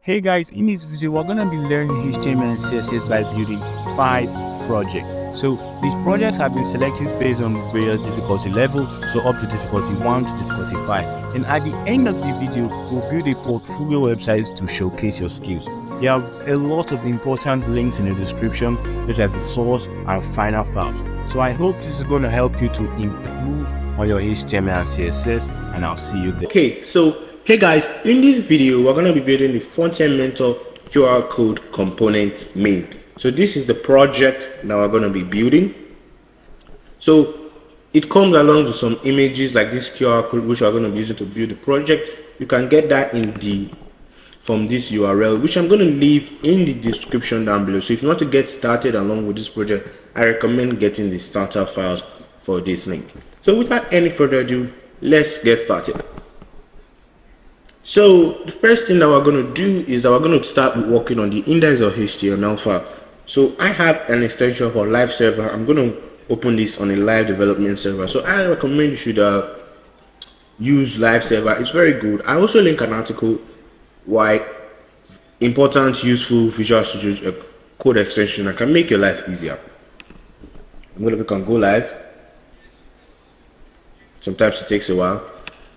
Hey guys, in this video we're going to be learning HTML and CSS by building 5 projects. So these projects have been selected based on various difficulty levels, so up to difficulty 1 to difficulty 5. And at the end of the video, we'll build a portfolio website to showcase your skills. There are a lot of important links in the description, such as the source and final files. So I hope this is going to help you to improve on your HTML and CSS, and I'll see you there. Okay, so hey guys, in this video we're going to be building the frontend mentor QR code component main. So this is the project that we're going to be building. So it comes along with some images like this QR code, which we're going to be using to build the project. You can get that from this URL, which I'm going to leave in the description down below. So if you want to get started along with this project, I recommend getting the starter files for this link. So without any further ado, let's get started. So the first thing that we're going to do is that we're going to start working on the index.html file. So I have an extension for live server. I'm going to open this on a live development server. So I recommend you should use live server. It's very good. I also link an article why important, useful Visual Studio code extension that can make your life easier. I'm going to click on go live. Sometimes it takes a while.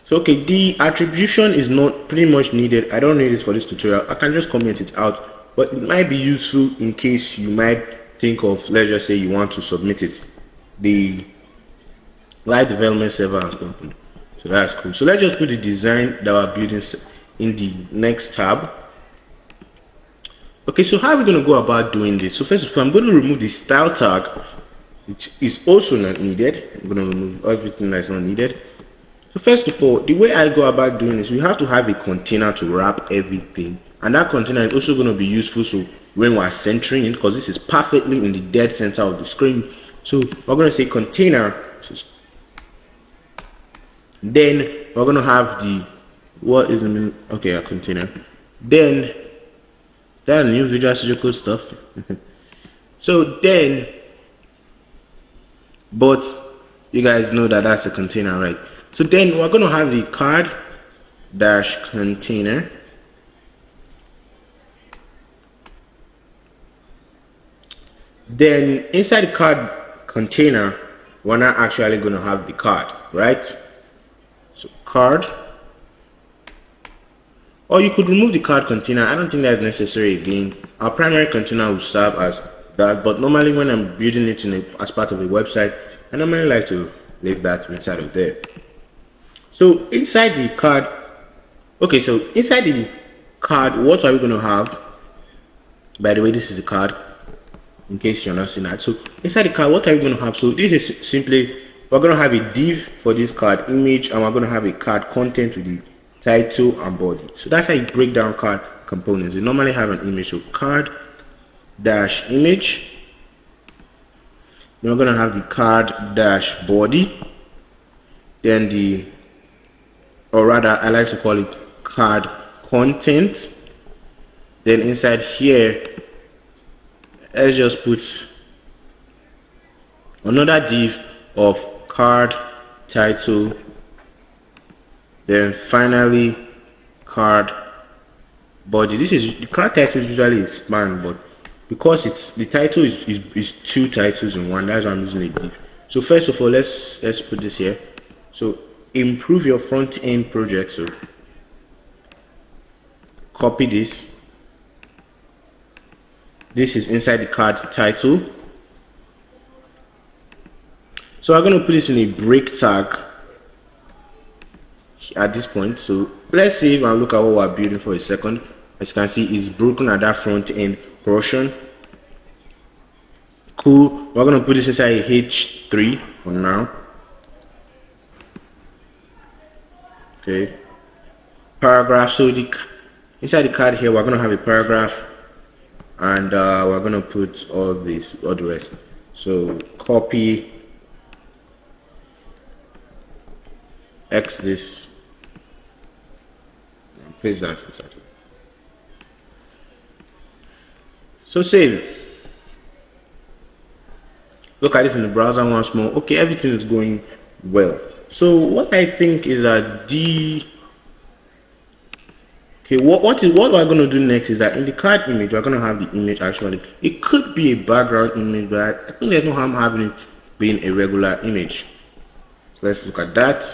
So okay, the attribution is not pretty much needed. I don't need this for this tutorial. I can just comment it out, but it might be useful in case you might think of, let's just say you want to submit it. The live development server has opened, so that's cool. So let's just put the design that we're building in the next tab. Okay, so how are we going to go about doing this? So first of all, I'm going to remove the style tag, which is also not needed. I'm going to remove everything that's not needed. So first of all, the way I go about doing this, we have to have a container to wrap everything, and that container is also going to be useful so when we're centering it, because this is perfectly in the dead center of the screen. So we're going to say container, then we're going to have the a container, then that new Visual Studio Code stuff. So then, but you guys know that that's a container, right? So then we're going to have the card dash container. Then inside the card container, we're not actually going to have the card, right? So card, or you could remove the card container. I don't think that's necessary again. Our primary container will serve as that, but normally when I'm building it as part of a website, I normally like to leave that inside of there. So inside the card, okay, so inside the card, what are we going to have? By the way, this is the card, in case you're not seeing that. So inside the card, what are we going to have? So this is simply, we're going to have a div for this card image, and we're going to have a card content with the title and body. So that's how you break down card components. You normally have an image, so card dash image. Then we're going to have the card dash body. Then or rather I like to call it card content. Then inside here, let's just put another div of card title, then finally card body. This is the card title is usually expand, but because it's the title is two titles in one, that's why I'm using a div. So first of all, let's put this here. So improve your front end project. So copy this. This is inside the card title. So I'm going to put this in a break tag at this point. So let's save and look at what we're building for a second. As you can see, it's broken at that front end portion. Cool. We're going to put this inside H3 for now. Okay, paragraph. So inside the card here, we're going to have a paragraph, and we're going to put all the rest. So copy, X this, and paste that inside. So save. Look at this in the browser once more. Okay, everything is going well. So what I think is that Okay, what we're going to do next is that in the card image, we're going to have the image actually. It could be a background image, but I think there's no harm having it being a regular image. So let's look at that.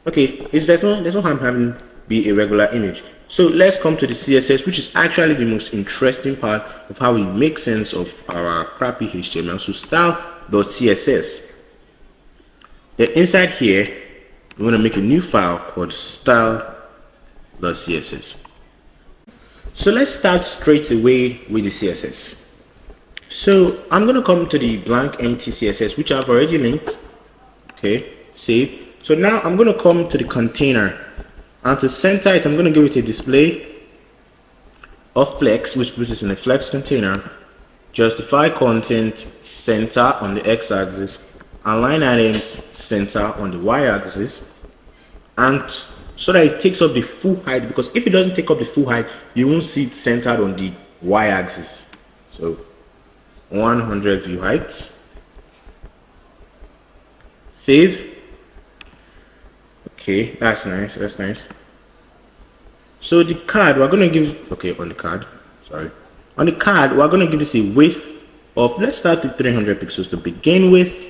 Okay, there's no harm having be a regular image. So let's come to the CSS, which is actually the most interesting part of how we make sense of our crappy HTML. So style.css. Then inside here, we're going to make a new file called style.css. So let's start straight away with the CSS. So I'm going to come to the blank empty CSS, which I've already linked. Okay, save. So now I'm going to come to the container, and to center it, I'm going to give it a display of flex, which puts it in a flex container. Justify content center on the x-axis, and line items center on the y-axis, and so that it takes up the full height, because if it doesn't take up the full height, you won't see it centered on the y-axis. So 100 view height. Save. Okay, that's nice. So the card, we're going to give, on the card, we're going to give this a width of, let's start with 300 pixels to begin with.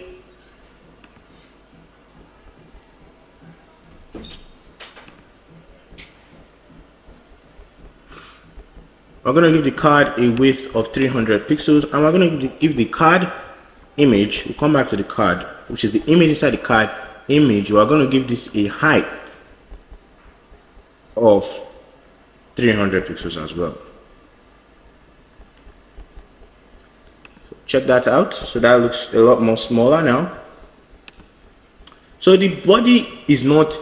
We're going to give the card a width of 300 pixels, and we're going to give the card image, we'll come back to the card, which is the image inside the card image. We're going to give this a height of 300 pixels as well. So check that out. So that looks a lot more smaller now. So the body is not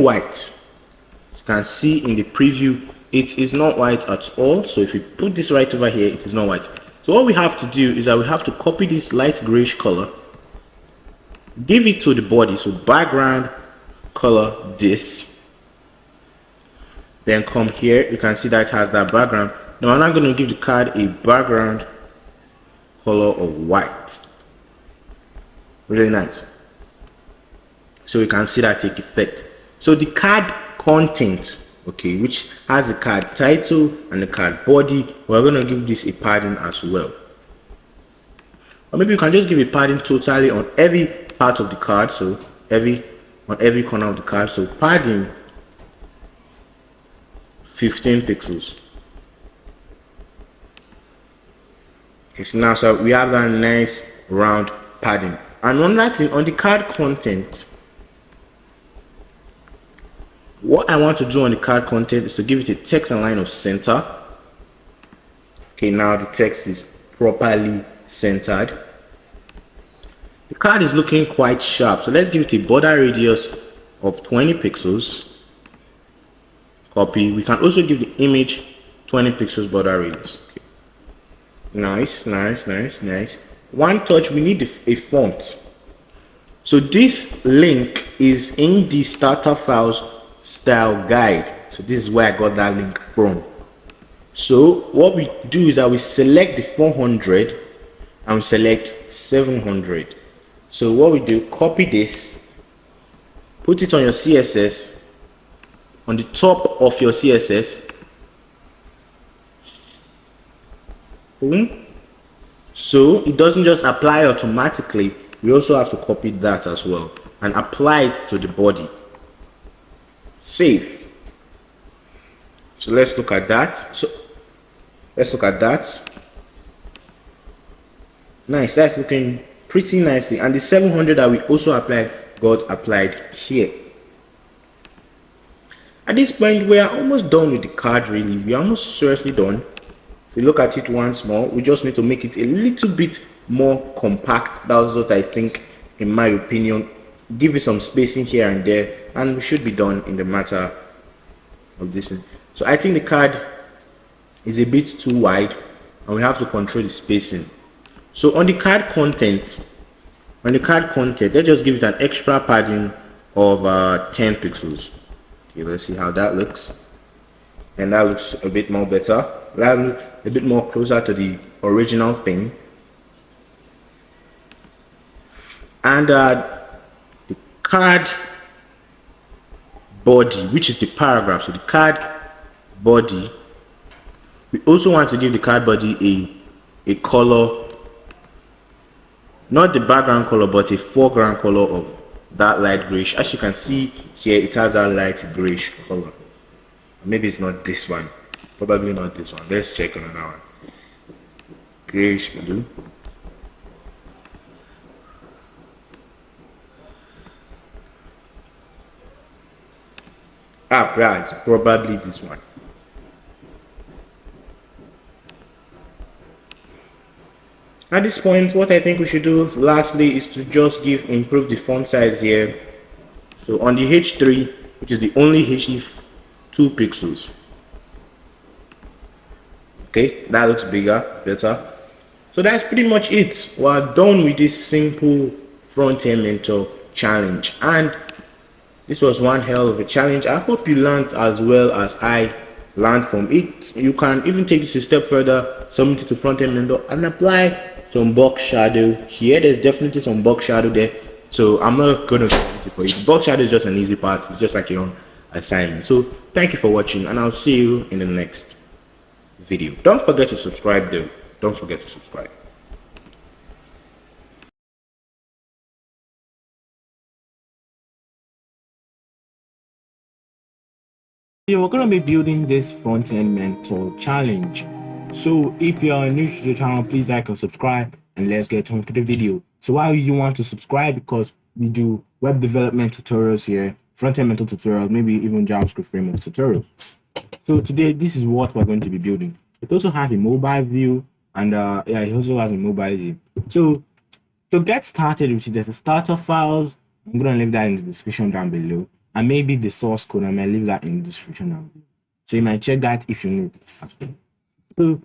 white. As you can see in the preview, it is not white at all. So if we put this right over here, it is not white. So what we have to do is that we have to copy this light grayish color, give it to the body. So background color this. Then come here, you can see that it has that background. Now I'm not going to give the card a background color of white. Really nice. So you can see that take effect. So the card content, okay, which has the card title and the card body, we're going to give this a padding as well. Or maybe you can just give a padding totally on every part of the card. So on every corner of the card. So padding 15 pixels. Okay, so now we have that nice round padding. And on that thing, on the card content, what I want to do on the card content is to give it a text and line of center. Okay, now the text is properly centered. The card is looking quite sharp, so let's give it a border radius of 20 pixels. Copy. We can also give the image 20 pixels border radius. Okay. Nice. One touch, we need a font. So this link is in the starter files style guide. So this is where I got that link from. So what we do is that we select the 400 and we select 700. So what we do, copy this, put it on your CSS, on the top of your CSS. Boom. So it doesn't just apply automatically, we also have to copy that as well and apply it to the body. Save. So let's look at that. Nice, that's looking pretty nicely. And the 700 that we also applied got applied here. At this point, we are almost done with the card, really. We are almost seriously done. If we look at it once more, we just need to make it a little bit more compact. That's what I think, in my opinion. Give it some spacing here and there, and we should be done in the matter of this. So I think the card is a bit too wide, and we have to control the spacing. So on the card content, let's just give it an extra padding of 10 pixels. Okay, let's see how that looks. And that looks a bit more better. That looks a bit more closer to the original thing. And the card body, which is the paragraph. So the card body, we also want to give the card body a color, not the background color, but a foreground color of that light grayish. As you can see here, it has that light grayish color. Maybe it's not this one, probably not this one. Let's check on another one. Grayish blue. Yeah, it's probably this one. At this point, what I think we should do lastly is to just improve the font size here. So on the H3, which is the only HD, 2 pixels. Okay, that looks bigger, better. So that's pretty much it. We're done with this simple front-end mentor challenge, and this was one hell of a challenge. I hope you learned as well as I learned from it. You can even take this a step further, submit it to front-end mentor, and apply some box shadow here. There's definitely some box shadow there, so I'm not going to comment it for you. The box shadow is just an easy part. It's just like your own assignment. So thank you for watching, and I'll see you in the next video. Don't forget to subscribe though. Don't forget to subscribe. We're going to be building this front-end mentor challenge. So if you are new to the channel, please like and subscribe, and let's get on to the video. So why you want to subscribe? Because we do web development tutorials here, front-end mentor tutorials, maybe even JavaScript framework tutorials. So today, this is what we're going to be building. It also has a mobile view, and yeah, it also has a mobile view. So to get started with it, there's a starter files. I'm going to leave that in the description down below, and maybe the source code, I might leave that in the description down below. So you might check that if you need it. So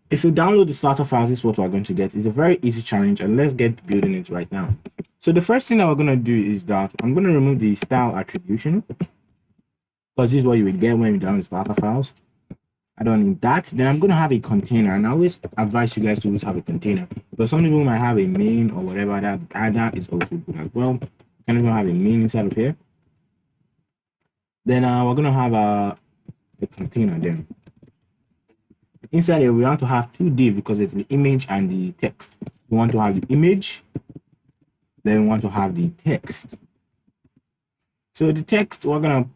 if you download the starter files, this is what we're going to get. It's a very easy challenge, and let's get building it right now. So the first thing that we're going to do is that I'm going to remove the style attribution, because this is what you will get when you download the starter files. I don't need that. Then I'm going to have a container, and I always advise you guys to always have a container, because some people might have a main or whatever. That is also good as well. You can even have a main inside of here. Then we're going to have a container then. Inside here, we want to have 2 divs because it's the image and the text. We want to have the image, then we want to have the text. So the text, we're going to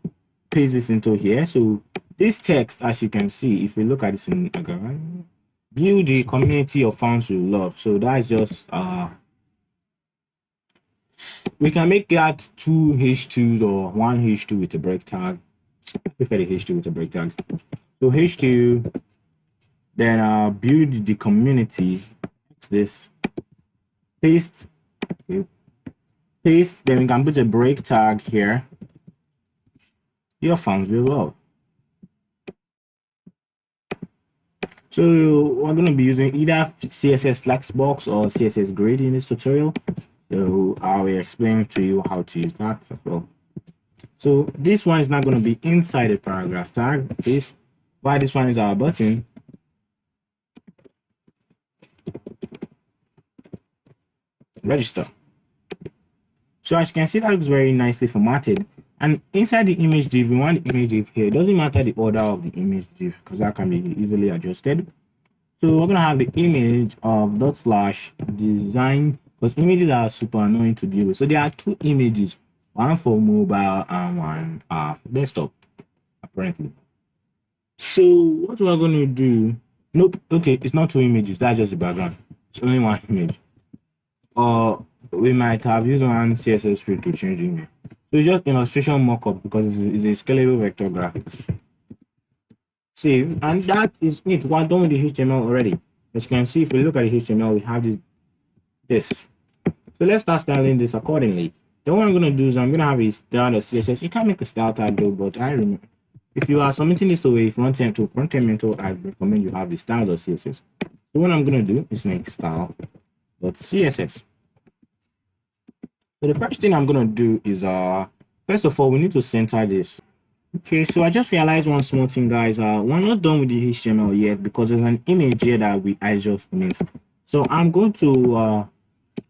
paste this into here. So this text, as you can see, if you look at this in build the community of fonts you love. So that's just we can make that 2 H2s or 1 H2 with a break tag. I prefer the H2 with a break tag. So H2, then build the community. This paste, okay. Paste. Then we can put a break tag here. Your fonts will love. So we're going to be using either CSS Flexbox or CSS Grid in this tutorial. So I will explain to you how to use that as well. So this one is not going to be inside the paragraph tag. Why this one is our button. Register. So as you can see, that looks very nicely formatted. And inside the image div, we want the image div here. It doesn't matter the order of the image div, because that can be easily adjusted. So we're gonna have the image of /design, because images are super annoying to deal with. So there are 2 images, one for mobile and one for desktop, apparently. So what we're gonna do? Nope. Okay, it's not 2 images. That's just the background. It's only 1 image. Or we might have used one CSS tree to change the image. So it's just illustration mockup because it's a scalable vector graphics. Save, and that is it. We're done with the HTML already. As you can see, if we look at the HTML, we have this. So let's start styling this accordingly. Then what I'm going to do is I'm going to have a style.css. You can make a style tag though, but I remember if you are submitting this to a front-end mentor, I recommend you have the style.css. So what I'm going to do is make style.css. So the first thing I'm going to do is first of all, we need to center this. Okay, so I just realized one small thing, guys. We're not done with the HTML yet because there's an image here that I just missed. So I'm going to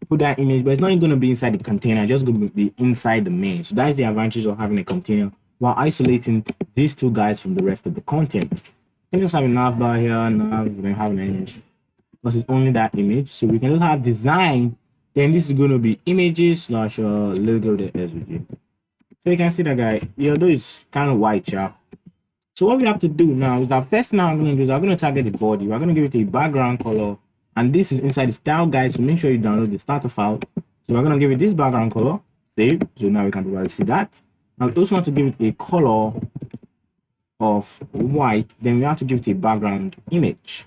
put that image, but it's not going to be inside the container. It's just going to be inside the main. So that's the advantage of having a container while isolating these two guys from the rest of the content. You can just have a nav bar here, nav, we don't have an image because it's only that image. So we can just have design, then this is going to be images slash logo the SVG. So you can see that guy, although it's kind of white, yeah. So what we have to do now is that first now I'm going to do is I'm going to target the body. We're going to give it a background color, and this is inside the style guide. So make sure you download the starter file. So we're going to give it this background color, save. So now we can probably see that. And we also want to give it a color of white. Then we have to give it a background image.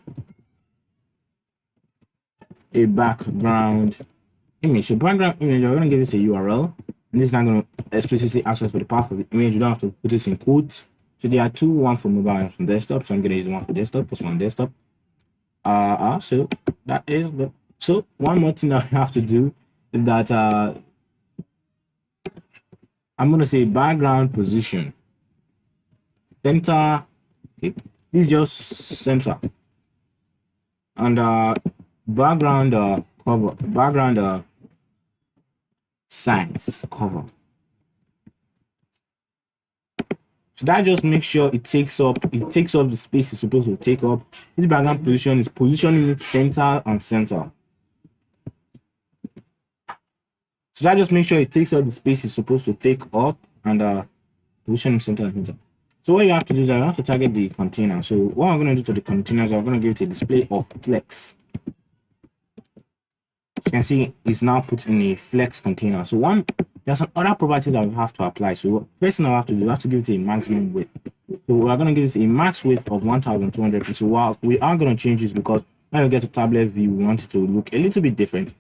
A background image. So background image, we're going to give this a URL. And this is not going to explicitly ask us for the path of the image. You don't have to put this in quotes. So there are two, one for mobile and from desktop. So I'm going to use one for desktop, plus one desktop. So that is the so one more thing that we have to do is that I'm going to say background position center. Okay, this is just center, and background cover, background size cover. So that just makes sure it takes up the space it's supposed to take up. This background position is positioning it center and center. So that just makes sure it takes up the space it's supposed to take up and position center and center. So what you have to do is you have to target the container. So what I'm going to do to the containers, I'm going to give it a display of flex. You can see it's now put in a flex container. So there's some other properties that we have to apply. So first thing I have to do, I have to give it a maximum width. So we're going to give it a max width of 1200 pixels. Well, we are going to change this because when we get to tablet view, we want it to look a little bit different.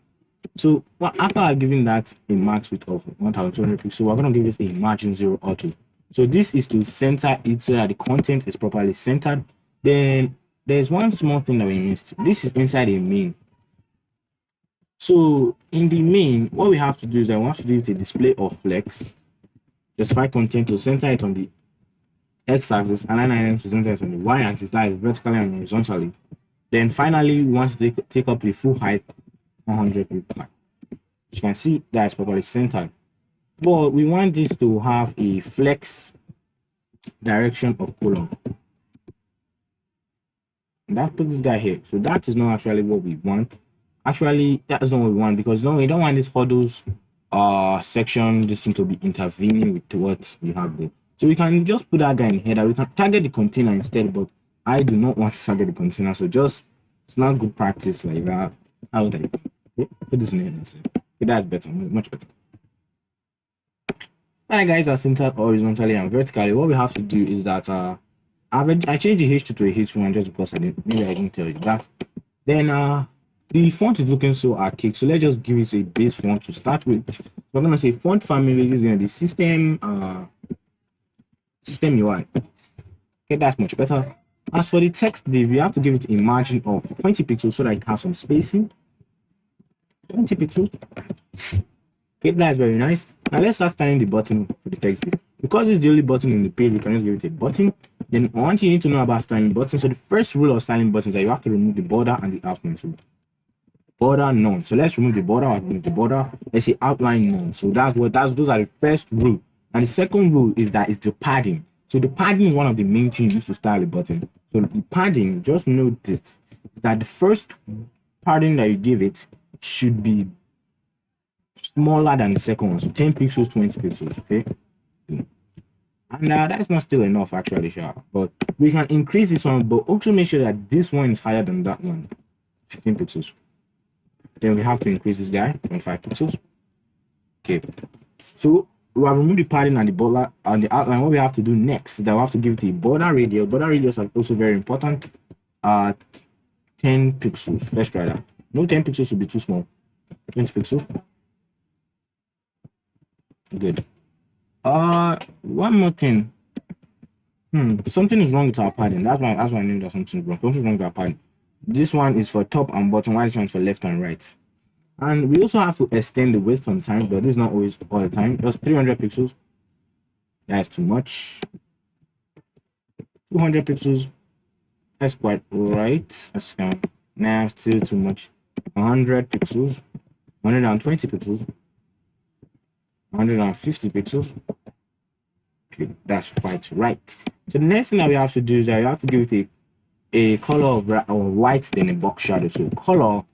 So after I've given that a max width of 1200 pixels, we're going to give this a margin 0 auto. So this is to center it so that the content is properly centered. Then there's one small thing that we missed. This is inside a main. So in the main, what we have to do is I want to do a display of flex, justify content to center it on the x-axis, and align items to center it on the y-axis, that is vertically and horizontally. Then finally, we want to take up the full height 100 pixels. You can see that is properly centered. But we want this to have a flex direction of column. And that puts this guy here. So that is not actually what we want. Actually, that's not what we want because we don't want this huddles section this thing to be intervening with what we have there. So we can just put that guy in header. We can target the container instead, but I do not want to target the container. So it's not good practice like that. How would I put this in header? Okay, that's better, much better. Alright guys, are centered horizontally and vertically. What we have to do is that I changed the H2 to a H1 just because I didn't tell you that. Then the font is looking so archaic, so let's just give it a base font to start with. So I'm gonna say font family is gonna be system UI. Okay, that's much better. As for the text div, we have to give it a margin of 20 pixels so that it has some spacing. 20 pixels. Okay, that's very nice. Now let's start styling the button for the text div. Because it's the only button in the page, we can just give it a button. Then one thing you need to know about styling buttons. So the first rule of styling buttons is that you have to remove the border and the outline. So border none. So let's remove the border. I'll remove the border. Let's say outline none. So those are the first rule. And the second rule is that it's the padding. So the padding is one of the main things used to style a button. So the padding, just note this, is that the first padding that you give it should be smaller than the second one. So 10 pixels, 20 pixels. Okay. And that's not still enough actually, sure. But we can increase this one, but also make sure that this one is higher than that one. 15 pixels. Then we have to increase this guy 25 pixels. Okay, so we have removed the padding and the border and the outline. What we have to do next is that we have to give it a border radius. Border radius are also very important. 10 pixels. Let's try that. No, 10 pixels will be too small. 20 pixels. Good. One more thing. Something is wrong with our padding. That's why I knew that something is wrong. Something's wrong with our padding. This one is for top and bottom, while this one is for left and right. And we also have to extend the width sometimes, but this is not always all the time. Just 300 pixels. That's too much. 200 pixels. That's quite right. That's nah, still too much. 100 pixels. 120 pixels. 150 pixels. perfectly. That's quite right. So the next thing that we have to do is that you have to give it a color of white, then a box shadow. So color,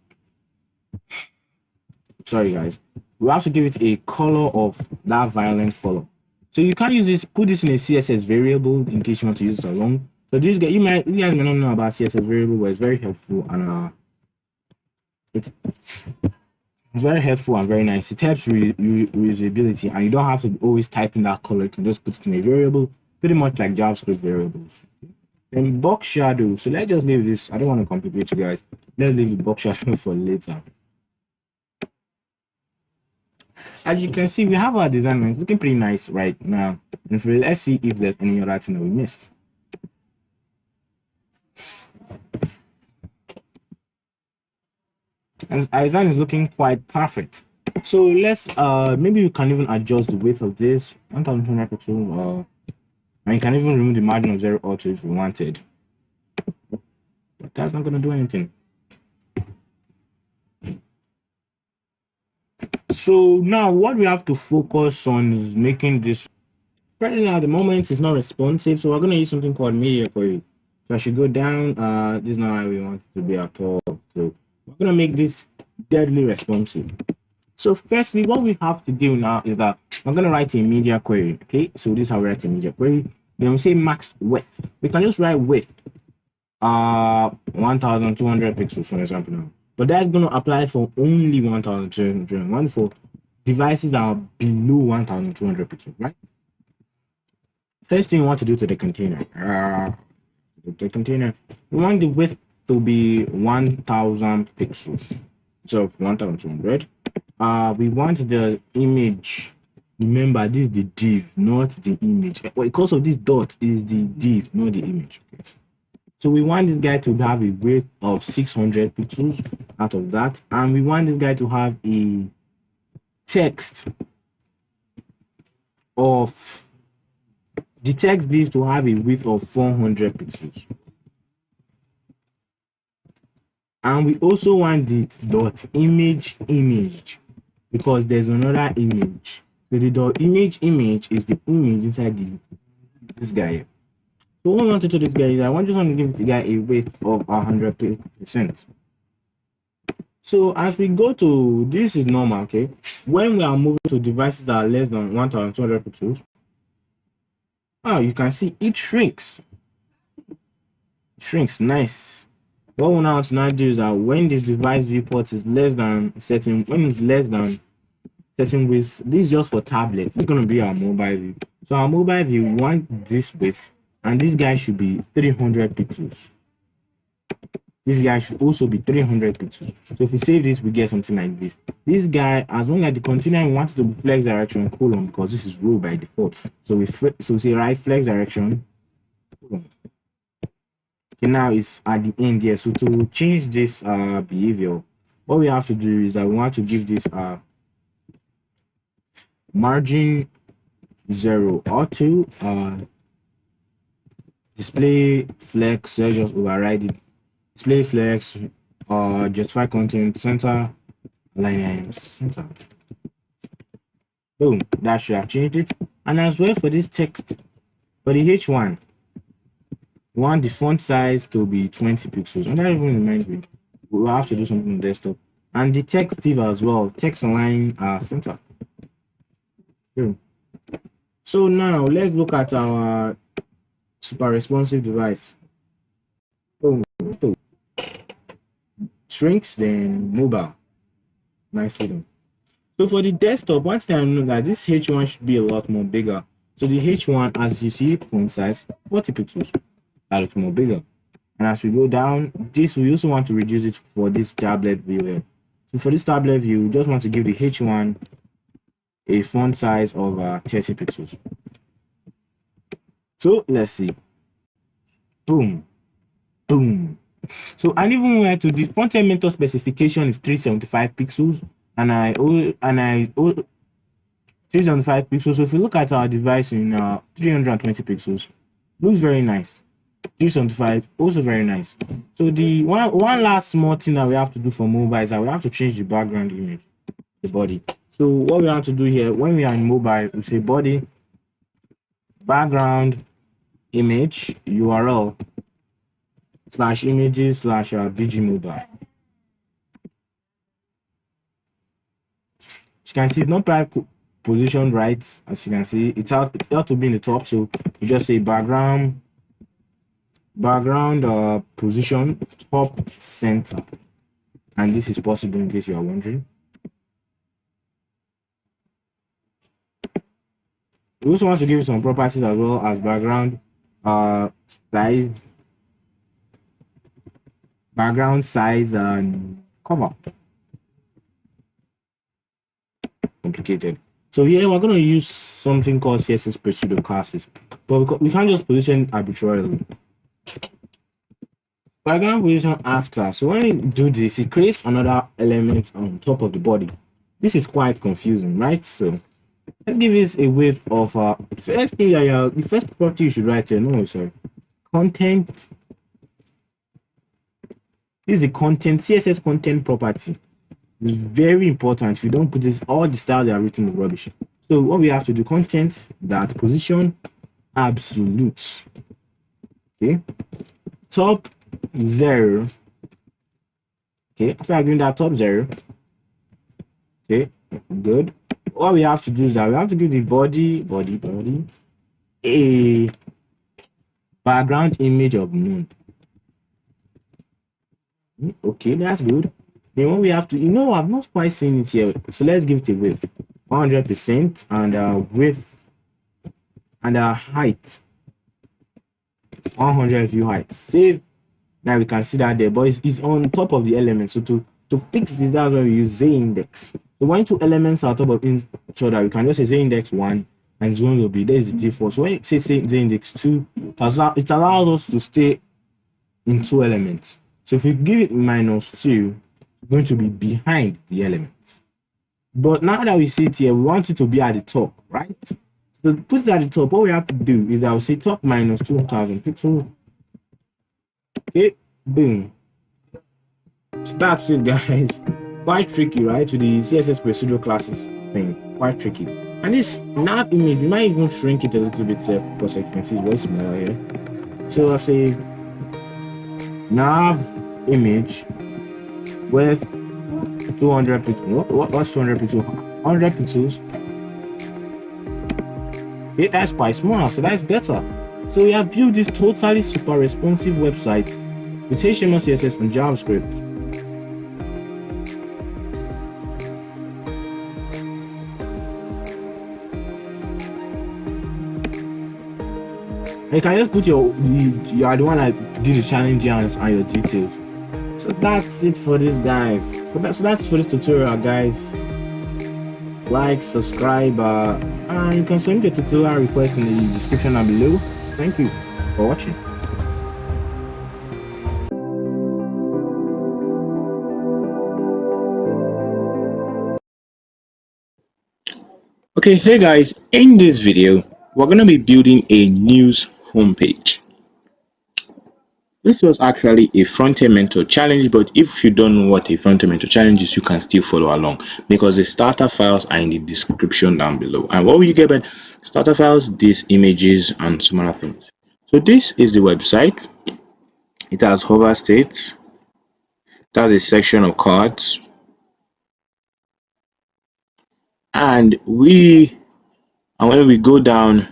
sorry guys, we have to give it a color of that violet color. So you can use this, put this in a CSS variable in case you want to use it alone. So this guy, you guys may not know about CSS variable, but it's very helpful, and it's very helpful and very nice. It helps reusability, and you don't have to always type in that color. You can just put it in a variable, pretty much like JavaScript variables. Then box shadow. So let's just leave this. I don't want to complicate you guys. Let's leave the box shadow for later. As you can see, we have our design. It's looking pretty nice right now. And let's see if there's any other thing that we missed. And our design is looking quite perfect. So let's maybe you can even adjust the width of this 1200 pixels, and you can even remove the margin of 0 auto if you wanted. But that's not gonna do anything. So now what we have to focus on is making this. Right now at the moment it's not responsive, so we're gonna use something called media query. So I should go down. This is not how we want it to be at all. So we're gonna make this deadly responsive. So firstly, what we have to do now is that I'm gonna write a media query. Okay, so this is how we write a media query. Then we say max width. We can just write width 1200 pixels, for example now. But that's going to apply for only 1200, one for devices that are below 1200 pixels, right? First thing you want to do to the container, we want the width to be 1000 pixels, so 1200. We want the image. Remember, this is the div, not the image. Because of this dot is the div, not the image. Okay. So we want this guy to have a width of 600 pixels out of that, and we want this guy to have a text of the text div to have a width of 400 pixels, and we also want the dot image because there's another image. So the dot image is the image inside this guy. So what I want to do this guy is I just want to give the guy a width of 100%. So as we go to, this is normal, okay? When we are moving to devices that are less than 1200 pixels, you can see it shrinks. Nice. What we now do is that when the device viewport is less than certain, when it's less than certain width, this is just for tablet. It's going to be our mobile view. So our mobile view, we want this width. And this guy should be 300 pixels. This guy should also be 300 pixels. So if we save this, we get something like this. This guy, as long as the container we want it to be flex direction colon, because this is row by default. So we say right flex direction colon. Okay, now it's at the end here. So to change this behavior, what we have to do is that we want to give this margin 0 auto display flex. So just override it. Display flex justify content center align center. Boom, that should have changed it. And as well for this text, for the H1, we want the font size to be 20 pixels. And that even reminds me, we'll have to do something on desktop. And the text div as well, text align center. Boom. So now let's look at our super responsive device. Boom. Shrinks, then mobile. Nicely done. So for the desktop, one thing I know that this H1 should be a lot more bigger. So the H1, as you see, font size 40 pixels. That looks more bigger. And as we go down, this we also want to reduce it for this tablet view here. So for this tablet view, we just want to give the H1 a font size of 30 pixels. So let's see. Boom. So and even when to the frontend method specification is 375 pixels, and I 375 pixels. So if you look at our device in 320 pixels, looks very nice. 375 also very nice. So the one last small thing that we have to do for mobile is that we have to change the background image, the body. So what we have to do here, when we are in mobile, we say body background image URL slash images slash bg mobile. As you can see, it's not positioned right. As you can see, it ought to be in the top, so you just say background position top center, and this is possible in case you are wondering. We also want to give you some properties as well as background size and cover. Complicated. So here we're going to use something called CSS pseudo classes, but we can't just position arbitrarily. We're going to position after. So when you do this, it creates another element on top of the body. This is quite confusing, right? So let's give this a width of first thing that the first property you should write here. No, sorry, content. This is the content CSS content property. It's very important. If you don't put this, all the styles that are written is rubbish. So what we have to do, content that position absolute. Okay, top 0. Okay, after giving that top 0. Okay, good. All we have to do is that we have to give the body a background image of none. Okay, that's good. Then what we have to, I've not quite seen it here, so let's give it a width 100% and width and height 100 view height. Save. Now we can see that there, but it's on top of the element. So to fix this, that's why we use z-index. So when two elements are top of each other, we can just say z-index 1 and it's going to be, there's the default. So when you say z-index 2, it allows us to stay in 2 elements. So if we give it -2, it's going to be behind the elements. But now that we see it here, we want it to be at the top, right? So to put it at the top, what we have to do is I will say top -2000 pixels. Okay, boom. So that's it, guys. Quite tricky, right? To the CSS pseudo classes thing, quite tricky. And this nav image, you might even shrink it a little bit because I can see it's very smaller here. So I'll say nav image with 200 pixels. What's 200 pixels? 100 pixels. Okay, that's quite small, so that's better. So we have built this totally super responsive website with HTML, CSS, and JavaScript. You can just put you are the one that did the challenge and your details. So that's it for this, guys. So that's for this tutorial, guys. Like, subscribe, and you can send me a tutorial request in the description down below. Thank you for watching. Okay, hey guys, in this video we're going to be building a news homepage. This was actually a frontend mentor challenge, but if you don't know what a frontend mentor challenge is, you can still follow along because the starter files are in the description down below. And what will you get by starter files? These images and some other things. So this is the website. It has hover states. It has a section of cards. And when we go down,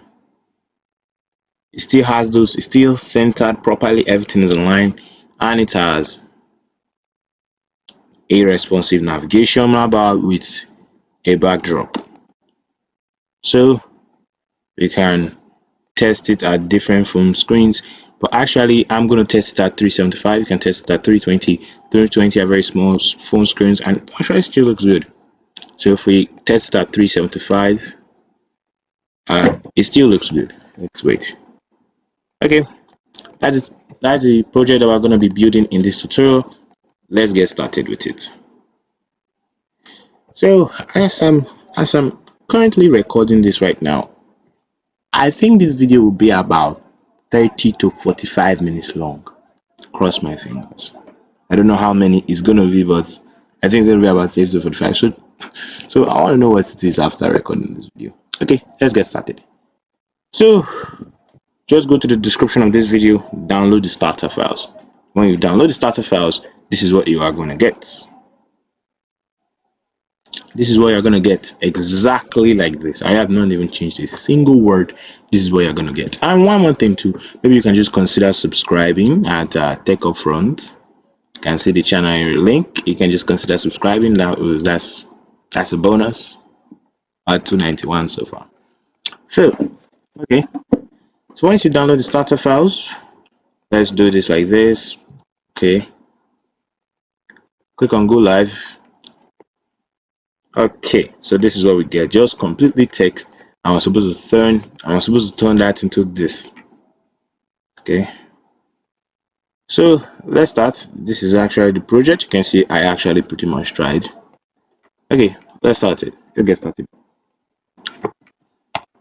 it still has those, it's still centered properly, everything is online, and it has a responsive navigation bar with a backdrop. So we can test it at different phone screens, but actually I'm going to test it at 375. You can test it at 320. 320 are very small phone screens and actually still looks good. So if we test it at 375, it still looks good. Let's wait. Okay, that's it. That's the project that we're going to be building in this tutorial. Let's get started with it. So as I'm currently recording this right now, I think this video will be about 30 to 45 minutes long. Cross my fingers. I don't know how many it's going to be, but I think it's going to be about 30 to 45. So I want to know what it is after recording this video. Okay, let's get started. So just go to the description of this video, download the starter files. When you download the starter files, this is what you are going to get. This is what you're going to get, exactly like this. I have not even changed a single word. This is what you're going to get. And one more thing too, maybe you can just consider subscribing at Tech Upfront. You can see the channel link. You can just consider subscribing. That's a bonus at 291 so far. So okay, so once you download the starter files, let's do this like this. Okay, click on go live. Okay, so this is what we get, just completely text. I'm supposed to turn that into this. Okay, so let's start. This is actually the project. You can see I actually pretty much tried. Okay, let's start it. Let's get started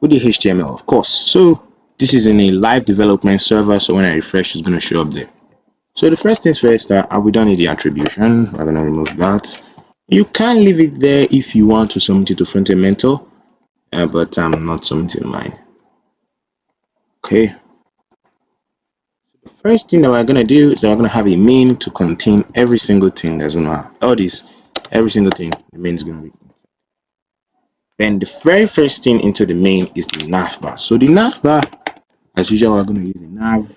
with the HTML, of course. So this is in a live development server, so when I refresh, it's going to show up there. So the first things first, we don't need the attribution. We're going to remove that. You can leave it there if you want to submit it to frontend mentor, but I'm not submitting mine. Okay. The first thing that we're going to do is that we're going to have a main to contain every single thing that's going to have all this, every single thing the main is going to be. Then the very first thing into the main is the nav bar. So the nav bar, as usual, we're going to use a nav.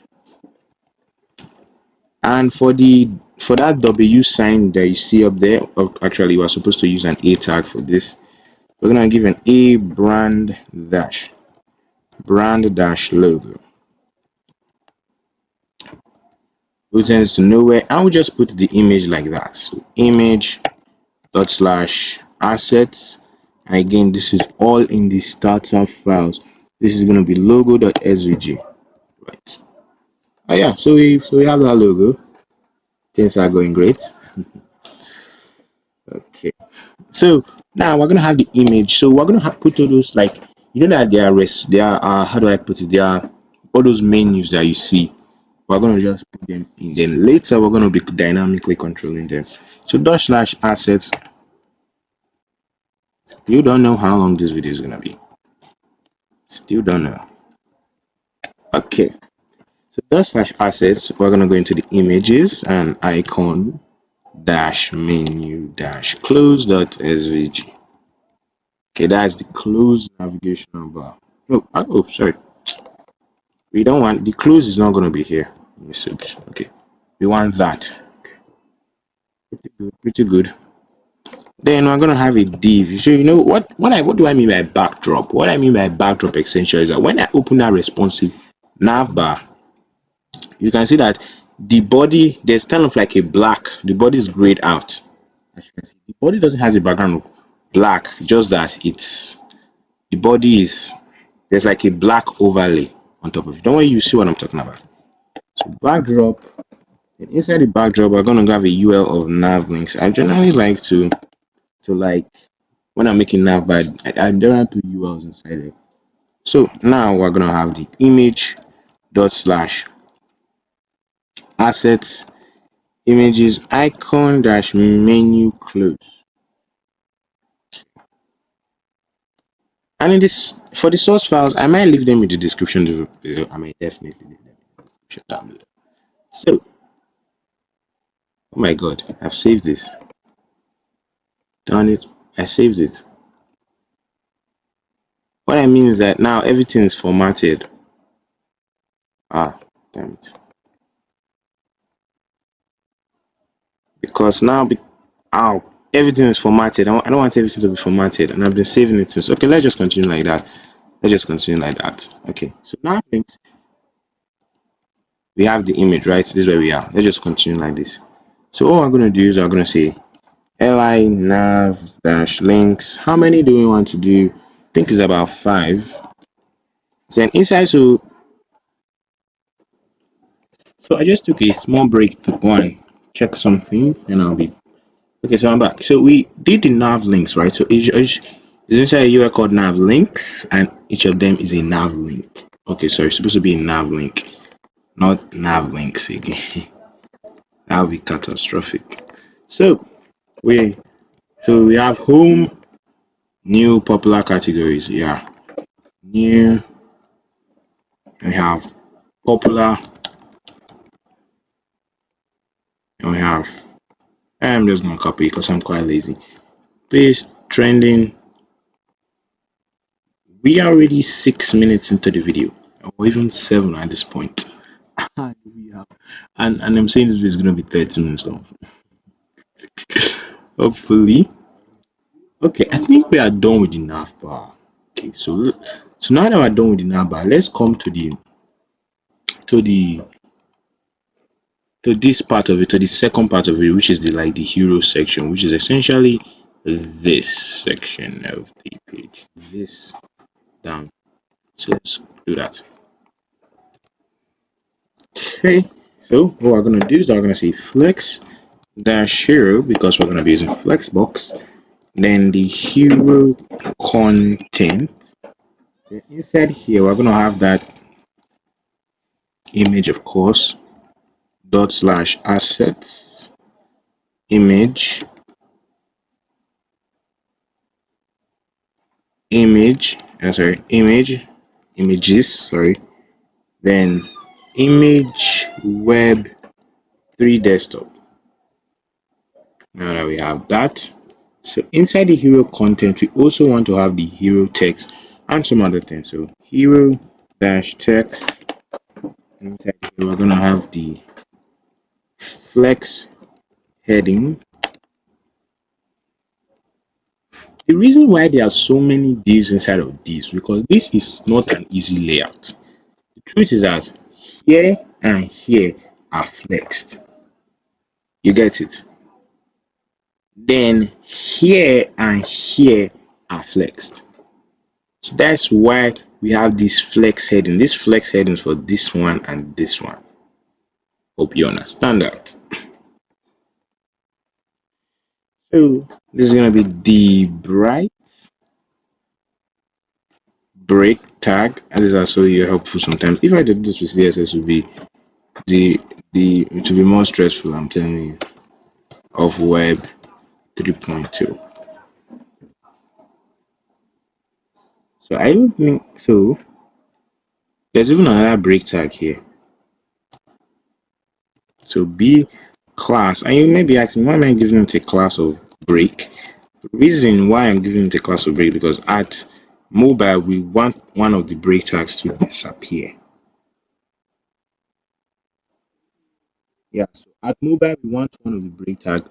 And for that W sign that you see up there, actually we're supposed to use an A tag for this. We're gonna give an A brand dash logo. Which tends to nowhere, and we just put the image like that. So image dot slash assets, and again this is all in the starter files. This is gonna be logo.svg, right? Oh yeah, so we have that logo. Things are going great. Okay, so now we're gonna have the image. So we're gonna put all those, like, you know that there are how do I put it? There are all those menus that you see. We're gonna just put them in. Then later we're gonna be dynamically controlling them. So dot slash assets. Still don't know how long this video is gonna be. Still don't know. Okay. So dot slash assets. We're gonna go into the images and icon dash menu dash close dot svg. Okay, that's the close navigational bar. Oh, sorry. We don't want the close is not going to be here. Okay, we want that. Okay. Pretty good. Then we're going to have a div. So you know what do I mean by backdrop? What I mean by backdrop essentially is that when I open that responsive nav bar, you can see that the body, there's kind of like a black. The body is grayed out. As you can see, the body doesn't have a background of black, just that the body is, there's like a black overlay on top of it. Don't worry, you see what I'm talking about. So backdrop, and inside the backdrop we're going to have a URL of nav links. I generally like to like, when I'm making nav, but I don't put URLs inside it. So now we're going to have the image dot slash assets images icon dash menu close. And in this, for the source files, I might leave them in the description below. I might definitely leave them in the description down below. So, oh my god, I've saved this. Darn it, I saved it. What I mean is that now everything is formatted. Ah, damn it. Because now, everything is formatted. I don't want everything to be formatted, and I've been saving it since. Okay, let's just continue like that. Okay, so now we have the image, right? This is where we are. Let's just continue like this. So all I'm going to do is I'm going to say li nav dash links. How many do we want to do? I think it's about 5. Then inside, so I just took a small break to go and check something, and I'll be okay. So I'm back. So we did the nav links, right? So each there's inside a URL called nav links, and each of them is a nav link. Okay, so it's supposed to be a nav link, not nav links again. That would be catastrophic. So we have home, new popular categories. Yeah, new and we have popular, and we have, I'm just gonna copy because I'm quite lazy. Paste trending. We are already 6 minutes into the video, or even 7 at this point. and I'm saying this video is gonna be 30 minutes long. Hopefully. Okay, I think we are done with the nav bar. Okay, so now that we're done with the nav bar, let's come to to the this part of it, to the second part of it, which is the hero section, which is essentially this section of the page, this down. So let's do that. Okay, so what we're gonna do is we're gonna say flex dash hero, because we're gonna be using flexbox. Then the hero content. Inside here, we're gonna have that image, of course, dot slash assets image images, sorry, then image web 3 desktop. Now that we have that, so inside the hero content, we also want to have the hero text and some other things. So hero dash text, inside here we're gonna have the flex heading. The reason why there are so many divs inside of divs, because this is not an easy layout. The truth is that here and here are flexed. You get it? Then here and here are flexed. So that's why we have this flex heading. This flex heading for this one and this one. Hope you understand that. So this is gonna be the bright break tag, and this is also helpful sometimes. If I did this with CSS, would be it will be more stressful, I'm telling you, of web 3.2. So I don't think so. There's even another break tag here. So B class, and you may be asking, why am I giving it a class of break? The reason why I'm giving it a class of break, because at mobile we want one of the break tags to disappear. Yeah, so at mobile we want one of the break tag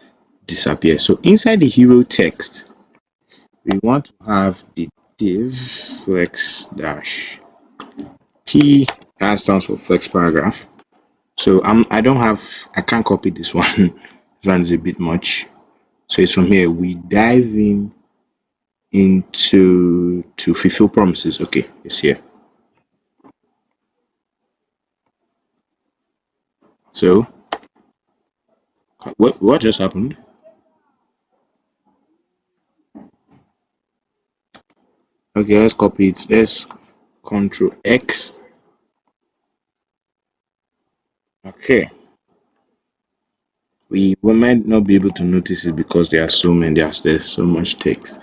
disappear. So inside the hero text, we want to have the div flex dash p, that stands for flex paragraph. So I can't copy this one. This one is a bit much. So it's from here. We dive into to fulfill promises. Okay, it's here. So what just happened? Okay, let's copy it. Let's Control X. Okay. We might not be able to notice it because there's so much text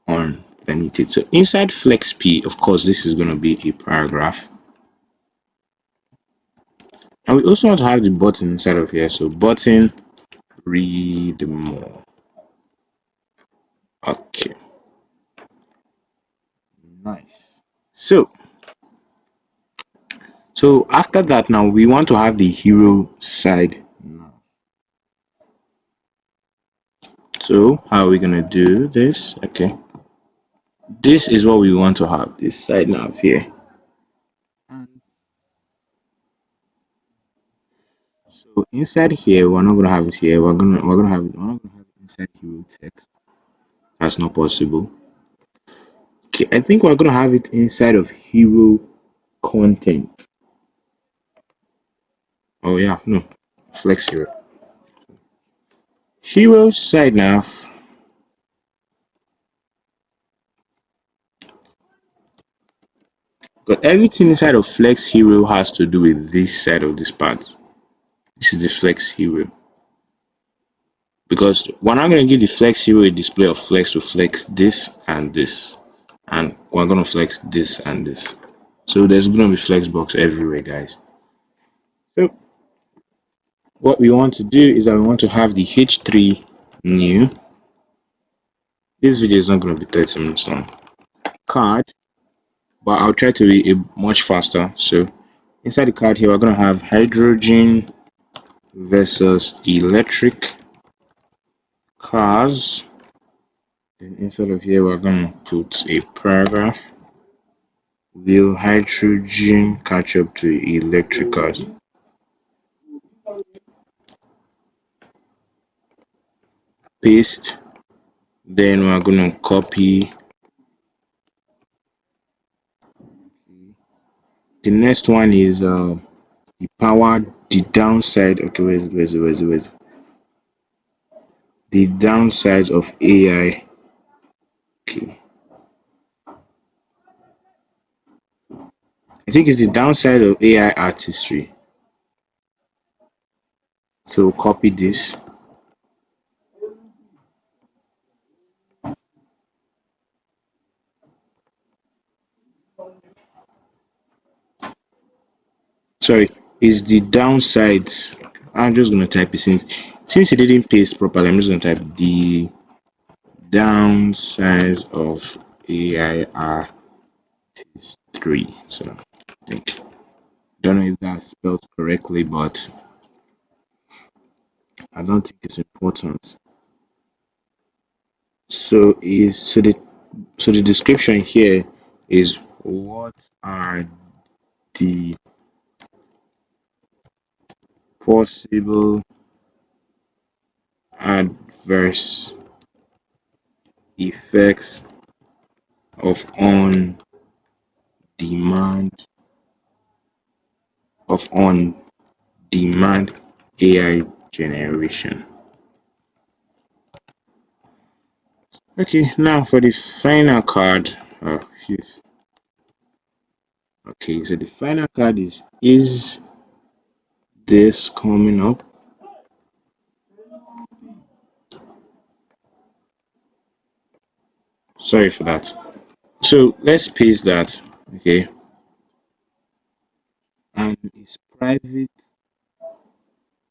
underneath it. So inside flex p, of course, this is going to be a paragraph. And we also want to have the button inside of here. So button, read more. Okay. Nice. So after that, now we want to have the hero side now. So how are we gonna do this? Okay. This is what we want to have, this side nav here. So inside here, we're not gonna have it here. We're not gonna have it inside hero text. That's not possible. Okay, I think we're gonna have it inside of hero content. Oh yeah, no, flex hero. Hero side nav. But everything inside of flex hero has to do with this side of this part. This is the flex hero. Because we're not going to give the flex hero a display of flex to flex this and this. And we're going to flex this and this. So there's gonna be flexbox everywhere, guys. So what we want to do is that we want to have the H3 new. This video is not gonna be 30 minutes long. Card, but I'll try to be much faster. So inside the card here, we're gonna have hydrogen versus electric cars. Then instead of here, we're gonna put a paragraph. Will hydrogen catch up to electric cars? Paste. Then we're gonna copy. The next one is the power. The downside. Okay, where's the downsides of AI. Okay, I think it's the downside of AI artistry. So copy this. Sorry, is the downsides. I'm just gonna type it since it didn't paste properly. I'm just gonna type the downsides of AI artistry. So I think don't know if that's spelled correctly, but I don't think it's important. So the description here is what are the possible adverse effects of demand on demand AI generation. Okay, now for the final card. Okay, so the final card is this coming up? Sorry for that. So let's paste that. Okay, and it's private.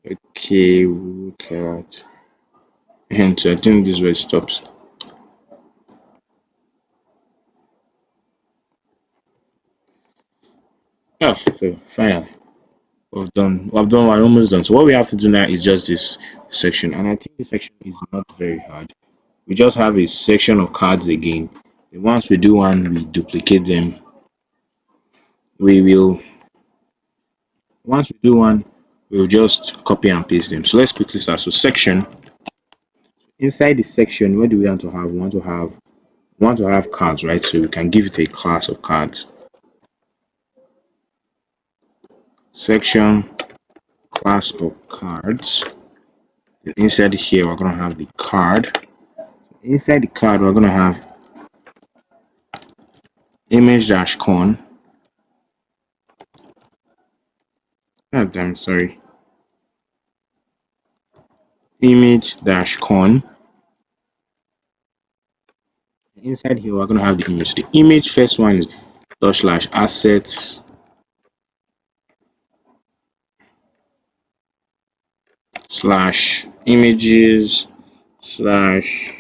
Okay, look at. Hence, I think this is where it stops. Oh, so finally, we've done. We're almost done. So what we have to do now is just this section, and I think this section is not very hard. We just have a section of cards again. And once we do one, we duplicate them. We will. Once we do one, we'll just copy and paste them. So let's quickly start. So section. Inside the section, what do we want to have? We want to have cards, right? So we can give it a class of cards. Section class of cards. And inside here, we're gonna have the card. Inside the card, we're gonna have image dash con. Oh, damn, sorry. Image dash con. Inside here, we're gonna have the image. The image first one is dot slash assets slash images slash.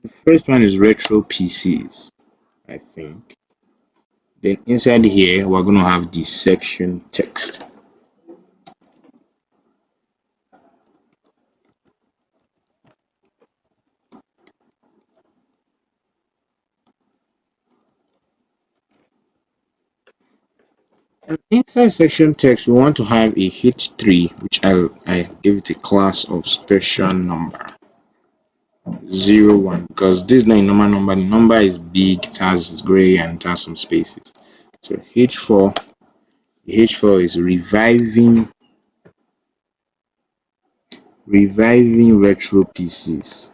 The first one is retro PCs, I think. Then inside here, we're gonna have the section text. And inside section text, we want to have a H3, which I give it a class of special number 01, because this is not a normal number. The number is big, it has gray, and it has some spaces. So H4, the H4 is reviving retro PCs.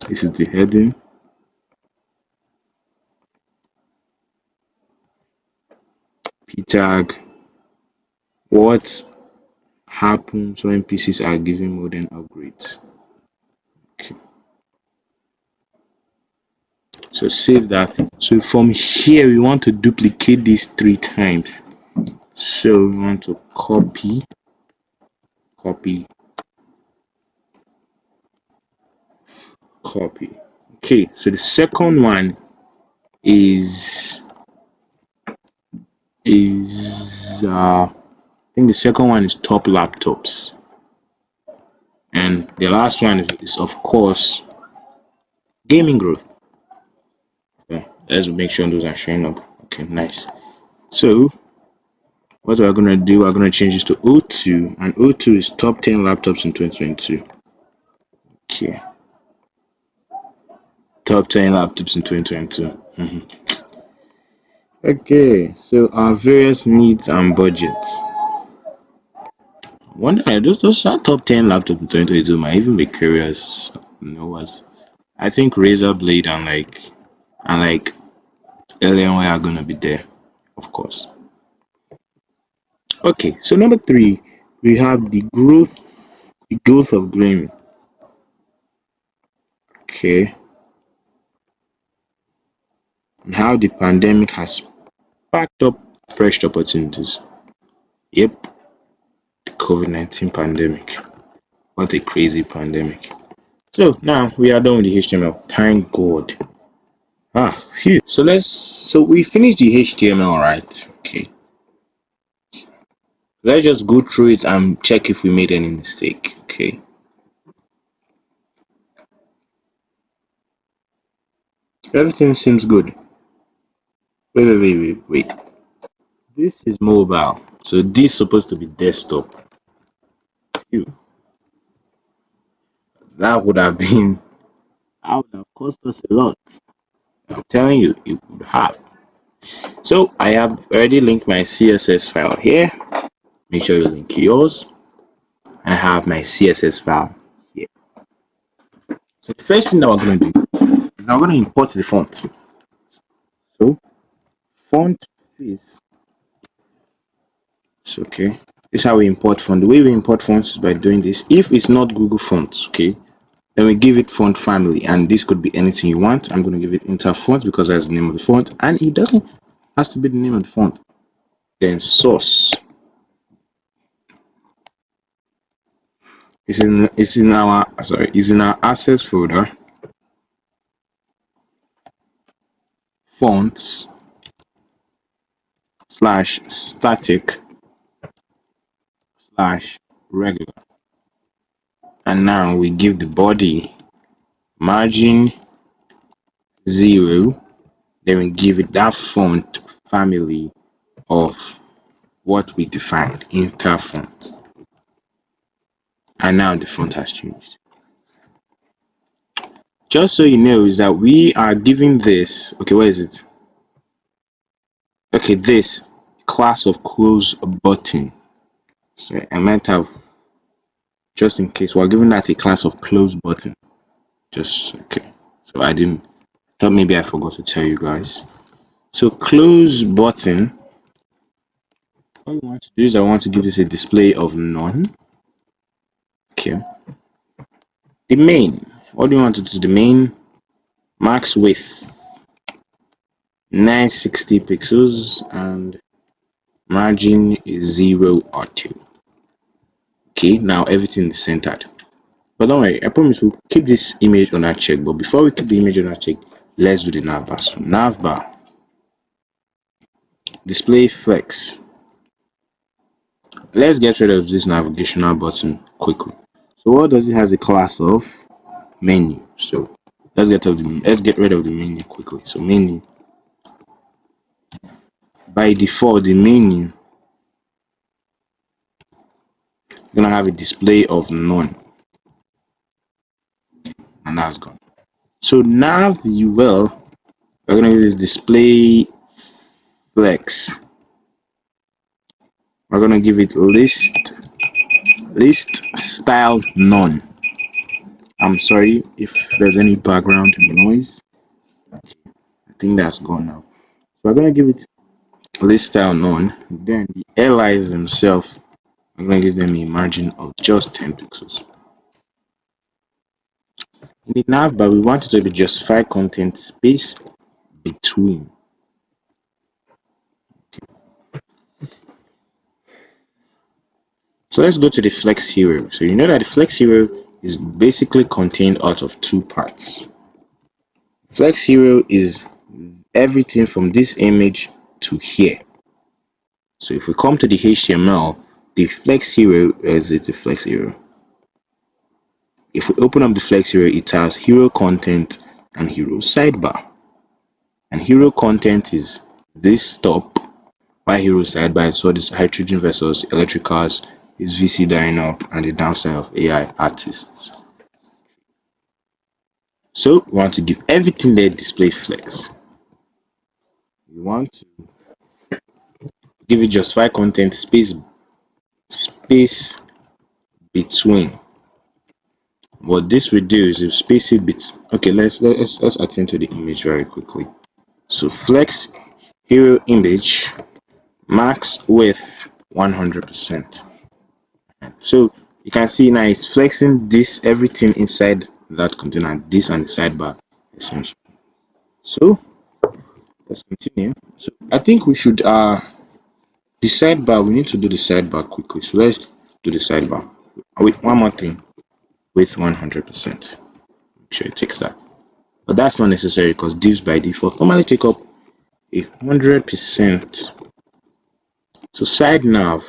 This is the heading. P tag. What happens when PCs are given modern upgrades? Okay. So save that. So from here we want to duplicate this 3 times. So we want to copy, copy, copy. Okay, so the second one is I think the second one is top laptops, and the last one is of course gaming growth. So let's make sure those are showing up. Okay, nice. So what we're gonna do, we're gonna change this to O2, and O2 is top 10 laptops in 2022. Okay, top 10 laptops in 2022. Okay, so our various needs and budgets. Wonder those are top 10 laptops in 2022 might even be curious. You know what? I think Razor Blade and like Alienware are gonna be there, of course. Okay, so number 3, we have the growth of gaming. Okay, and how the pandemic has sparked up fresh opportunities. Yep, the COVID-19 pandemic. What a crazy pandemic. So now we are done with the HTML. Thank God. Phew. So we finished the HTML, right? Okay. Let's just go through it and check if we made any mistake. Okay. Everything seems good. Wait. This is mobile. So this is supposed to be desktop. Phew. That would have cost us a lot. I'm telling you, it would have. So I have already linked my CSS file here. Make sure you link yours. And I have my CSS file here. So the first thing that we're going to do is I'm going to import the font. So font face. It's okay. This is how we import font. The way we import fonts is by doing this. If it's not Google Fonts, okay, then we give it font family, and this could be anything you want. I'm going to give it Interfont because that's the name of the font, and it doesn't has to be the name of the font. Then source. It's in our assets folder. Fonts /static /regular, and now we give the body margin 0. Then we give it that font family of what we defined, Interfont. And now the font has changed. Just so you know is that we are giving this, okay, where is it? Okay, this class of close button. So I might have, just in case, we're giving that a class of close button. Just okay. So thought maybe I forgot to tell you guys. So close button. All you want to do is I want to give this a display of none. Okay. The main. What do you want to do? The main max width 960 pixels and margin is 0 or 2. Okay, now everything is centered. But don't worry, I promise we'll keep this image on our check. But before we keep the image on our check, let's do the navbar. So navbar, display flex. Let's get rid of this navigational button quickly. So what does it has a class of? Menu. So let's get rid of the menu quickly. So menu, by default the menu is gonna have a display of none, and that's gone. So nav UL, we're gonna use display flex. We're gonna give it list style none. I'm sorry if there's any background noise. I think that's gone now. So we're gonna give it list style none. Then the allies themselves, I'm gonna give them a margin of just 10 pixels. In the nav bar, we want it to be justify content space between. So let's go to the flex hero. So you know that the flex hero is basically contained out of two parts. Flex hero is everything from this image to here. So if we come to the HTML, the flex hero is a flex hero. If we open up the flex hero, it has hero content and hero sidebar. And hero content is this top, while hero sidebar is all this hydrogen versus electric cars, is VC Dino, and the downside of AI artists. So we want to give everything there display flex. We want to give it justify content space between. What this will do is space it between. Okay, let's attend to the image very quickly. So flex hero image max width 100%. So you can see now it's flexing this everything inside that container, this and the sidebar essentially. So let's continue. So I think we should the sidebar, we need to do the sidebar quickly. So let's do the sidebar. Wait, one more thing. With 100%. Make sure it takes that. But that's not necessary because divs by default normally take up 100%. So side nav,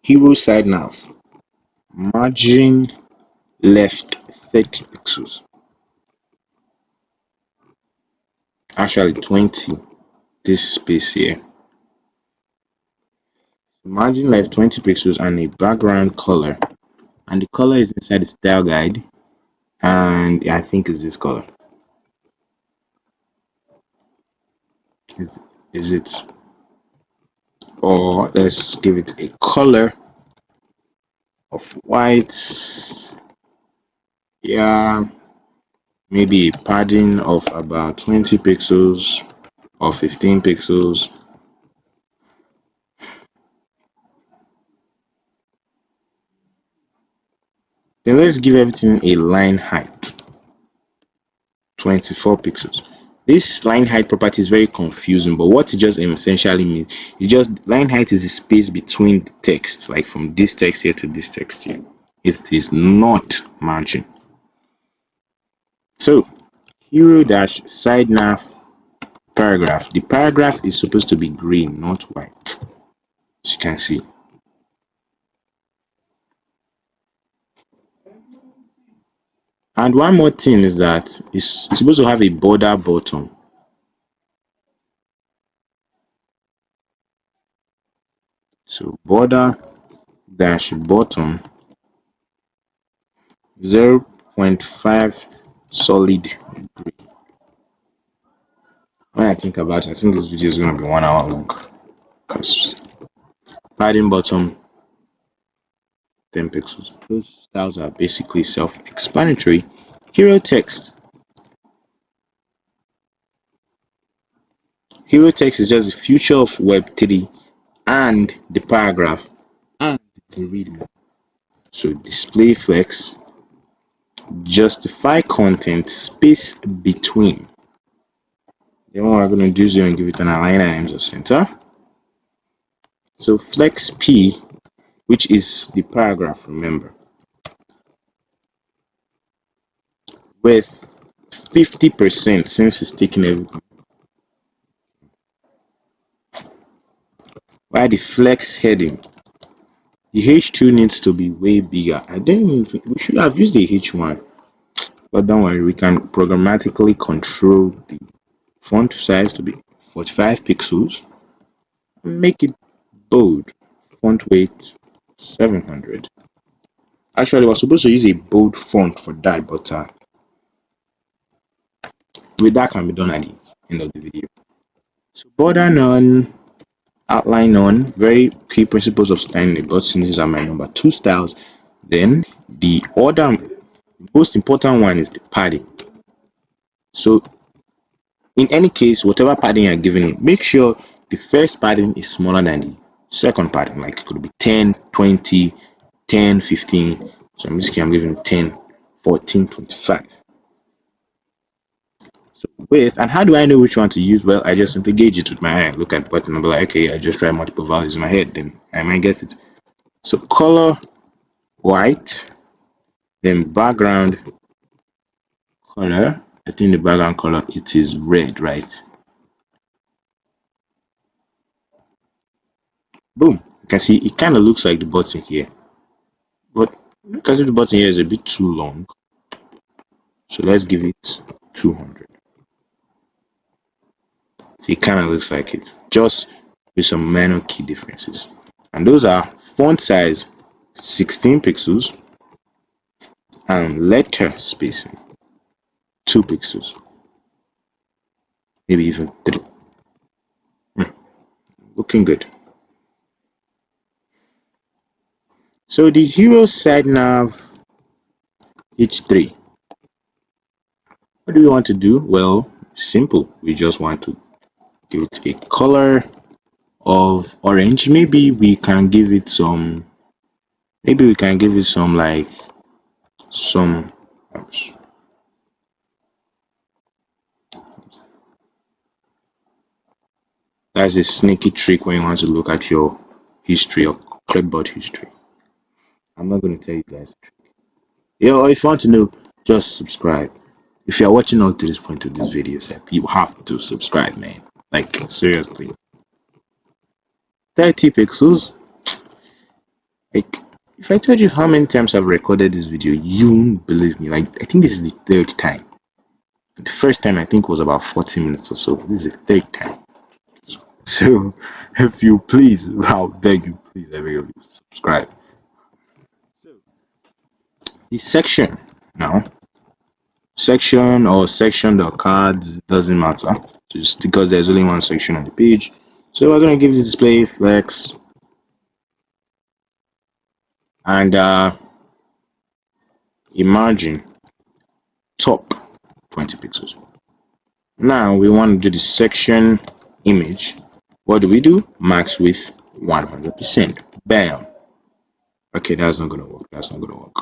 hero side nav, margin left 30 pixels. Actually 20. This space here. Margin left 20 pixels and a background color. And the color is inside the style guide. And I think it's this color. Is it? Or let's give it a color of white. Yeah, maybe a padding of about 20 pixels or 15 pixels. Then let's give everything a line height 24 pixels. This line height property is very confusing, but what it just essentially means, it just line height is the space between the text, like from this text here to this text here. It is not margin. So hero dash side nav paragraph. The paragraph is supposed to be green, not white, as you can see. And one more thing is that it's supposed to have a border button. So border dash bottom 0.5 solid gray. When I think about it, I think this video is going to be 1 hour long because padding bottom 10 pixels. Those styles are basically self-explanatory. Hero text. Hero text is just the future of Web3 and the paragraph and the readme. So display flex, justify content space between. Then what we're going to do is going to give it an align items of center. So flex p, which is the paragraph, remember, with 50% since it's taking everything. While the flex heading, the H2 needs to be way bigger. I don't think we should have used the H1, but don't worry, we can programmatically control the font size to be 45 pixels. Make it bold. Font weight 700. Actually, we're supposed to use a bold font for that, but with that can be done at the end of the video. So border none, outline none, very key principles of styling the button. These are my number 2 styles. Then the most important one is the padding. So in any case, whatever padding you're giving it, make sure the first padding is smaller than the second padding. Like it could be 10, 20, 10, 15. So in this case, I'm giving 10, 14, 25. So width, and how do I know which one to use? Well, I just simply gauge it with my eye. Look at the button and be like, okay, I just try multiple values in my head, then I might get it. So color white, then background color. I think the background color, it is red, right? Boom. You can see it kind of looks like the button here, but because the button here is a bit too long, so let's give it 200. So it kind of looks like it, just with some minor key differences. And those are font size 16 pixels and letter spacing 2 pixels, maybe even 3. Looking good. So the hero side nav H3. What do we want to do? Well, simple. We just want to give it a color of orange. Maybe we can give it some like some that's a sneaky trick when you want to look at your history or clipboard history. I'm not going to tell you guys. Or if you want to know, just subscribe. If you're watching up to this point of this video, you have to subscribe, man. Like, seriously. 30 pixels. Like, if I told you how many times I've recorded this video, you won't believe me. Like, I think this is the 3rd time. The first time I think was about 40 minutes or so. This is the 3rd time. So, if you please, I'll beg you, please, I beg you, subscribe. So, the section now. Section or section.card doesn't matter, just because there's only one section on the page. So we're going to give this display flex and a margin top 20 pixels. Now we want to do the section image. What do? Max width 100%. Bam. Okay, that's not going to work. That's not going to work.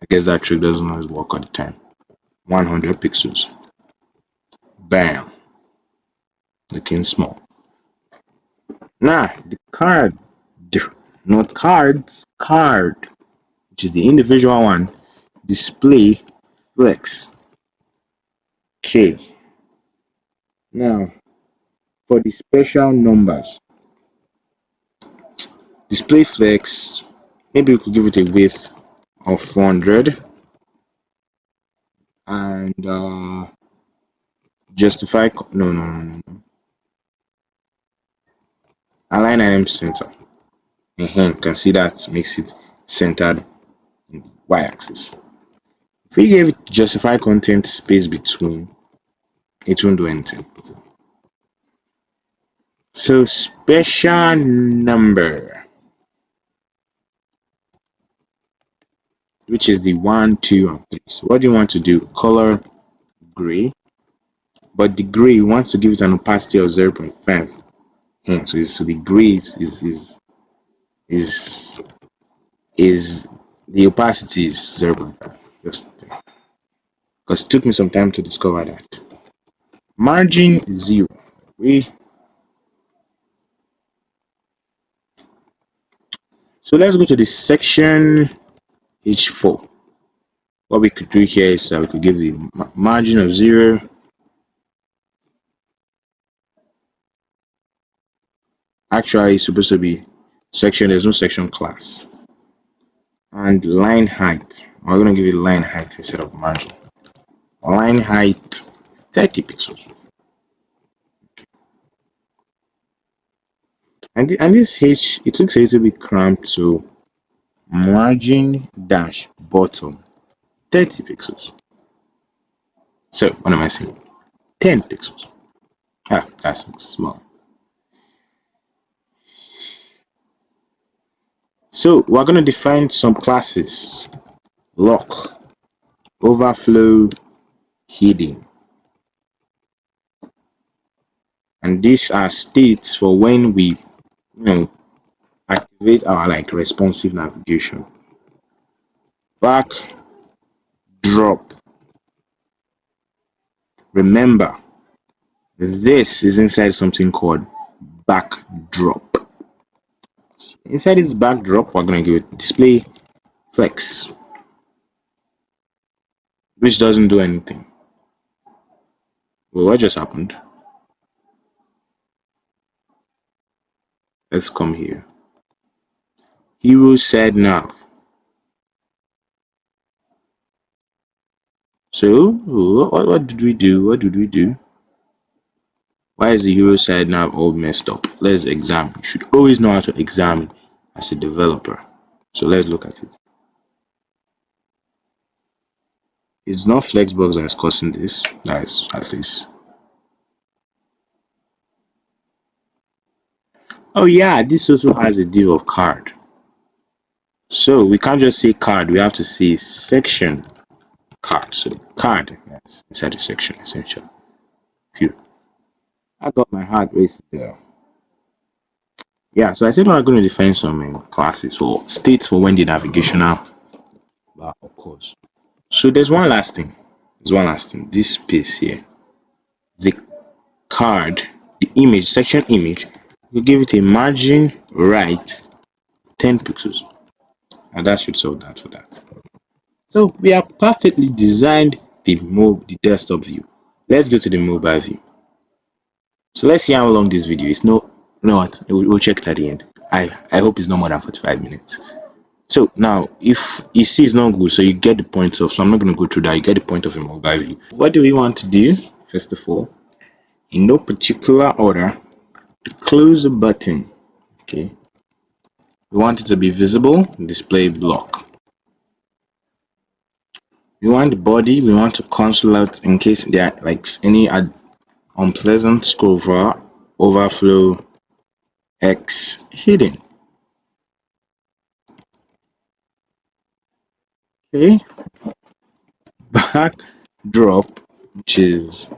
I guess that trick doesn't always work all the time. 100 pixels. Bam. Looking small. Now the card, not cards, card, which is the individual one, display flex. Okay. Now for the special numbers, display flex, maybe we could give it a width of 400 and justify no. Align item center. You can see that makes it centered in the y-axis. If we give it justify content space between, it won't do anything. So special number, which is the 1, 2, and 3. So what do you want to do? Color gray, but the gray wants to give it an opacity of 0.5. So the gray is the opacity is 0.5. Just because it took me some time to discover that. Margin 0. So let's go to the section H4. What we could do here is we could give the margin of 0. Actually, it's supposed to be section. There's no section class. And line height. We're going to give it line height instead of margin. Line height 30 pixels. Okay. And this H, it looks a little bit cramped, so margin dash bottom 30 pixels. So what am I saying? 10 pixels. That's small. So we're going to define some classes: lock, overflow, hidden. And these are states for when we activate our responsive navigation. backdrop. Remember, this is inside something called backdrop. Inside this backdrop, we're going to give it display flex, which doesn't do anything. Well, what just happened? Let's come here. Hero said nav. So, what did we do? What did we do? Why is the hero side nav all messed up? Let's examine. You should always know how to examine as a developer. So let's look at it. It's not Flexbox that is causing this. That is at least. Oh yeah, this also has a div of card. So we can't just say card, we have to say section card. So the card is inside the section essentially. Here. I got my heart racing there. Yeah, so I said we're going to define some classes for states for when the navigational bar occurs. So there's one last thing. This space here. The card, the image, section image, we give it a margin right 10 pixels. And that should solve that for that. So we have perfectly designed the desktop view. Let's go to the mobile view. So let's see how long this video is. No, what? We'll check it at the end. I hope it's no more than 45 minutes. So now, if you see it's not good, so you get the point of, so I'm not going to go through that, you get the point of a mobile view. What do we want to do? First of all, in no particular order, close the button. Okay. We want it to be visible, display block. We want the body, we want to cancel out in case there are like any unpleasant scroll bar, overflow, X hidden. Okay. Backdrop, which is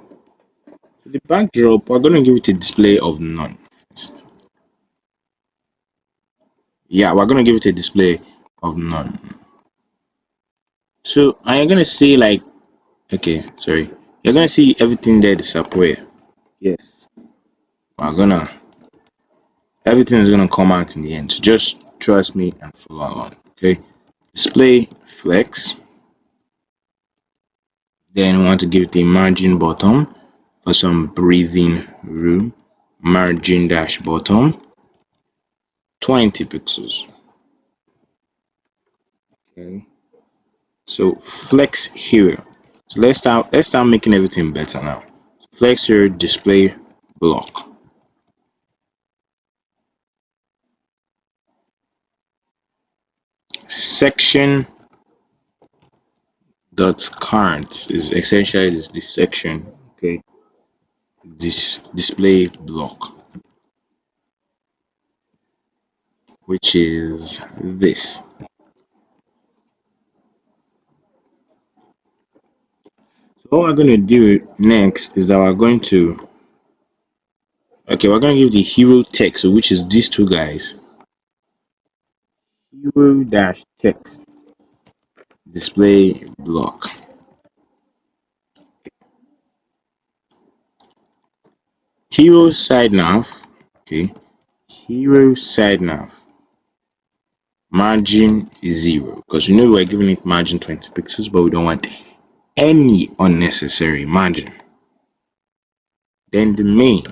the backdrop, we're going to give it a display of none first. Yeah, we're going to give it a display of none. So I'm going to say like, okay, sorry. You're going to see everything there disappear. Yes. Everything is going to come out in the end. So just trust me and follow along. Okay. Display flex. Then we want to give it a margin bottom for some breathing room. Margin dash bottom 20 pixels. Okay. So flex here. So let's start making everything better now. Flex here display block. Section dot cards is essentially this section. Okay. This display block, which is this. So what we're going to do next is that we're going to give the hero text, so which is these two guys. Hero dash text display block. Hero side nav. Okay. Hero side nav. Margin is 0 because we know we're giving it margin 20 pixels, but we don't want any unnecessary margin. Then the main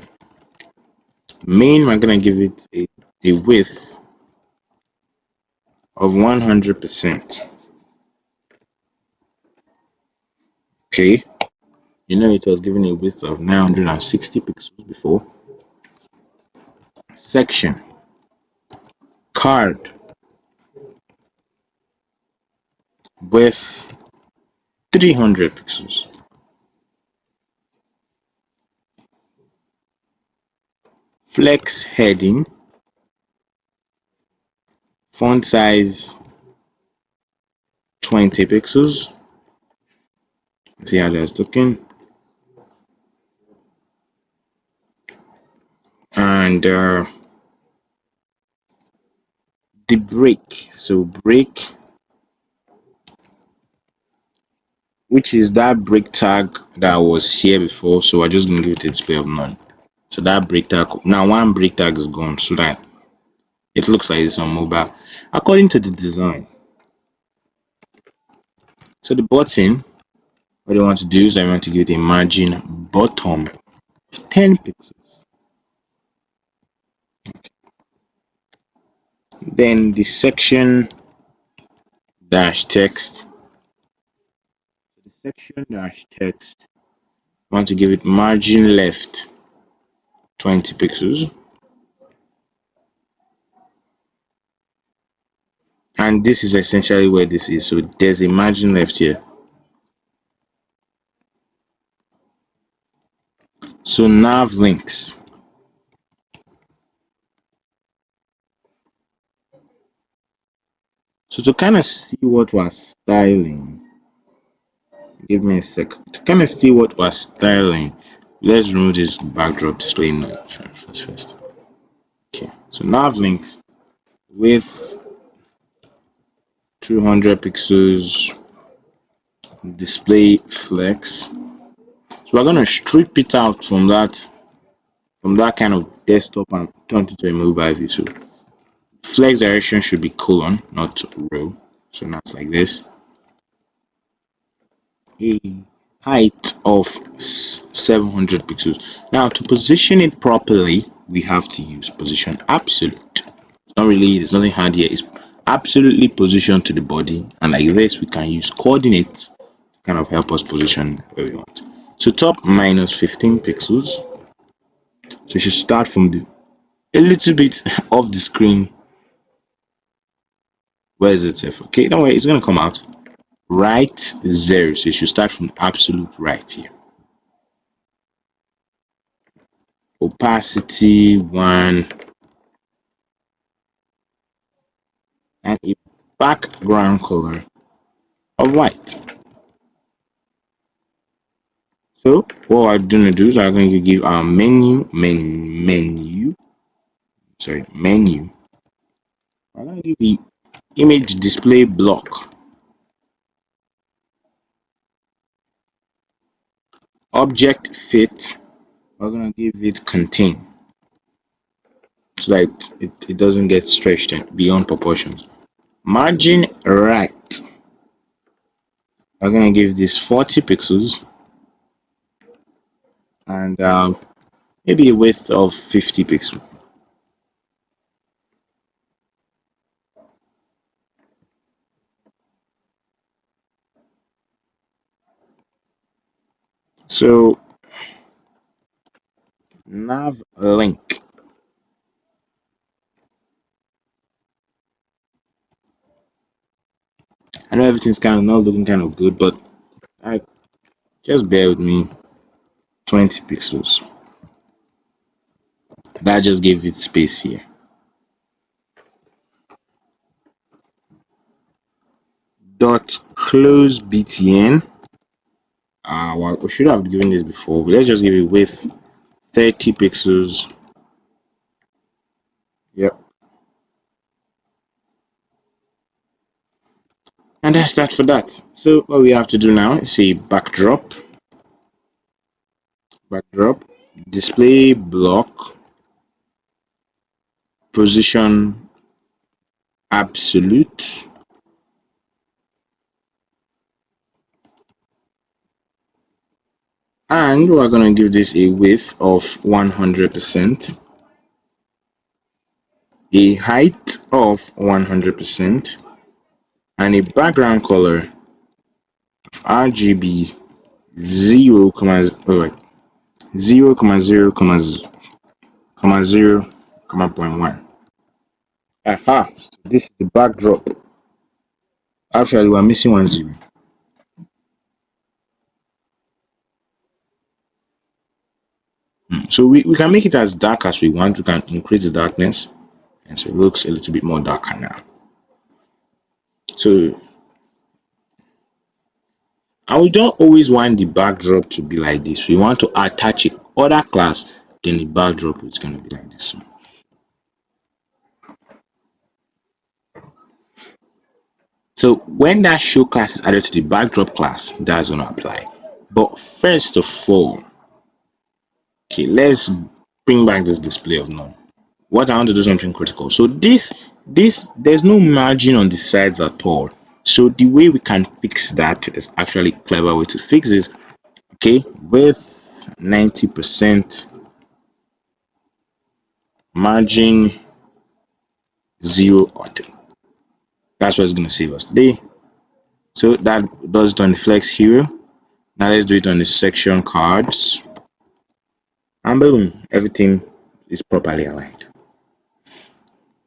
we're gonna give it a width of 100%. Okay, you know it was given a width of 960 pixels before. Section card width 300 pixels. Flex heading font size 20 pixels. See how that's looking. And the break, so break which is that break tag that was here before. So we're just going to give it a display of none. So that break tag, now one break tag is gone, so that it looks like it's on mobile according to the design. So the button, what I want to do is I want to give it a margin bottom of 10 pixels. Then the section dash text. The section dash text, I want to give it margin left 20 pixels. And this is essentially where this is. So there's a margin left here. So nav links. So to kind of see what we're styling, give me a sec. To kind of see what we're styling, let's remove this backdrop display node first. Okay, so nav links with 200 pixels, display flex. So we're gonna strip it out from that kind of desktop and turn it into a mobile view. So flex direction should be colon, not row. So now it's like this. A height of 700 pixels. Now to position it properly, we have to use position absolute. Not really, there's nothing hard here. It's absolutely positioned to the body, and like this, we can use coordinates to kind of help us position where we want. So top minus 15 pixels. So you should start from a little bit off the screen. Where is it? Okay, don't worry, it's gonna come out. Right 0. So you should start from absolute right here. Opacity 1. And a background color of white. So what we're going to do is we're going to give our menu. We're going to give the image display block. Object fit, we're going to give it contain, so that it doesn't get stretched beyond proportions. Margin right, we're going to give this 40 pixels and maybe a width of 50 pixels. So nav link, I know everything's kind of not looking kind of good, but just bear with me. 20 pixels. That just gave it space here. Dot close btn. Well, we should have given this before, but let's just give it width 30 pixels. Yep. And that's that for that. So what we have to do now is say backdrop, display block, position absolute, and we're going to give this a width of 100%, a height of 100%, and a background color of RGB 0, 0,1. Aha, this is the backdrop. Actually, we're missing 1 0. So we can make it as dark as we want. We can increase the darkness, and so it looks a little bit more darker now. So, and we don't always want the backdrop to be like this. We want to attach it other class, then the backdrop is going to be like this. So when that show class is added to the backdrop class, that's going to apply. But first of all, okay, let's bring back this display of none. What I want to do something critical. So this there's no margin on the sides at all. So the way we can fix that is actually a clever way to fix it. Okay, with 90% margin 0 auto. That's what's going to save us today. So that does it on the flex hero. Now let's do it on the section cards. And boom, everything is properly aligned.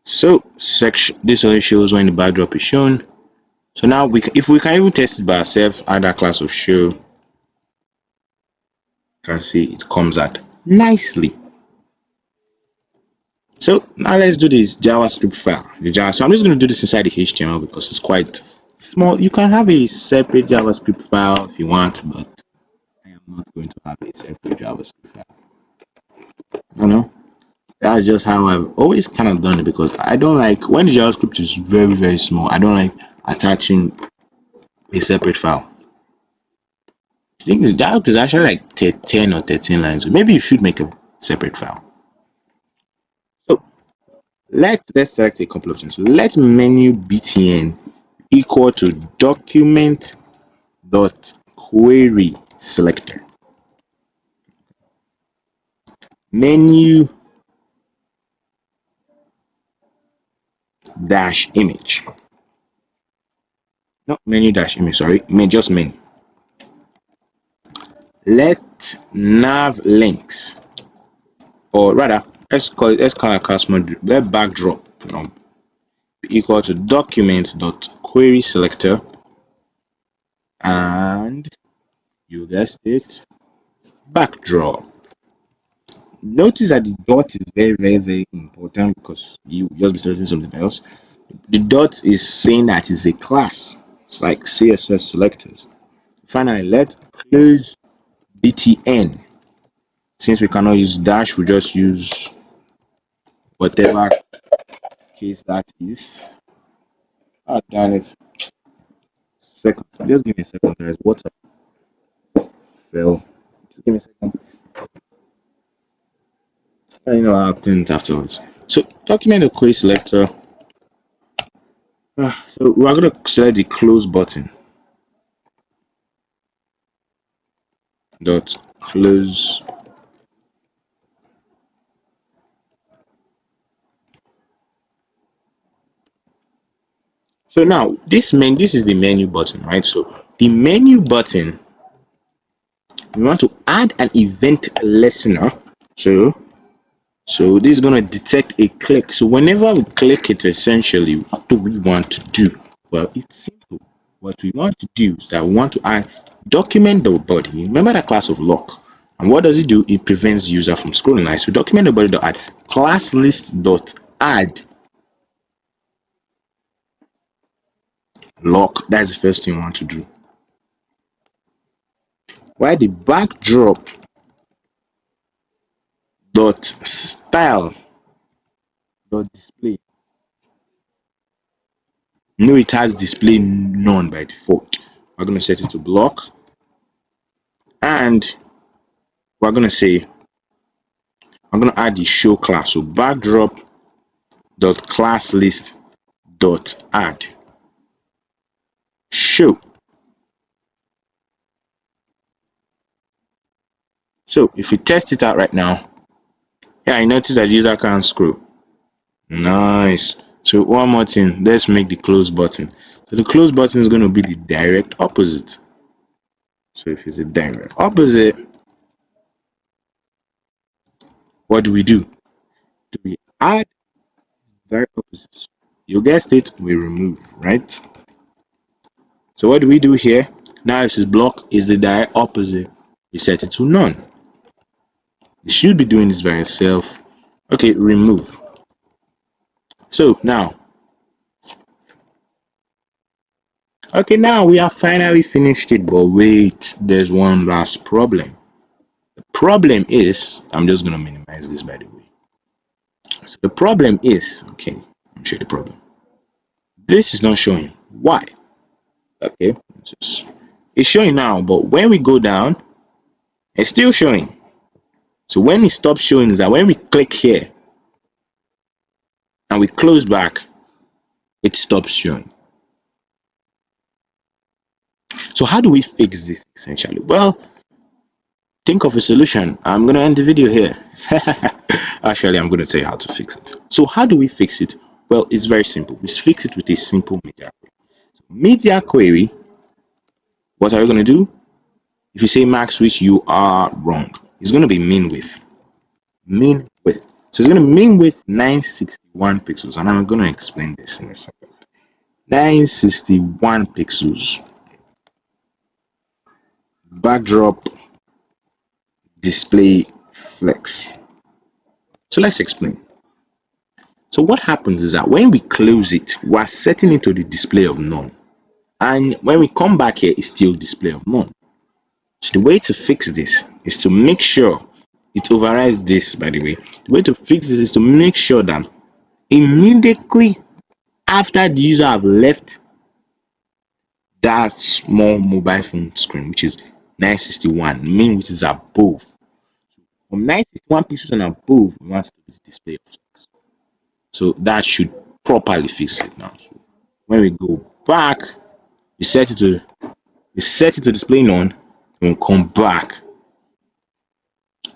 So section, this only shows when the backdrop is shown. So now if we can even test it by ourselves, add that class of show. You can see it comes out nicely. So now let's do this JavaScript file. So I'm just going to do this inside the HTML because it's quite small. You can have a separate JavaScript file if you want, but I am not going to have a separate JavaScript file. You know, that's just how I've always kind of done it, because I don't like when the JavaScript is very, very small. I don't like attaching a separate file. I think the JavaScript is actually like 10 or 13 lines. Maybe you should make a separate file. So let's select a couple of things. So let menu btn equal to document dot query selector. Menu dash image. Not menu dash image, sorry, just menu. Let nav links, or rather, let's call our customer, let backdrop equal to document dot query selector, and you guessed it, backdrop. Notice that the dot is very, very, very important, because you just be selecting something else. The dot is saying that it's a class. It's like CSS selectors. Finally, let's close btn. Since we cannot use dash, we just use whatever case that is. Oh, damn it. Second, just give me a second, guys. What's up? Well, just give me a second. I know what happened afterwards. So, document the query selector. So, we're going to select the close button. Dot close. So now this is the menu button, right? So the menu button, we want to add an event listener. So this is going to detect a click. So whenever we click it, essentially, what do we want to do? Well, it's simple. What we want to do is that we want to add document the body. Remember that class of lock. And what does it do? It prevents the user from scrolling. Right? So document the body dot add class list dot add lock. That's the first thing we want to do. While the backdrop dot style dot display, no, it has display none by default. We're going to set it to block, and we're going to say I'm going to add the show class. So backdrop dot class list dot add show. So if we test it out right now, yeah, I notice that the user can't scroll. Nice. So one more thing, let's make the close button. So the close button is going to be the direct opposite. So if it's a direct opposite, what do? Do we add direct opposites? You guessed it, we remove, right? So what do we do here? Now if this block is the direct opposite, we set it to none. You should be doing this by yourself. Okay, remove. So now, okay, now we have finally finished it, but wait, there's one last problem. The problem is, I'm just going to minimize this, by the way. So the problem is, okay, let me show you the problem. This is not showing. Why? Okay, it's showing now, but when we go down, it's still showing. So when it stops showing is that when we click here and we close back, it stops showing. So how do we fix this essentially? Well, think of a solution. I'm going to end the video here. Actually, I'm going to tell you how to fix it. So how do we fix it? Well, it's very simple. We fix it with a simple media query. Media query, what are we going to do? If you say max width, you are wrong. It's going to be min width. Min width. So it's going to mean width 961 pixels, and I'm going to explain this in a second. 961 pixels. Backdrop display flex. So let's explain. So what happens is that when we close it, we're setting it to the display of none, and when we come back here, it's still display of none. So the way to fix this is to make sure it overrides this. By the way, the way to fix this is to make sure that immediately after the user have left that small mobile phone screen, which is 961, mean which is above, from 961 pixels and above, we want to display. So that should properly fix it now. So when we go back, we set it to display none, and we'll come back.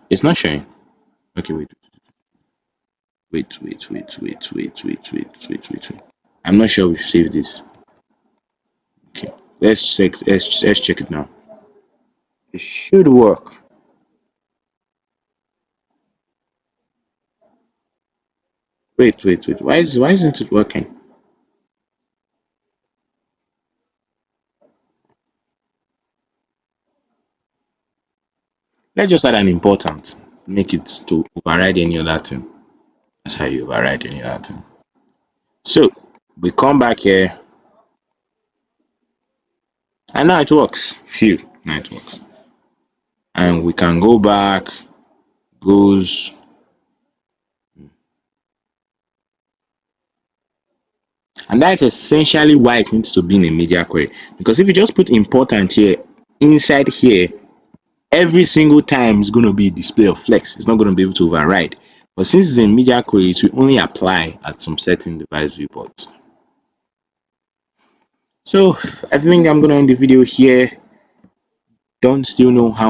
It's not showing. Okay, wait. I'm not sure we've saved this. Okay, let's check it now. It should work. Wait. Why isn't it working? Let's just add an important. Make it to override any other thing. That's how you override any other thing. So we come back here, and now it works. Phew, now it works. And we can go back, goes. And that's essentially why it needs to be in a media query. Because if you just put important here, inside here, every single time it's going to be a display of flex. It's not going to be able to override. But since it's in media query, it will only apply at some certain device viewports. So I think I'm going to end the video here. Don't still know how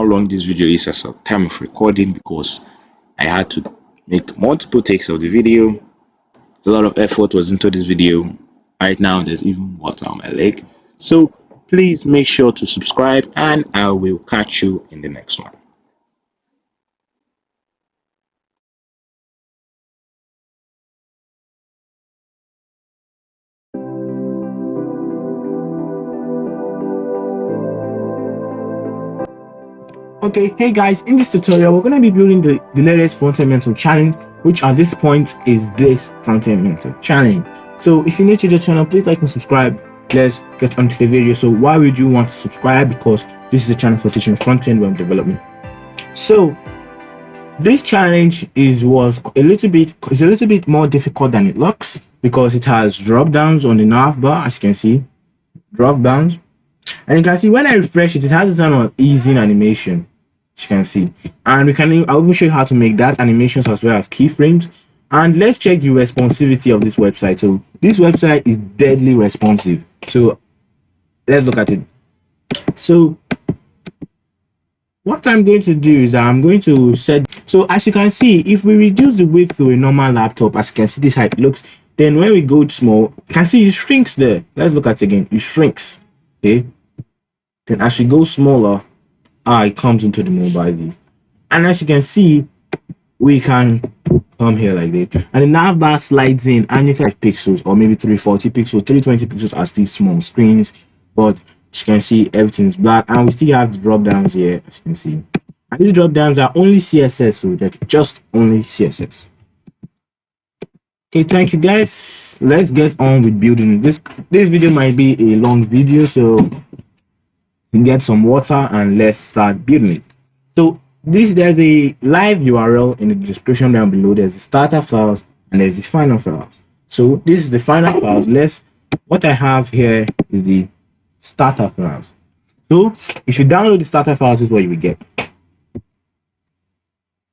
long this video is as of time of recording, because I had to make multiple takes of the video. A lot of effort was into this video. Right now there's even water on my leg. So please make sure to subscribe, and I will catch you in the next one. Okay, hey guys, in this tutorial we're going to be building the latest frontend mentor challenge, which at this point is this frontend mentor challenge. So if you're new to the channel, please like and subscribe. Let's get onto the video. So why would you want to subscribe? Because this is a channel for teaching frontend web development. So this challenge is a little bit more difficult than it looks, because it has drop downs on the nav bar, as you can see, drop downs. And you can see when I refresh it, it has this kind of easing animation, as you can see. And I'll even show you how to make that animations as well as keyframes. And let's check the responsivity of this website. So this website is deadly responsive. So let's look at it. So what I'm going to do is I'm going to set. So as you can see, if we reduce the width to a normal laptop, as you can see, this is how it looks. Then when we go small, you can see it shrinks there. Let's look at it again. It shrinks. Okay. Then as we go smaller, it comes into the mobile view. And as you can see, we can come here like this. And the nav bar slides in, and you can have pixels, or maybe 340 pixels, 320 pixels are still small screens. But as you can see, everything's black. And we still have the drop downs here, as you can see. And these drop downs are only CSS, so they're just only CSS. Okay, thank you guys. Let's get on with building. This video might be a long video, so get some water and let's start building it. So there's a live URL in the description down below. There's the starter files and there's the final files. So this is the final files. What I have here is the starter files. So if you download the starter files, this is what you will get.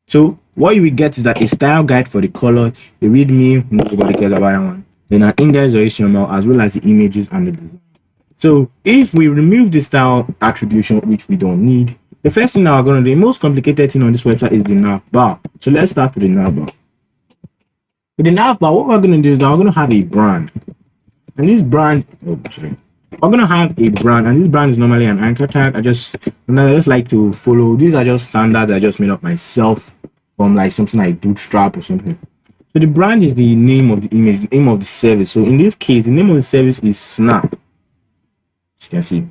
So what you will get is that a style guide for the color, a readme, nobody cares about that one, then an index or HTML, as well as the images and the design. So if we remove the style attribution, which we don't need, the first thing that we're going to do, the most complicated thing on this website is the nav bar. So let's start with the nav bar. With the nav bar, what we're going to do is that we're going to have a brand. And this brand, we're going to have a brand, and this brand is normally an anchor tag. I just like to follow. These are just standards I just made up myself from like something like Bootstrap or something. So the brand is the name of the image, the name of the service. So in this case, the name of the service is Snap. As you can see.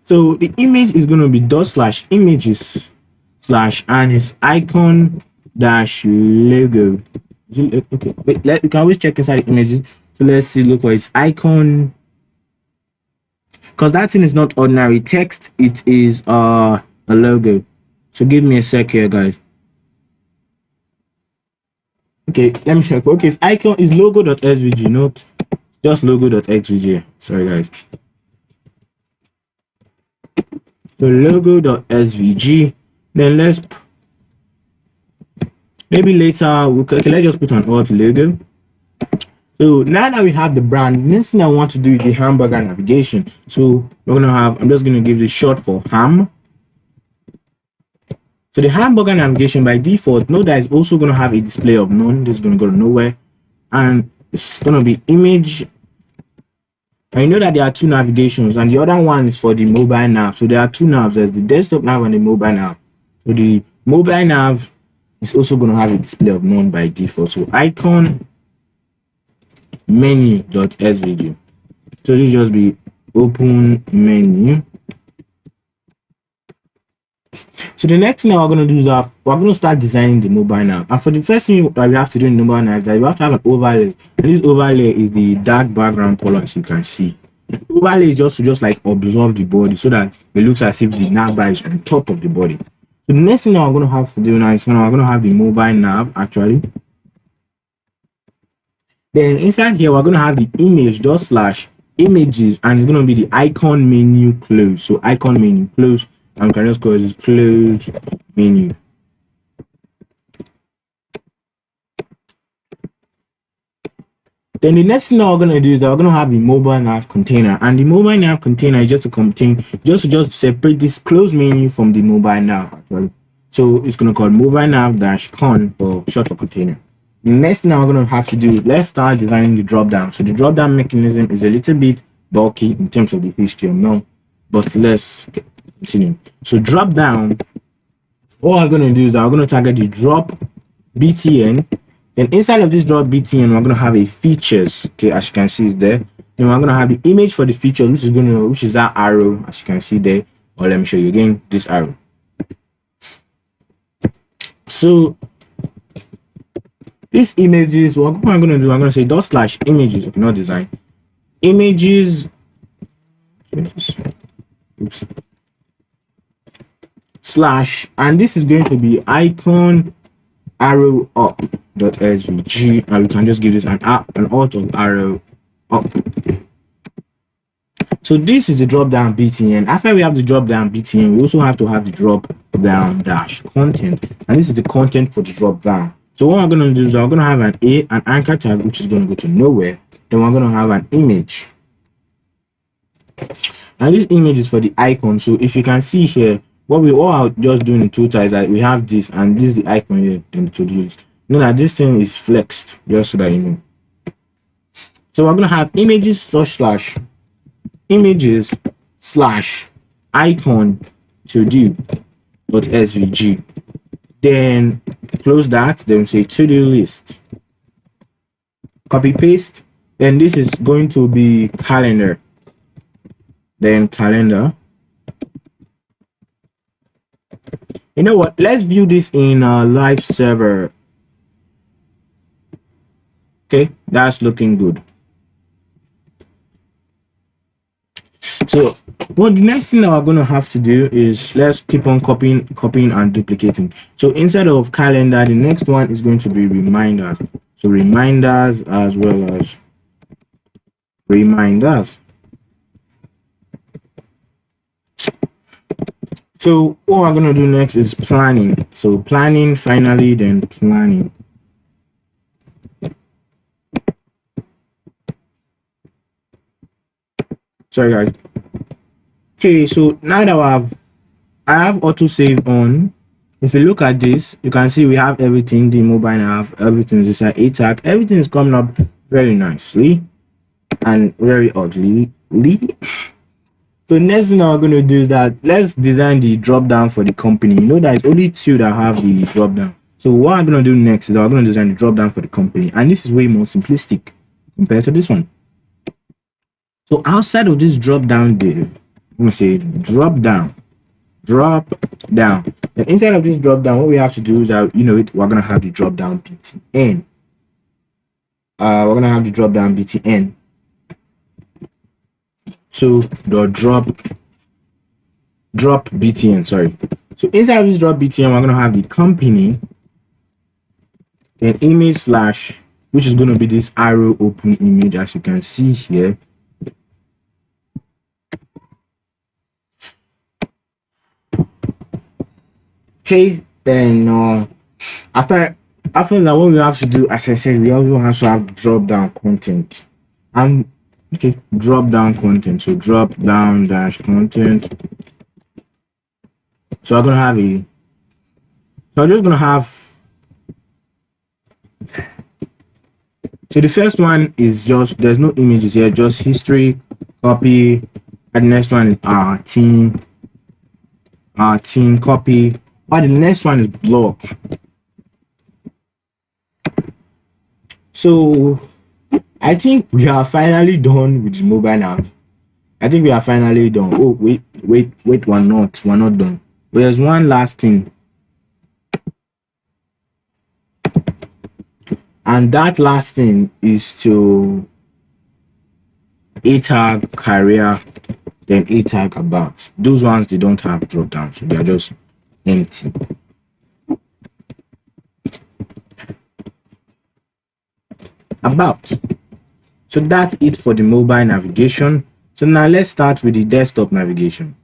So the image is going to be /images/ and its icon dash logo. Okay, wait, we can always check inside the images. So let's see, look for its icon, because that thing is not ordinary text, it is a logo. So give me a sec here, guys. Okay, let me check. Okay, its icon is logo.svg, not just logo.xvg. Sorry, guys. So logo.svg. Then let's maybe later. Okay, let's just put an alt logo. So now that we have the brand, next thing I want to do is the hamburger navigation. So we're gonna have, I'm just gonna give this short for ham. So the hamburger navigation by default, note that it's also gonna have a display of none. This is gonna go to nowhere, and it's gonna be image. I know that there are two navigations, and the other one is for the mobile nav. So there are two navs. There's the desktop nav and the mobile nav. So the mobile nav is also gonna have a display of none by default. So icon menu.svg. So this just be open menu. So the next thing that we're going to do is that we're going to start designing the mobile nav. And for the first thing that we have to do in the mobile nav is that we have to have an overlay. And this overlay is the dark background color, as you can see. The overlay is just to like observe the body so that it looks as if the nav bar is on top of the body. So the next thing that we're going to have to do now is we're going to have the mobile nav actually. Then inside here, we're going to have the image /images, and it's going to be the icon menu close. So icon menu close, and we can just call it close menu. Then the next thing that we're going to do is that we're going to have the mobile nav container, and the mobile nav container is just to contain, just separate this close menu from the mobile nav actually. So it's going to call mobile nav -con for short for container. The next thing we're going to have to do, let's start designing the drop down. So the drop down mechanism is a little bit bulky in terms of the HTML, but let's continue. So drop down, what I'm going to do is that we're going to target the drop btn. Then inside of this drop btn, we're going to have a features. Okay, as you can see there. Then we're going to have the image for the feature, which is that arrow, as you can see there. Or let me show you again, this arrow. So these images, what I'm going to do, I'm going to say /images, okay, not design, images, oops, / and this is going to be icon arrow up.svg, and we can just give this an alt of arrow up. So this is the drop down btn. After we have the drop down btn, we also have to have the drop down -content, and this is the content for the drop down. So what I'm going to do is I'm going to have an anchor tag, which is going to go to nowhere. Then we're going to have an image, and this image is for the icon. So if you can see here, what we all are just doing in total is that we have this, and this is the icon here. Then to do this, know that this thing is flexed, just so that you know. So we're going to have images /images /icon to do .svg. Then close that, then say to-do list, copy paste. Then this is going to be calendar, then calendar. You know what, let's view this in a live server. Okay, that's looking good. So the next thing that we're going to have to do is let's keep on copying and duplicating. So instead of calendar, the next one is going to be reminders. So reminders as well as reminders. So what I'm gonna do next is planning. So planning, finally, then planning. Sorry guys. Okay, so now that I have autosave on. If you look at this, you can see we have everything, the mobile app, everything is inside a tag, everything is coming up very nicely and very oddly. So next thing I'm going to do is that let's design the drop down for the company. You know that it's only two that have the drop down. So what I'm going to do next is I'm going to design the drop down for the company, and this is way more simplistic compared to this one. So outside of this drop down div, I'm going to say drop down. Then inside of this drop down, what we have to do is that we're going to have the drop down btn. We're going to have the drop down btn. So the drop btn, sorry. So inside of this drop btn, we're going to have the company, then image slash, which is going to be this arrow open image, as you can see here. Okay, then after that, what we have to do, as I said, we also have to have drop down content. Okay, drop down content. So drop down dash content. So I'm gonna have I'm just gonna have. So the first one is just, there's no images here, just history, copy. And the next one is our team copy. But the next one is blog. So I think we are finally done with the mobile app. I think we are finally done. Oh wait, we're not done. There's one last thing, and that last thing is to a tag career, then a tag about. Those ones, they don't have drop down, so they're just empty. About. So that's it for the mobile navigation. So now let's start with the desktop navigation.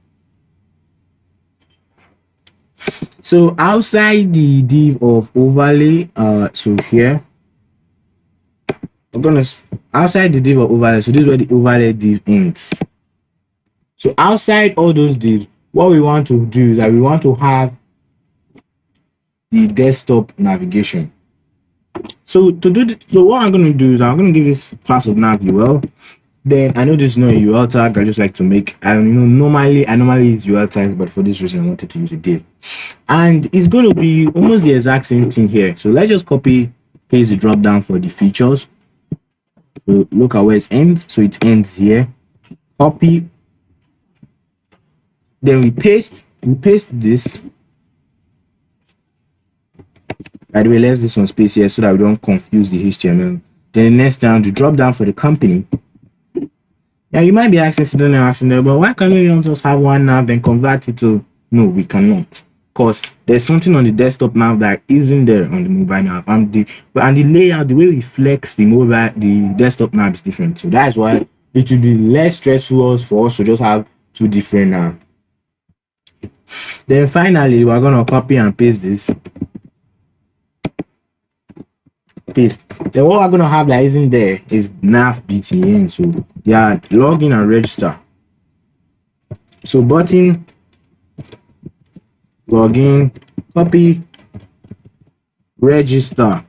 So outside the div of overlay, so here we're gonna, outside the div of overlay, so this is where the overlay div ends. So outside all those divs, what we want to do is that we want to have the desktop navigation. So to do so what I'm going to do is I'm going to give this class of nav UL. Then I know this is not a UL tag. I just like to make, normally use UL tag, but for this reason I wanted to use a div, and it's going to be almost the exact same thing here. So let's just copy paste the drop down for the features. So look at where it ends. So it ends here. Copy. Then we paste this. By the way, let's do some space here so that we don't confuse the HTML. Then next down, the drop down for the company. Now you might be asking there, but why can't we not just have one nav then convert it to? No, we cannot, because there's something on the desktop nav that isn't there on the mobile nav, and the layout, the way we flex the desktop nav is different. So that's why it will be less stressful for us to just have two different nav. Then finally, we're gonna copy and paste this. Paste. Then what we're gonna have that isn't there is nav btn. So yeah, login and register. So button, login, copy, register.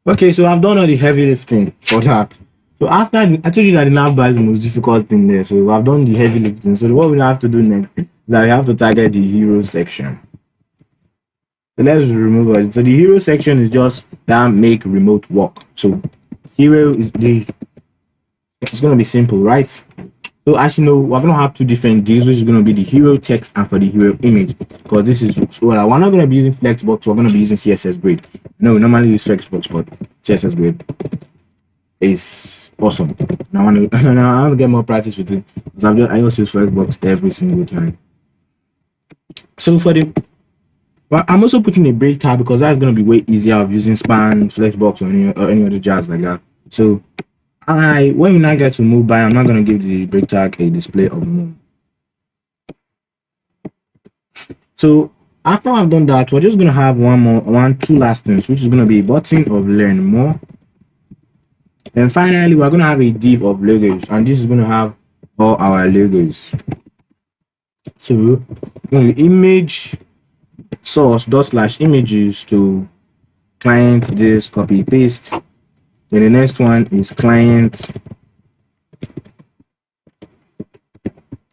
Okay, so I've done all the heavy lifting for that. So after I told you that the nav bar is the most difficult thing there, so I've done the heavy lifting. So what we have to do next is that we have to target the hero section. So let's remove it. So the hero section is just that make remote work. So hero is it's gonna be simple, right? So as you know, we're gonna have two different divs, which is gonna be the hero text and for the hero image. Because this is we're not gonna be using Flexbox, we're gonna be using CSS Grid. No, we normally use Flexbox, but CSS Grid is awesome. Now I want to get more practice with it, because I also use Flexbox every single time. So for the I'm also putting a break tag because that's going to be way easier of using span, flexbox, or any other jazz like that. So when we now get to move by, I'm not going to give the break tag a display of move. So after I've done that, we're just gonna have two last things, which is gonna be a button of learn more. And finally, we're gonna have a div of logos, and this is gonna have all our logos. So image source dot slash images to client this copy paste. Then the next one is client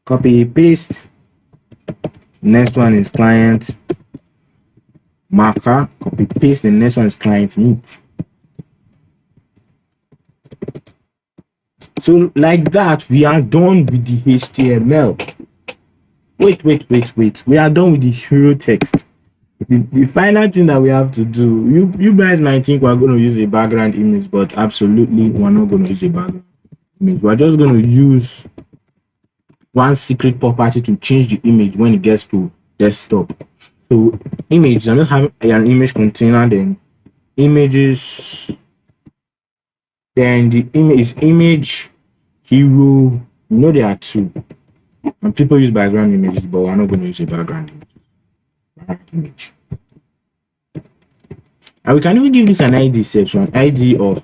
copy paste. Next one is client marker copy paste. The next one is client meet. So like that, we are done with the HTML. Wait. We are done with the hero text. The final thing that we have to do, you guys might think we're going to use a background image, but absolutely we're not going to use a background image. We're just going to use one secret property to change the image when it gets to desktop. So image, I'm just having an image container, then images, then the image hero. You know there are two, and people use background images, but we're not going to use a background image. And we can even give this an ID section, ID of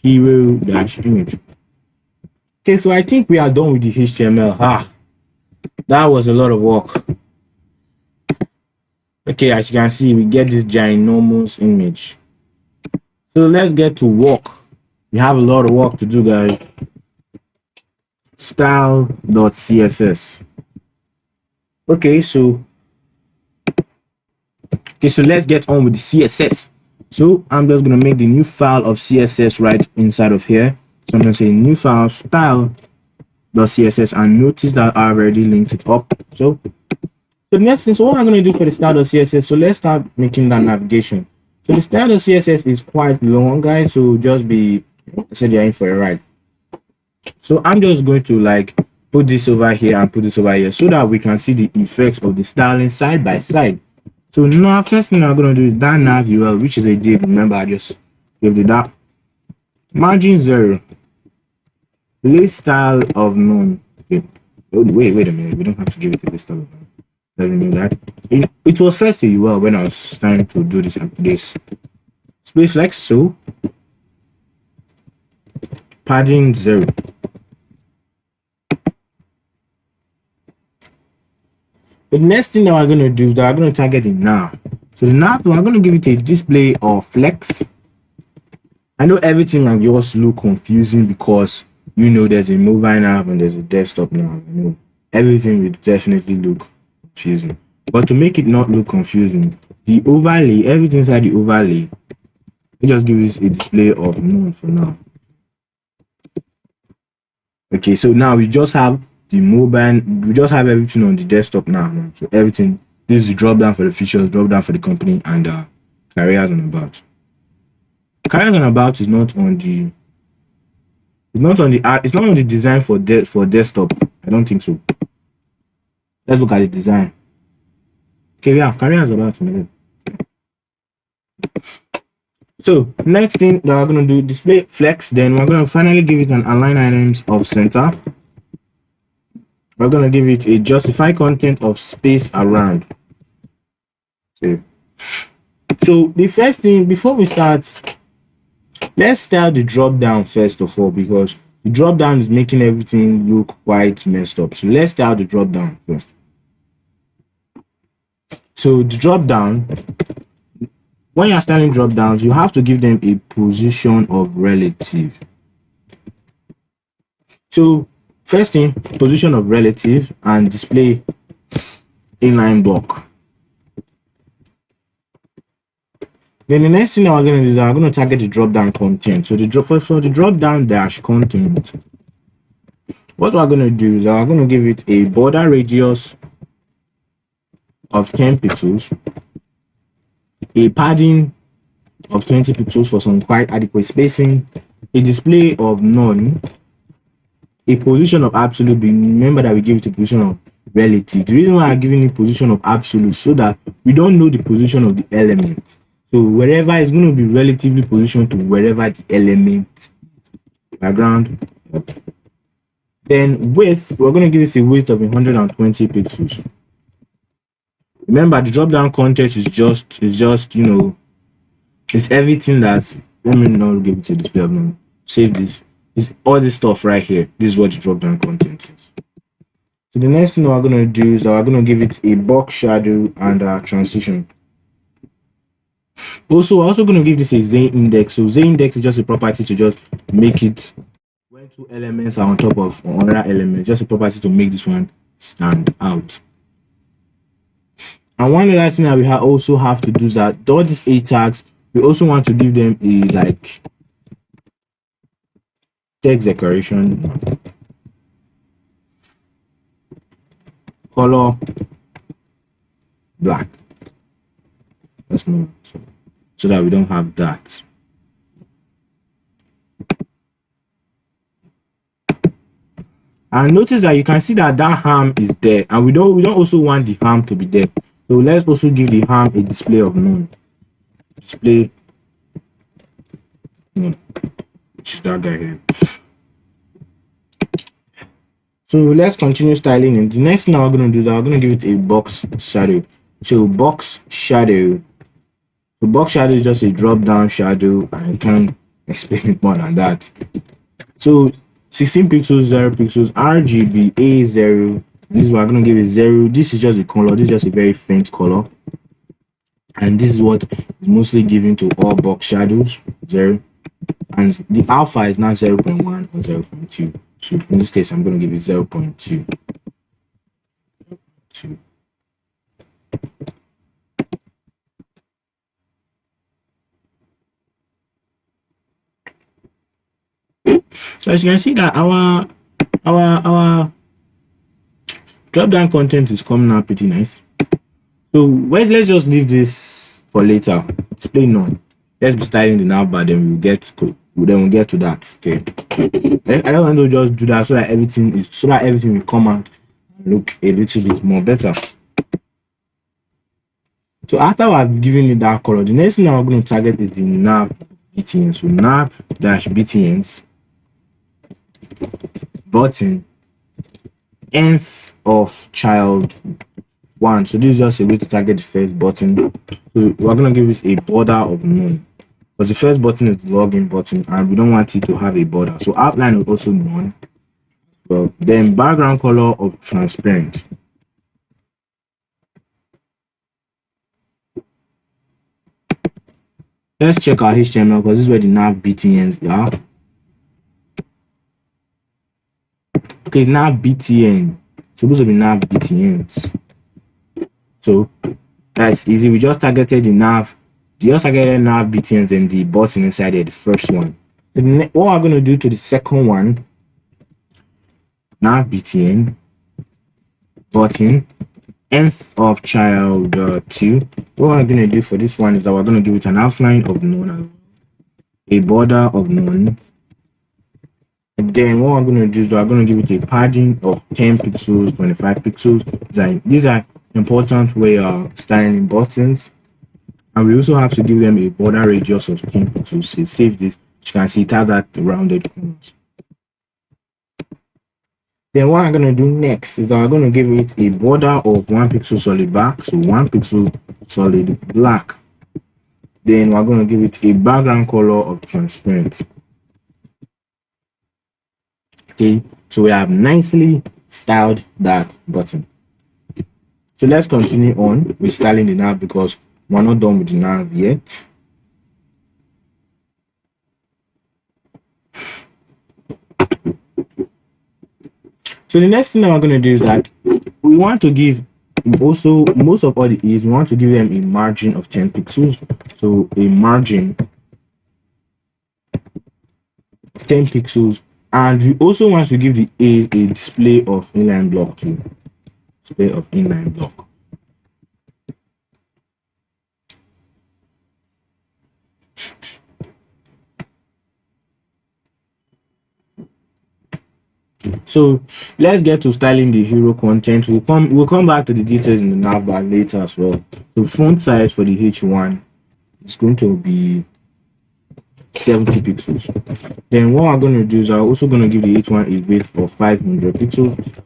hero dash image. Okay, so I think we are done with the HTML. That was a lot of work. Okay, as you can see, we get this ginormous image. So let's get to work. We have a lot of work to do, guys. Style.css. Okay, so let's get on with the CSS. So I'm just gonna make the new file of CSS right inside of here. So I'm gonna say new file style.css, and notice that I already linked it up. So the next thing, so what I'm gonna do for the style.css, so let's start making that navigation. So the style.css is quite long, guys, so just be said you're in for a ride. So I'm just going to like put this over here and put this over here so that we can see the effects of the styling side by side. So now first thing I'm gonna do is that nav UL, which is a div. Remember, I just gave it that margin 0, list style of none. Okay. Wait a minute, we don't have to give it a list style of none. Let me know that it was first a UL when I was trying to do this space like so, padding 0. The next thing that we're going to do is that we're going to target it now. So the nav, we're going to give it a display of flex. I know everything might just look confusing because you know there's a mobile nav and there's a desktop nav. I know everything will definitely look confusing. But to make it not look confusing, the overlay, everything inside the overlay, we just give this a display of none for now. Okay, so now we just have the mobile, we just have everything on the desktop now. So everything, this is the drop down for the features, drop down for the company, and careers and about. Careers and about is not on the, it's not on the design for desktop. I don't think so. Let's look at the design. Okay, yeah, careers about a minute. So next thing that we're going to do, display flex. Then we're going to finally give it an align items of center. We're going to give it a justify content of space around. So the first thing, before we start, let's start the drop down first of all, because the drop down is making everything look quite messed up. So let's start the drop down first. So the drop down, when you're styling drop downs, you have to give them a position of relative. So first thing, position of relative, and display inline block. Then the next thing that we're going to do is I'm going to target the drop down content. So for the drop down dash content, what we're going to do is I'm going to give it a border radius of 10 pixels, a padding of 20 pixels for some quite adequate spacing, a display of none, a position of absolute. Remember that we give it a position of relative. The reason why I'm giving it position of absolute, so that we don't know the position of the element. So wherever it's going to be relatively positioned to wherever the element is. Background. Then width, we're going to give it a width of 120 pixels. Remember, the drop down content is just it's everything that, let me not give it to display of none. Save this. It's all this stuff right here. This is what the drop down content is. So the next thing we're going to do is that we're going to give it a box shadow and a transition. Also, we're also going to give this a Z index. So Z index is just a property to just make it when two elements are on top of another element, just a property to make this one stand out. And one other thing that we also have to do is that all these A tags, we also want to give them a like text decoration, color black. That's not so that we don't have that. And notice that you can see that harm is there, and we don't also want the harm to be there. So let's also give the harm a display of none. Display none. Which is that guy here. So let's continue styling, and the next thing we're going to do is we're going to give it a box shadow. So box shadow. The box shadow is just a drop down shadow. I can't explain it more than that. So 16 pixels, 0 pixels, RGB A0. This is what I'm going to give it 0. This is just a color. This is just a very faint color. And this is what is mostly given to all box shadows, 0. And the alpha is now 0.1 or 0.2. So in this case, I'm going to give it 0.2. So as you can see that our drop down content is coming out pretty nice. So let's just leave this for later. Display none. Let's be styling the nav bar, then we'll get to that. Okay. I don't want to just do that so that everything will come out and look a little bit more better. So after I've given it that color, the next thing I'm going to target is the nav btn. So nav dash btns button nth of child 1. So this is just a way to target the first button. So we're going to give this a border of none, because the first button is the login button and we don't want it to have a border. So outline is also none. Well, then background color of transparent. Let's check our HTML, because this is where the nav btns are. Okay, nav btn. Supposed to be nav btns. So that's easy. We just targeted the nav. Just targeted nav btns and the button inside there, the first one. What we're going to do to the second one, nav btn button nth of child 2. What we're going to do for this one is that we're going to give it an outline of none, a border of none. And then what I'm going to do is I'm going to give it a padding of 10 pixels, 25 pixels. These are important where you're styling buttons. And we also have to give them a border radius of 10 pixels. So save this. You can see it has that rounded corners. Then what I'm going to do next is that I'm going to give it a border of 1 pixel solid black. So 1 pixel solid black. Then we're going to give it a background color of transparent. Okay, so we have nicely styled that button. So let's continue on with styling the nav, because we're not done with the nav yet. So the next thing that we're going to do is that we want to give also most of all the is we want to give them a margin of 10 pixels. So a margin of 10 pixels. And we also want to give the a display of inline block too. Display of inline block. So let's get to styling the hero content. We'll come back to the details in the nav bar later as well. So font size for the H1 is going to be 70 pixels. Then what I'm going to do is I'm also going to give the H1 a width of 500 pixels.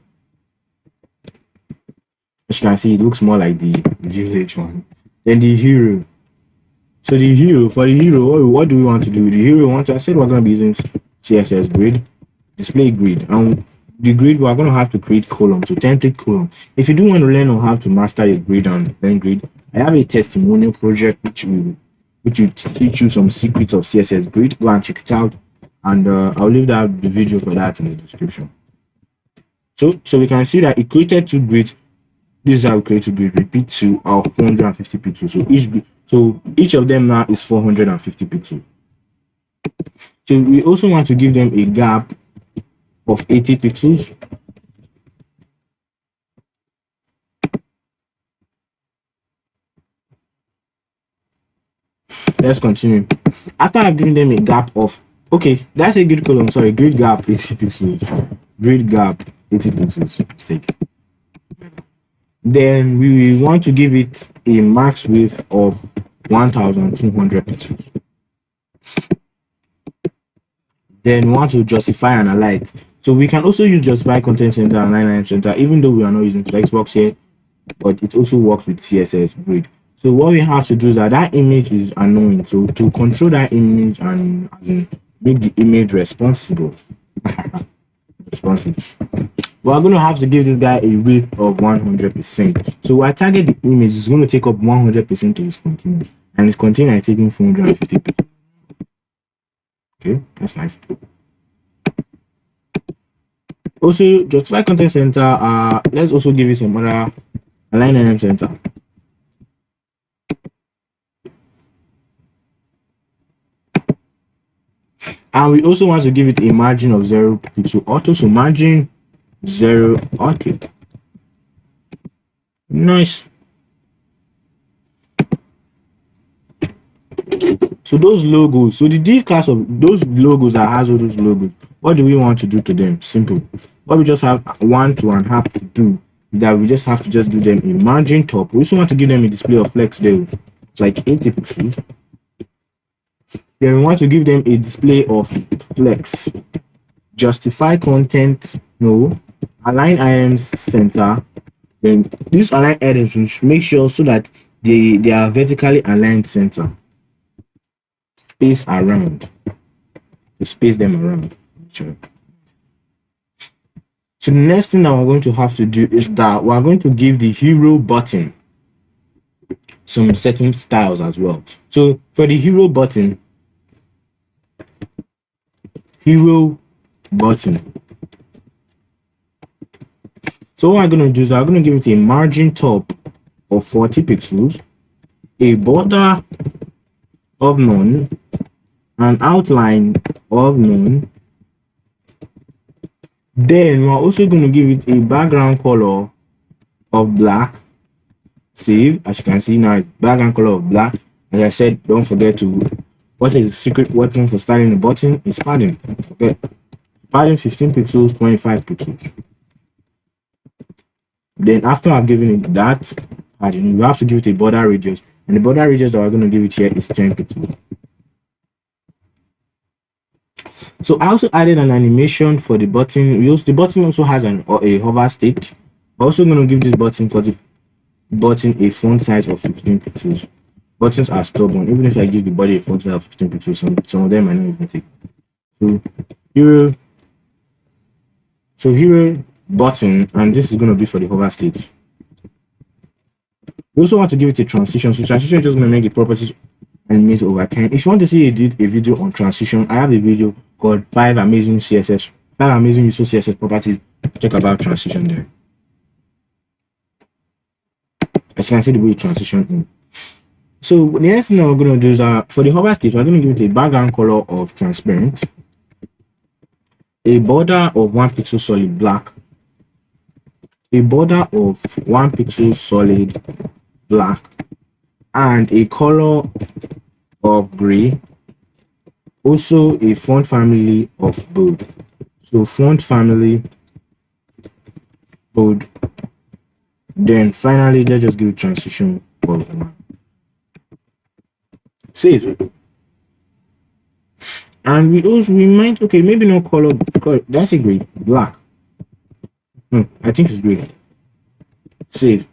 As you can see, it looks more like the village one. Then the hero. So the hero, for the hero, what do we want to do? The hero I said we're going to be using CSS grid, display grid, and the grid we're going to have to create column, so template column. If you do want to learn on how to master your grid and learn grid, I have a testimonial project which will teach you some secrets of CSS grid. Go and check it out, and I'll leave that the video for that in the description. So we can see that it created two grids. This is how we create two grid. Repeat to our 450 pixels. So each of them now is 450 pixels. So we also want to give them a gap of 80 pixels. Let's continue. After I've given them a gap of, okay, that's a grid column, sorry, grid gap 80 pixels. Grid gap 80 pixels. Mistake. Then we want to give it a max width of 1200 pixels. Then we want to justify and alight. So we can also use justify content center and line item center, even though we are not using Flexbox here, but it also works with CSS grid. So what we have to do is that image is annoying. So to control that image and make the image responsible, we're going to have to give this guy a width of 100%. So I target the image is going to take up 100% of his container, and his container is taking 450 pixels. Okay, that's nice. Also, justify content center. Let's also give it some other align item center. And we also want to give it a margin of 0 pixel auto. So margin 0 auto. Nice. So those logos, so the div class of those logos that has all those logos, what do we want to do to them? Simple. What we just have have to do is that we just have to just give them a margin top. We also want to give them a display of flex there. It's like 80 pixels. Then we want to give them a display of flex. Justify content, no. Align items center. Then these align items, we should make sure so that they are vertically aligned center. Space around. To space them around. Sure. So the next thing that we're going to have to do is that we're going to give the hero button some certain styles as well. So for the hero button, so what I'm going to do is I'm going to give it a margin top of 40 pixels, a border of none, an outline of none. Then we're also going to give it a background color of black. Save. As you can see now, background color of black. As I said, don't forget to, what is the secret weapon for styling the button is padding. Don't forget. Padding 15 pixels, 25 pixels. Then after I've given it that padding, you have to give it a border radius. And the border radius that we're going to give it here is 10 pixels. So I also added an animation for the button. The button also has a hover state. I'm also going to give this button a font size of 15 pixels. Buttons are stubborn. Even if I give the body a font size of 15 pixels, some of them I not even take. So hero button, and this is going to be for the hover state. We also want to give it a transition. So transition is just going to make the properties animate over time. If you want to see a video on transition, I have a video called 5 amazing useful CSS properties. Talk about transition there. As you can see the way transition in. So the next thing we're going to do is for the hover state, we're going to give it a background color of transparent, a border of 1 pixel solid black, a border of 1 pixel solid black, and a color of gray. Also a font family of bold. So font family bold. Then finally let's just give it transition of 1. Save. And we might, okay, maybe no color, that's a gray, black. No, I think it's gray. Save.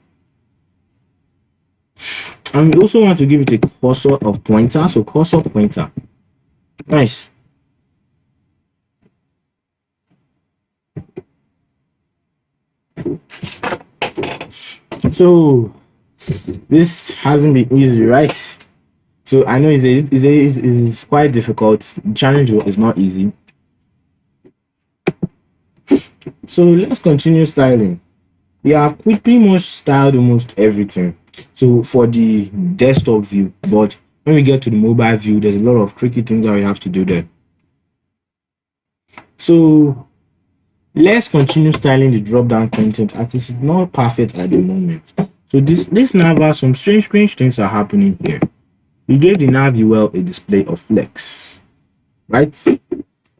And we also want to give it a cursor of pointer. So cursor pointer. Nice. So this hasn't been easy, right? So I know it's quite difficult. The challenge is not easy. So let's continue styling. We have pretty much styled almost everything. So for the desktop view, but when we get to the mobile view, there's a lot of tricky things that we have to do there. So let's continue styling the drop-down content as it is not perfect at the moment. So this nav, some strange things are happening here. We gave the nav UL a display of flex, right?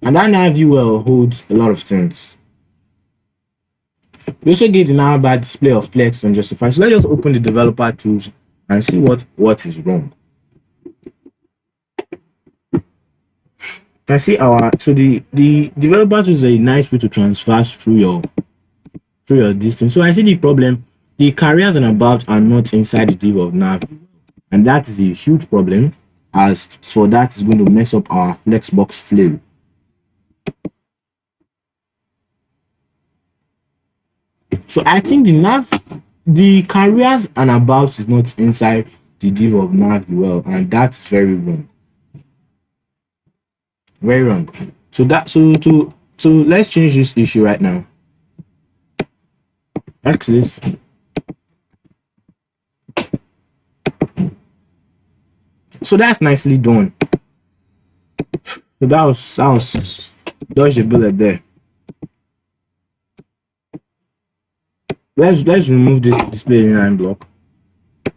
And that nav UL holds a lot of things. We also gave the nav bar display of flex and justify. So let's just open the developer tools and see what is wrong. Can see the developer tools is a nice way to transfer through your distance. So I see the problem. The carriers and about are not inside the div of nav, and that is a huge problem, as for that is going to mess up our flexbox flow. So I think the carriers and about is not inside the div of nav UL, and that's very wrong. Very wrong. So let's change this issue right now. X this. So that's nicely done. So that was dodge the bullet there. Let's remove this display inline block.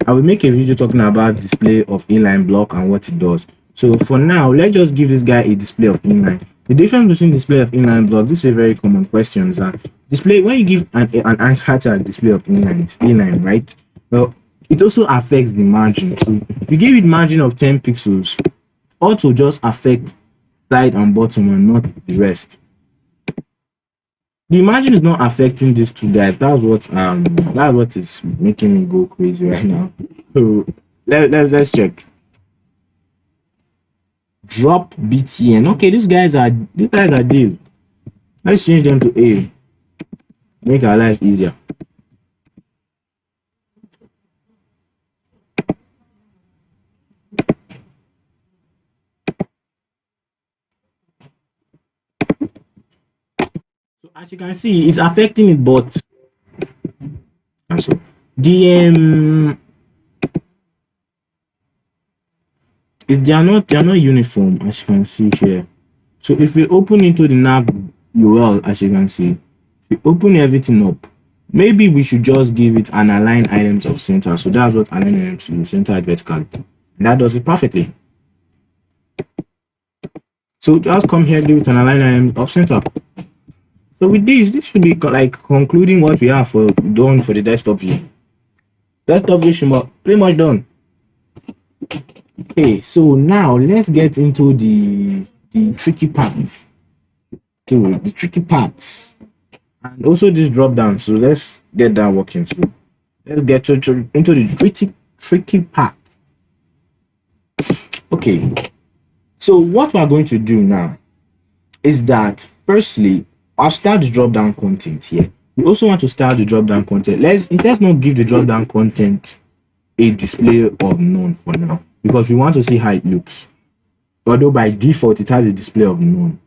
I will make a video talking about display of inline block and what it does. So for now, let's just give this guy a display of inline. The difference between display of inline block, this is a very common question, is that display, when you give an anchor tag display of inline, it's inline, right? Well, it also affects the margin. So if you give it margin of 10 pixels, auto just affect side and bottom and not the rest. The margin is not affecting these two guys. That's what is making me go crazy right now. So let's check. Drop BTN. Okay, these guys are deal. Let's change them to A. Make our life easier. So as you can see, it's affecting it, but so the they are not uniform, as you can see here. So if we open into the nav UL, as you can see, if we open everything up, maybe we should just give it an align items of center. So that's what align items in center vertically, and that does it perfectly. So just come here, give it an align item of center. So with this should be like concluding what we have done for the desktop view. Desktop view should be pretty much done. Okay, so now let's get into the tricky parts. Okay, the tricky parts, and also this drop down. So let's get that working. So let's get into the tricky parts. Okay, so what we are going to do now is that firstly, I'll start the drop down content here. We also want to start the drop down content. Let's not give the drop down content a display of none for now, because we want to see how it looks. Although by default it has a display of none.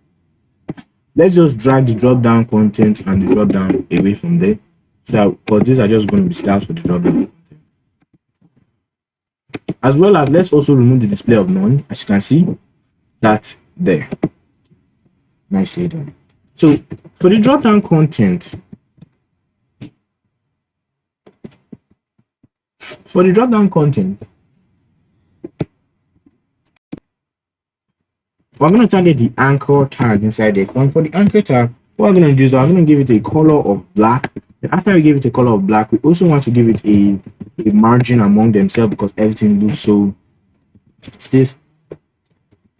Let's just drag the drop down content and the drop down away from there, so that, because these are just going to be styles for the drop down content. As well as let's also remove the display of none, as you can see that there. Nicely done. So for the drop down content, we're going to target the anchor tag inside it. And for the anchor tag, what we're going to do is I'm going to give it a color of black. And after we give it a color of black, we also want to give it a margin among themselves, because everything looks so stiff.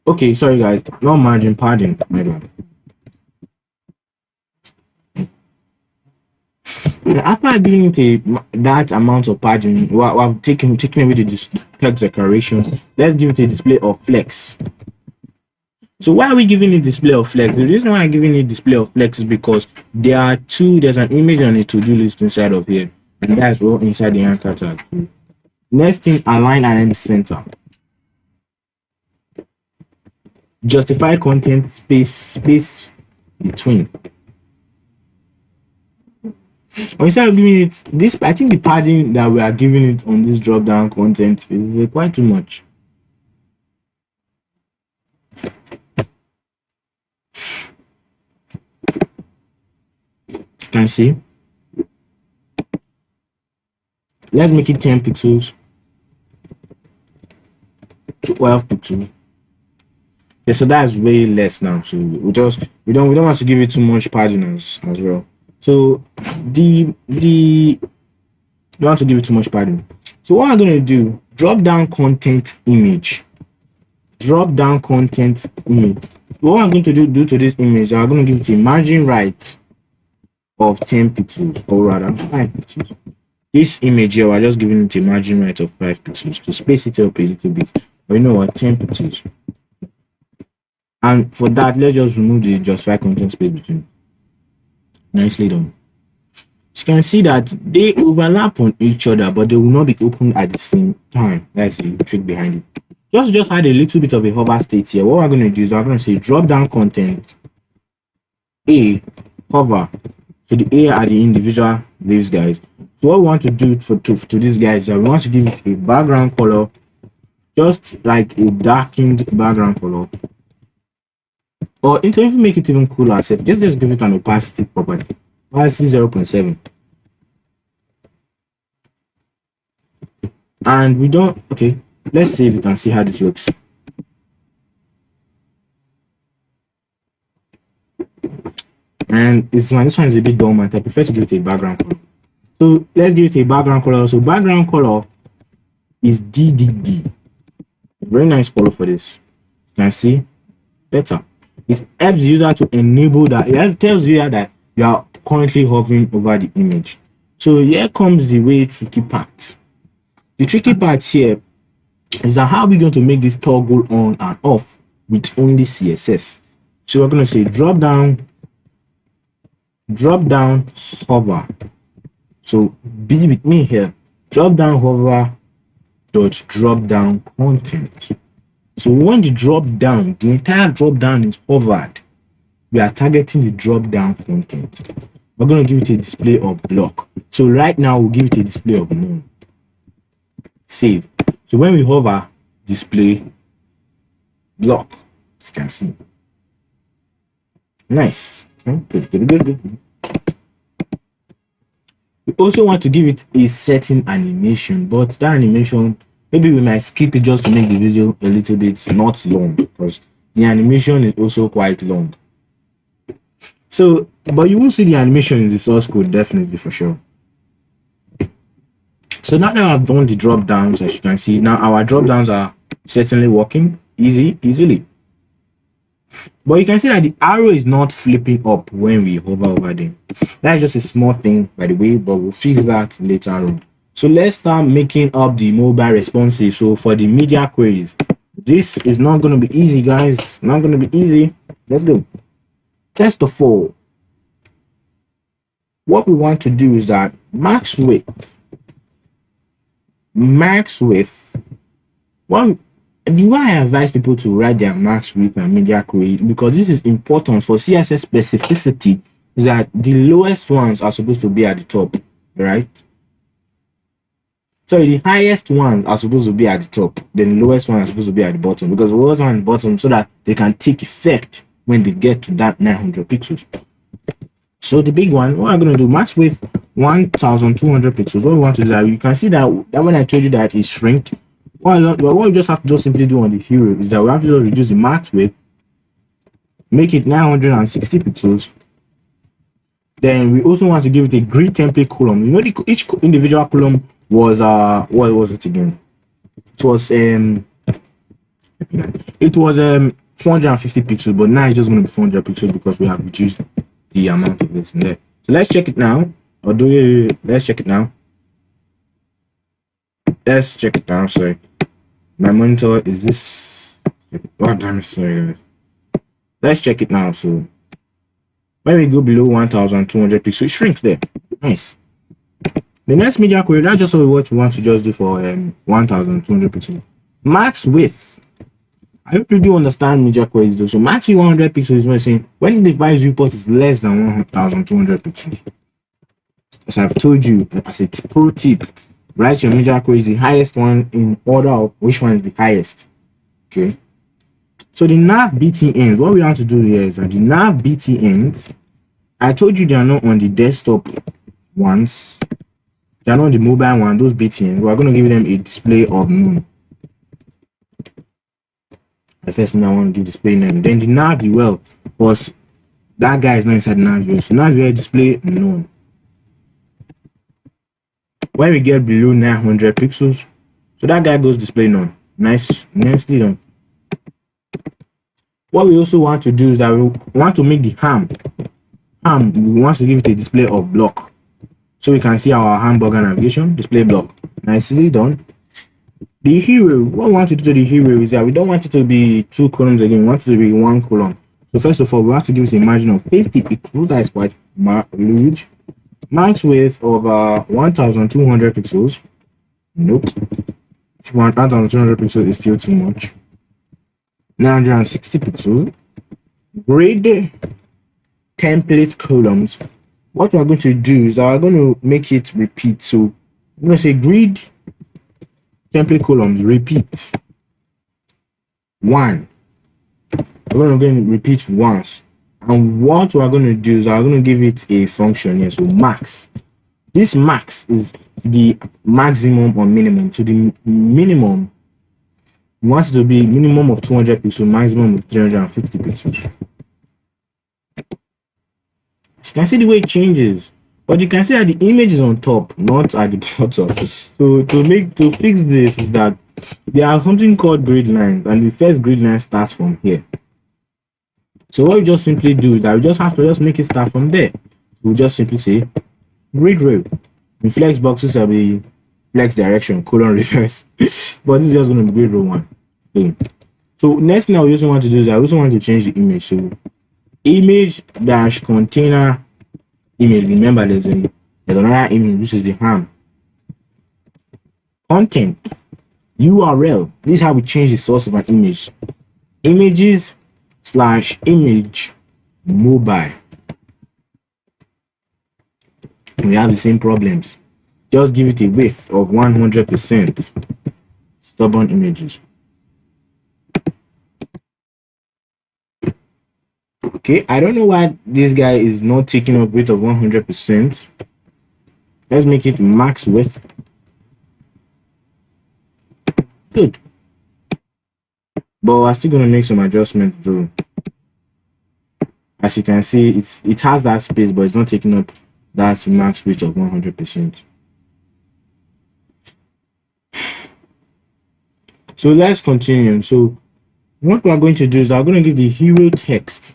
Okay, sorry guys, no margin, pardon, my bad. After giving it that amount of padding, we've taken away the text decoration. Let's give it a display of flex. So why are we giving it display of flex? The reason why I'm giving it display of flex is because there's an image and a to-do list inside of here, and that's all inside the anchor tag. Next thing, align and center. Justify content space between. Instead of giving it this, I think the padding that we are giving it on this drop down content is quite too much. Can you see? Let's make it 10 pixels to 12 pixels. Yeah, so that's way less now. So we don't want to give it too much padding as well. So we don't want to give it too much padding. So what I'm going to do, drop down content image. Drop down content image. What I'm going to do to this image, I'm going to give it a margin right of 10 pixels, or rather 5 pixels. This image here, we're just giving it a margin right of 5 pixels to space it up a little bit. But you know what, 10 pixels. And for that, let's just remove the justify content space between. Nicely done. So you can see that they overlap on each other, but they will not be open at the same time. That's the trick behind it. Just add a little bit of a hover state here. What we're going to do is we're going to say drop down content A hover. So the A are the individual leaves, guys. So what we want to do to these guys is that we want to give it a background color, just like a darkened background color. Or to even make it even cooler, just give it an opacity property. Opacity 0.7. And we don't, okay, let's save it and see how this looks. And this one is a bit dumb, and I prefer to give it a background color. So let's give it a background color. So background color is DDD. Very nice color for this. You can see better. It helps the user to enable that. It tells you that you are currently hovering over the image. So here comes the way tricky part. The tricky part here is that how are we going to make this toggle on and off with only CSS? So we're going to say drop down hover. So be with me here. Drop down hover dot drop down content. So when the drop down, the entire drop down is hovered, we are targeting the drop down content. We're going to give it a display of block. So right now we'll give it a display of none. Save. So when we hover, display block, as you can see. Nice. Good. We also want to give it a certain animation, but that animation, maybe we might skip it just to make the video a little bit not long, because the animation is also quite long. So, but you will see the animation in the source code, definitely, for sure. So now that I've done the drop downs, as you can see, now our drop downs are certainly working easily. But you can see that the arrow is not flipping up when we hover over them. That's just a small thing, by the way, but we'll fix that later on. So let's start making up the mobile responsive. So for the media queries, this is not going to be easy, guys. Not going to be easy. Let's go. First of all, what we want to do is that max width. Well, why I advise people to write their max width and media query, because this is important for CSS specificity, is that the lowest ones are supposed to be at the top, right? So the highest ones are supposed to be at the top, then the lowest ones are supposed to be at the bottom, because the lowest one at the bottom, so that they can take effect when they get to that 900 pixels. So the big one, what I'm going to do, max width 1200 pixels. What we want to do, that you can see that when I told you that it's shrinked, what we just have to just simply do on the hero is that we have to just reduce the max width, make it 960 pixels. Then we also want to give it a grid template column. You know, each individual column was what was it again? It was 450 pixels, but now it's just going to be 400 pixels because we have reduced the amount of this in there. So let's check it now. Although, let's check it now. Let's check it now. Sorry, my monitor is this. Oh, damn it, sorry guys. Let's check it now. So when we go below 1200 pixels, it shrinks there. Nice. The next media query, that's just what we want to just do for 1200 pixels. Max width. I hope you do understand media queries though. So max width 100 pixels is what I'm saying when the device viewport is less than 1200 pixels. As I've told you, as a pro tip, write your media queries the highest one in order of which one is the highest. Okay. So the nav BTNs, what we have to do here is that the nav BTNs, I told you they are not on the desktop ones, they are not on the mobile one, those BTNs. We are going to give them a display of none. The first thing I want to give display name. Then the nav UL was that guy is not inside the nav UL. So nav UL display none. When we get below 900 pixels, so that guy goes display none. Nicely done. What we also want to do is that we want to make the ham. We want to give it a display of block. So we can see our hamburger navigation, display block. Nicely done. The hero, what we want to do to the hero is that we don't want it to be 2 columns again, we want it to be 1 column. So first of all, we have to give it a margin of 50 pixels, that is quite large. Max width of 1200 pixels. Nope. 1200 pixels is still too much. 960 pixels. Grid template columns. What we're going to do is that we're going to make it repeat. So I'm going to say grid template columns repeat 1. We're going to repeat once. And what we're going to do is I'm going to give it a function here. So max. This max is the maximum or minimum. So the minimum, we want it to be minimum of 200 pixels, maximum of 350 pixels. You can see the way it changes, but you can see that the image is on top, not at the bottom. So to fix this is that there are something called grid lines, and the first grid line starts from here. So what we just simply do is that we just have to just make it start from there. We'll just simply say grid row. In flex boxes will be flex direction, colon reverse. But this is just going to be grid row 1. Boom. So next thing I also want to do is I also want to change the image. So image dash container image. Remember there's another image which is the ham. Content URL. This is how we change the source of an image. Images / image mobile. We have the same problems. Just give it a width of 100%. Stubborn images. Okay, I don't know why this guy is not taking up width of 100%. Let's make it max width. Good. But we're still going to make some adjustments though. As you can see, it has that space, but it's not taking up that max width of 100%. So let's continue. So what we're going to do is I'm going to give the hero text.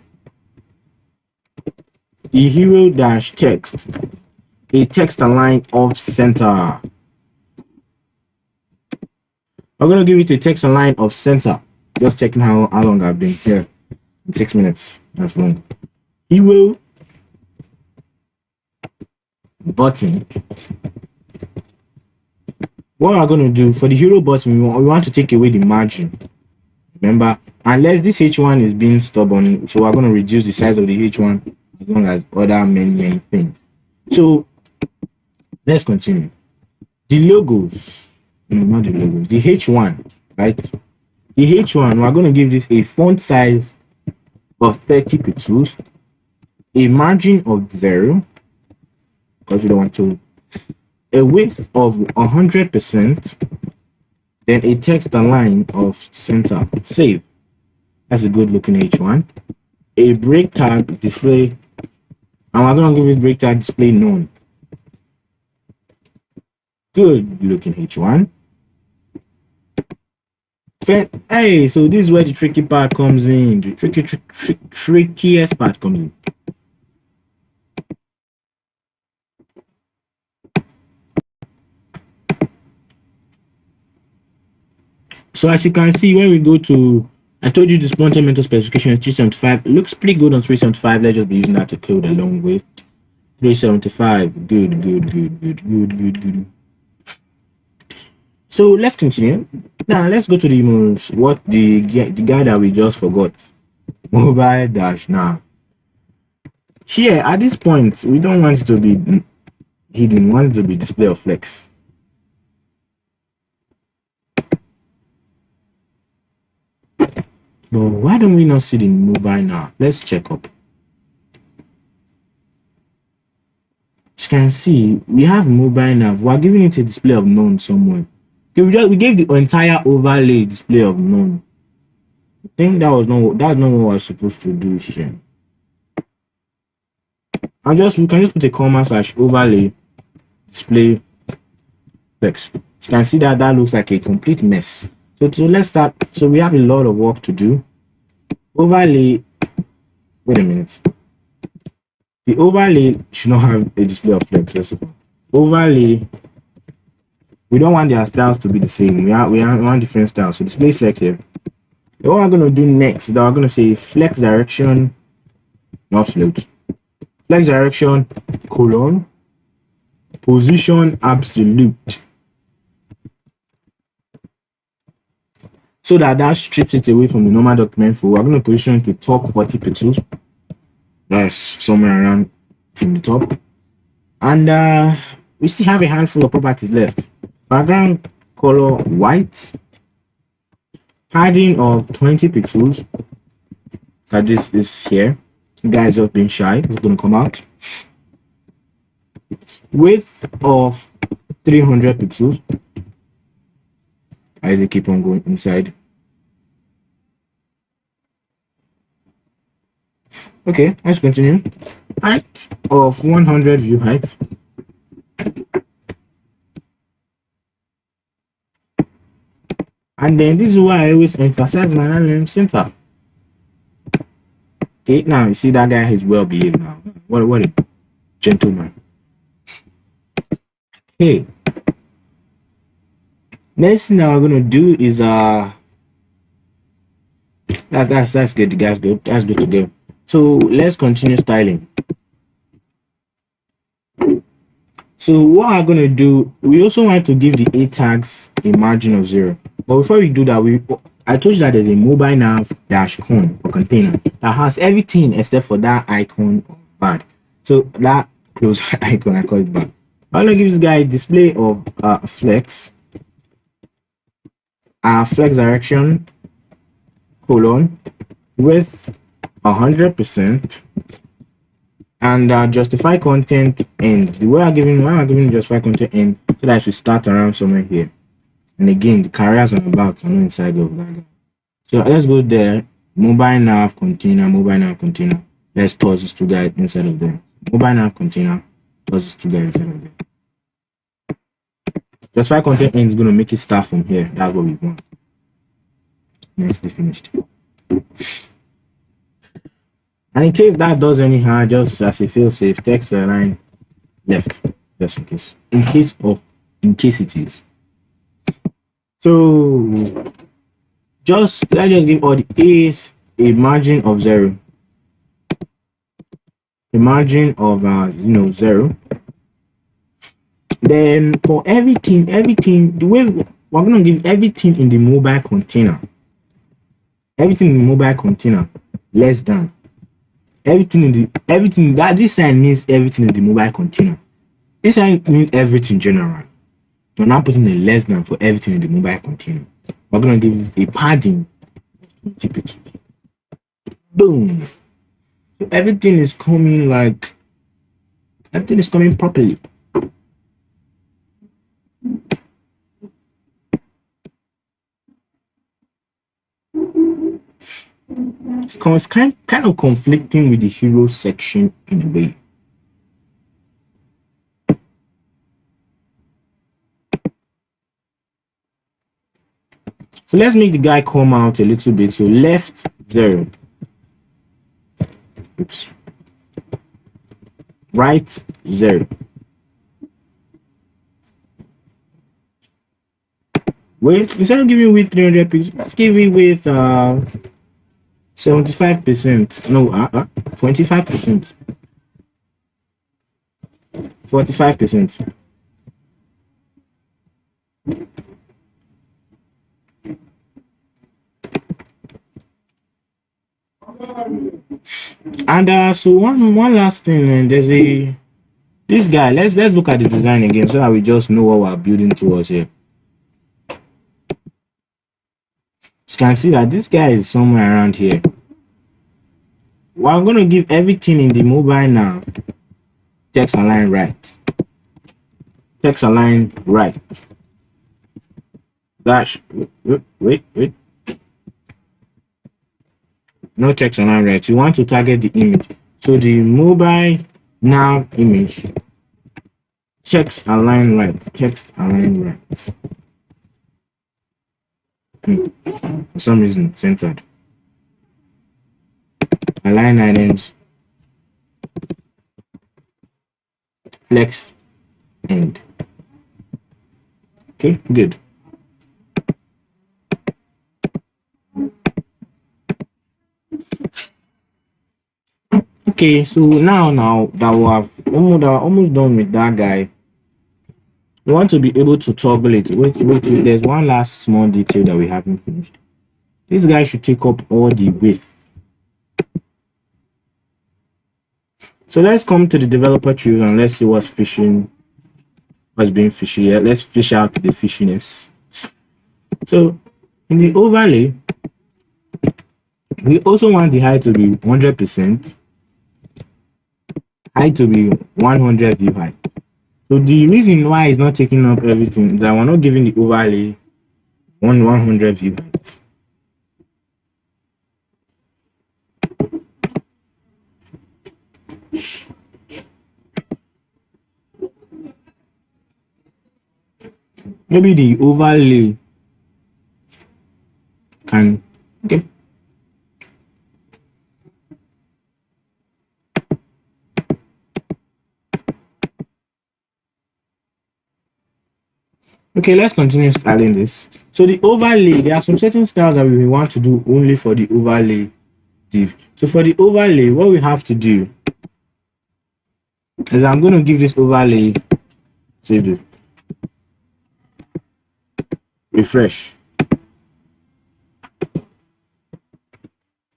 The hero dash text. A text align off center. I'm going to give it a text align off center. Just checking how long I've been here. 6 minutes. That's long. Hero button. What we're going to do for the hero button, we want to take away the margin. Remember, unless this H1 is being stubborn, so we're going to reduce the size of the H1 as long as other many things. So let's continue. The logos, no, not the logos, the H1, right? The H1, we're going to give this a font size of 30 pixels, a margin of 0, because we don't want to, a width of 100%, then a text align of center. Save. That's a good looking H1. A break tag display, and we're going to give it break tag display none. Good looking H1. Hey, so this is where the tricky part comes in. The trickiest part comes in. So as you can see, when we go to, I told you the frontend method specification is 375. It looks pretty good on 375. Let's just be using that to code along with 375. Good. So let's continue. Now let's go to the guy that we just forgot. Mobile dash. Now here at this point, we don't want it to be hidden. We want it to be display of flex. But why don't we not see the mobile now? Let's check up. As you can see, we have mobile now. We are giving it a display of none somewhere. Okay, we gave the entire overlay display of none. I think that's not what we're supposed to do here. We can just put a comma / overlay display flex. You can see that looks like a complete mess. So let's start. So we have a lot of work to do. Overlay. Wait a minute. The overlay should not have a display of flex. First of all, overlay. We don't want their styles to be the same. We want different styles. So display flex here. What we're gonna do next is that we're gonna say flex direction, not float. Flex direction colon position absolute. So that strips it away from the normal document flow. We're going to position it to top 40 pixels. That's somewhere around in the top. And we still have a handful of properties left. Background color white. Padding of 20 pixels. That this is here. You guys have been shy. It's going to come out. Width of 300 pixels. As they keep on going inside. Okay, let's continue. Height of 100 view height. And then this is why I always emphasize my alignment center. Okay, now you see that guy is well behaved now. What a gentleman. Okay. Next thing that we're gonna do is that's good. That's good. That's good to go. So let's continue styling. So what I'm gonna do, we also want to give the A tags a margin of 0. But before we do that, I told you that there's a mobile nav dash con or container that has everything except for that icon of bad. So that close icon, I call it bad. I'm gonna give this guy a display of flex. Flex direction colon with 100% and justify content end. The way I'm giving justify content end so that we start around somewhere here. And again, the carriers on the back are not inside of that. So let's go there. Mobile nav container. Let's toss these two guys inside of there. Mobile nav container. Toss these two guys inside of there. Justify content end is going to make it start from here. That's what we want. Nicely finished. And in case that does anyhow, just as a fail safe, text line left, just in case. In case it is. So let's just give all the A's a margin of 0. A margin of 0. Then for everything, the way we're gonna give everything in the mobile container. Everything in the mobile container less than everything that this sign means everything in the mobile container. This sign means everything general. We're not putting a less than for everything in the mobile container. We're gonna give this a padding. Boom. So everything is coming properly. It's kind of conflicting with the hero section in a way. So let's make the guy come out a little bit. So left 0. Oops. Right 0. Width, instead of giving width 300 pixels, let's give it with 75%. No, 25%. 45%. And so one last thing, and there's this guy. Let's look at the design again so that we just know what we're building towards here. You can see that this guy is somewhere around here. Well, I'm gonna give everything in the mobile now text align right. Text align right. Dash. Wait. No text align right. You want to target the image. So the mobile now image. Text align right. Text align right. For some reason, centered. Align items. Flex end. Okay, good. Okay, so now that we're almost done with that guy, we want to be able to toggle it. Wait, there's one last small detail that we haven't finished. This guy should take up all the width. So let's come to the developer tree and let's see what's being fishy here. Let's fish out the fishiness. So in the overlay, we also want the height to be 100%, height to be 100 view height. So the reason why it's not taking up everything is that we're not giving the overlay 100 view height. Maybe the overlay can okay. Okay, let's continue styling this. So the overlay, there are some certain styles that we want to do only for the overlay div. So for the overlay, what we have to do is I'm going to give this overlay, save this, refresh,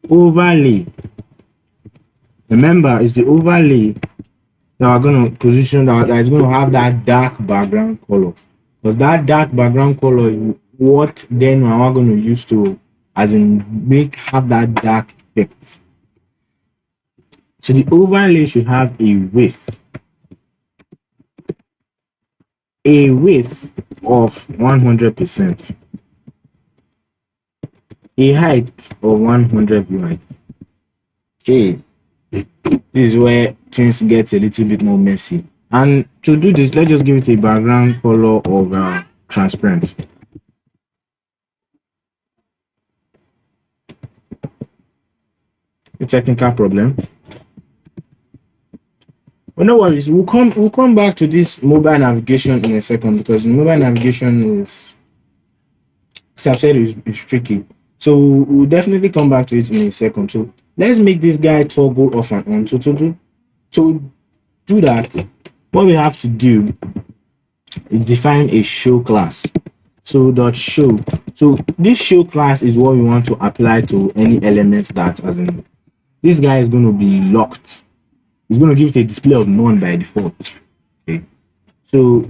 overlay. Remember, it's the overlay that we're going to position that is going to have that dark background color. Because that dark background color is what then we're going to use to, as in, have that dark effect. So the overlay should have a width of 100%, a height of 100 view height. Okay, this is where things get a little bit more messy. And to do this, let's just give it a background color of transparent. A technical problem. But no worries, we'll come back to this mobile navigation in a second, because mobile navigation is, as I've said, is tricky. So we'll definitely come back to it in a second. So let's make this guy toggle off and on. So to do that, what we have to do is define a show class. So dot show. So this show class is what we want to apply to any element that, as in, this guy is going to be locked. It's going to give it a display of none by default. Okay, so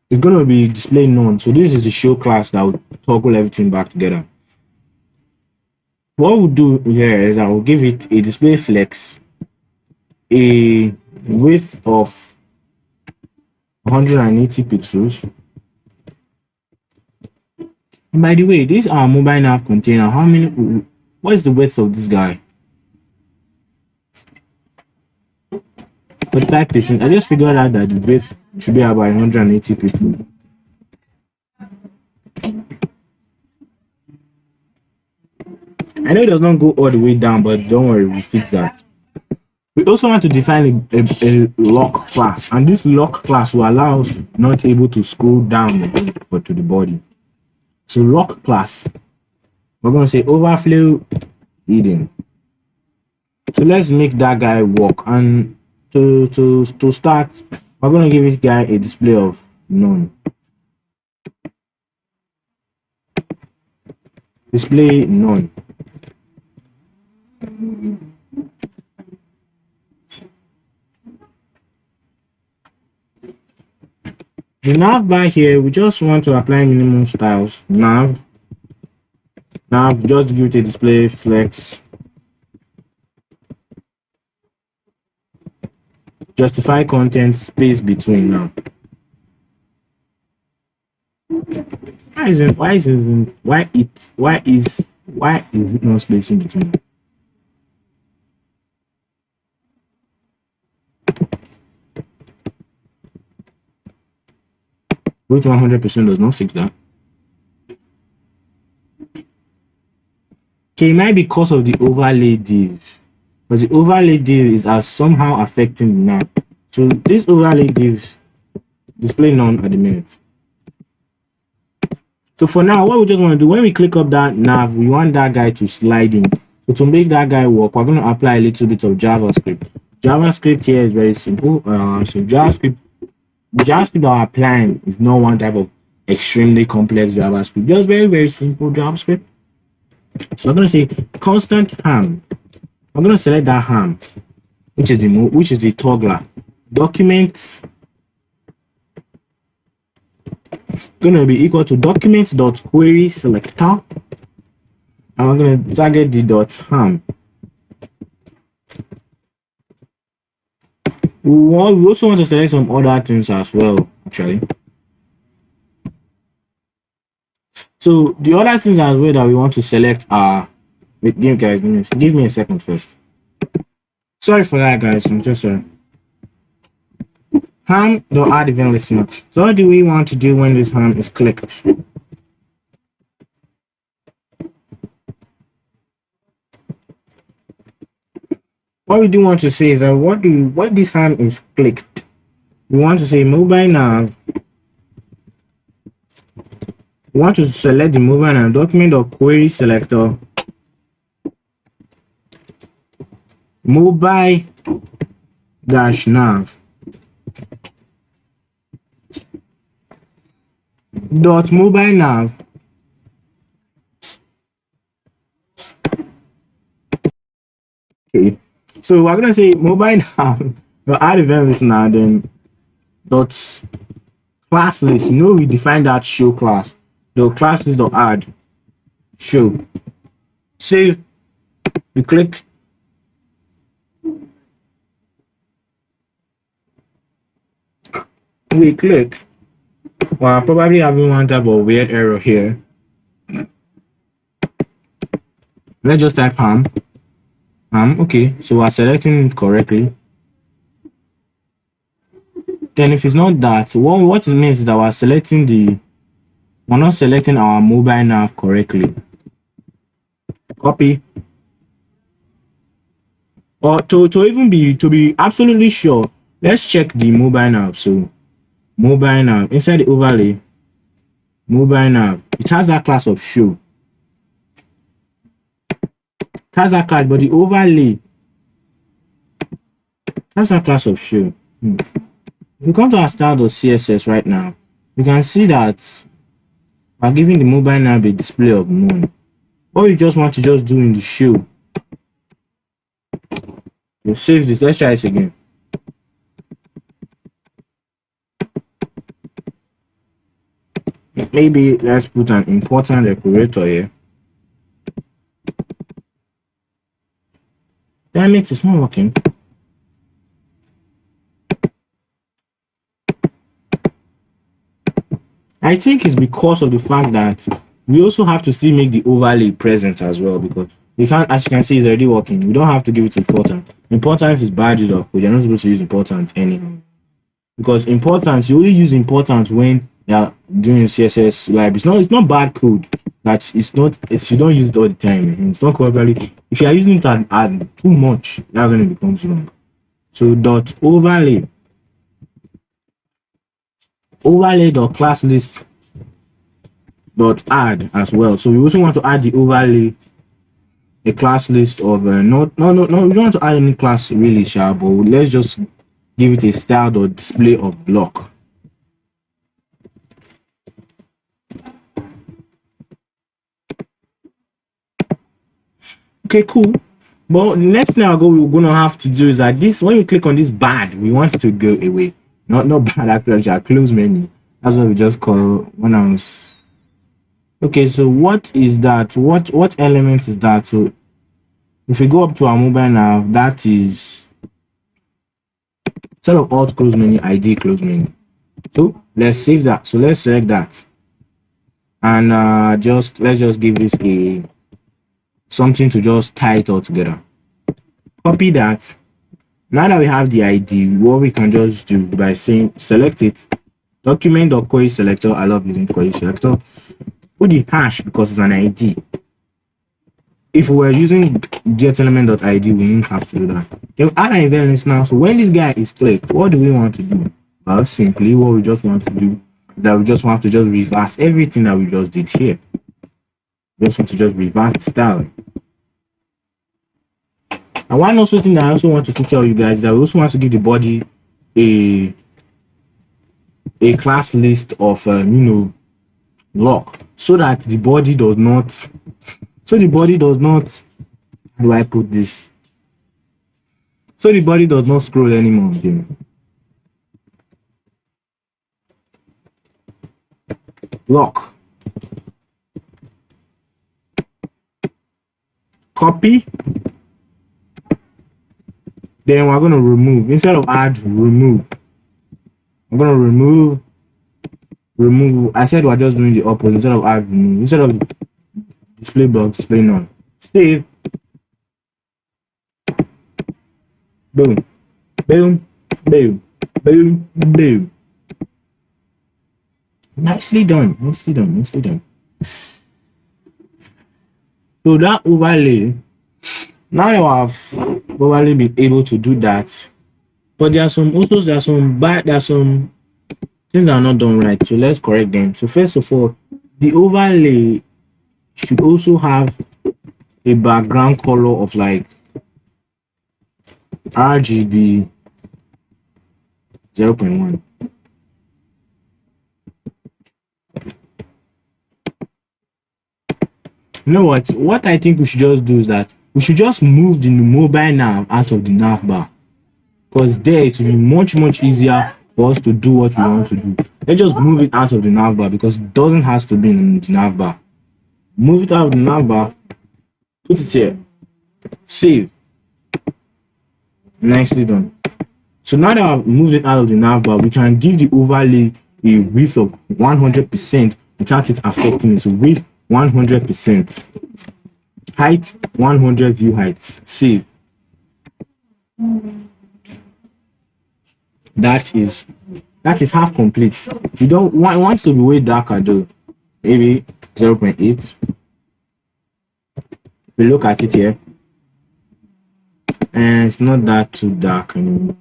it's going to be display none. So this is the show class that will toggle everything back together. What we'll do here is I will give it a display flex, a width of 180 pixels. And by the way, this is our mobile app container. What is the width of this guy? 45%. I just figured out that the width should be about 180 pixels. I know it does not go all the way down, but don't worry, we'll fix that. We also want to define a lock class, and this lock class will allow us not able to scroll down or to the body. So lock class, we're going to say overflow hidden. So let's make that guy work, and to start, we're going to give this guy a display of none. Display none. The nav bar here, we just want to apply minimum styles. Nav, just give it a display flex. Justify content space between now. Why is it not space in between? Which 100% does not fix that. Okay, it might be because of the overlay div, but the overlay div is somehow affecting the nav. So this overlay div display none at the minute. So for now, what we just want to do, when we click up that nav, we want that guy to slide in. So to make that guy work, we're going to apply a little bit of JavaScript. JavaScript here is very simple. So JavaScript that we're applying is not one type of extremely complex JavaScript, just very, very simple JavaScript. So I'm going to say constant ham. I'm going to select that ham, which is the toggler. Document going to be equal to document.query selector, and we're going to target the .ham. We also want to select some other things as well, actually. So the other things as well that we want to select are, wait, give me a second first. Sorry for that, guys. I'm just sorry. Ham the add event listener. So what do we want to do when this ham is clicked? What we do want to say is that what this ham is clicked, we want to say mobile nav. We want to select the mobile nav document or query selector mobile dash nav dot mobile nav okay. So we're gonna say mobile nav the add event listener, then dot class list. We define that show class. The class list dot add show. Save. We click. We click. Well, probably having one type of weird error here. Let's just type ham. Okay, so we're selecting it correctly. Then if it's not that, what it means is that we're not selecting our mobile nav correctly. Copy. Or to be absolutely sure, let's check the mobile nav. So mobile nav inside the overlay, mobile nav, it has that class of show. It has that class, but the overlay has that class of show. If we come to our style.css right now, we can see that we're giving the mobile nav a display of none. What we just want to do in the show. We'll save this. Let's try this again. Maybe let's put an important decorator here. Damn it, it's not working. I think it's because of the fact that we also have to still make the overlay present as well, because we can't, as you can see, it's already working. We don't have to give it important. Important is badged up, but you're not supposed to use important anyhow. Because important, you only use important when you're doing CSS library. It's not bad code. You don't use it all the time. It's not probably, if you are using it at too much, that's when it becomes wrong. So dot overlay dot class list dot add as well. So we also want to add the overlay a class list of no, we don't want to add any class really, sharp, but let's just give it a style or display of block. Okay, cool. But the next thing we're gonna have to do is that this, when you click on this bad, we want it to go away. Not bad actually, our close menu. That's what we just call when I was. Okay, so what is that? What element is that? So if we go up to our mobile now, that is instead of alt close menu, ID close menu. So let's save that. So let's select that, and let's just give this a something to just tie it all together. Copy that. Now that we have the ID, what we can just do by saying select it, document.query selector. I love using query selector. Put the hash because it's an ID. If we were using getElement.id, we wouldn't have to do that. Then add an event list now. So when this guy is clicked, what do we want to do? Well, simply what we just want to do is that we just want to just reverse everything that we just did here. We just want to just reverse the style. And one also thing that I also want to tell you guys is that we also want to give the body a class list of lock, so that the body does not. How do I put this? So the body does not scroll anymore. Lock. Copy. Then we're going to remove. Instead of add, remove. I'm going to remove. I said we're just doing the opposite. Instead of add, remove. Instead of display block, display none. Save. Boom. Boom. Boom. Boom. Boom. Nicely done. Nicely done. Nicely done. So that overlay, now you have probably been able to do that, but there are some things that are not done right. So let's correct them. So first of all, the overlay should also have a background color of like RGB 0.1. You know what I think we should just do is that we should just move the mobile nav out of the nav bar, because there it will be much easier for us to do what we want to do. Let's just move it out of the nav bar because it doesn't have to be in the nav bar. Move it out of the nav bar, put it here, save. Nicely done. So now that I've moved it out of the nav bar, we can give the overlay a width of 100% without it affecting it. So width 100%, height 100, view height, save. That is half complete. You don't want to be way darker though, maybe 0.8. We look at it here, and it's not that too dark anymore.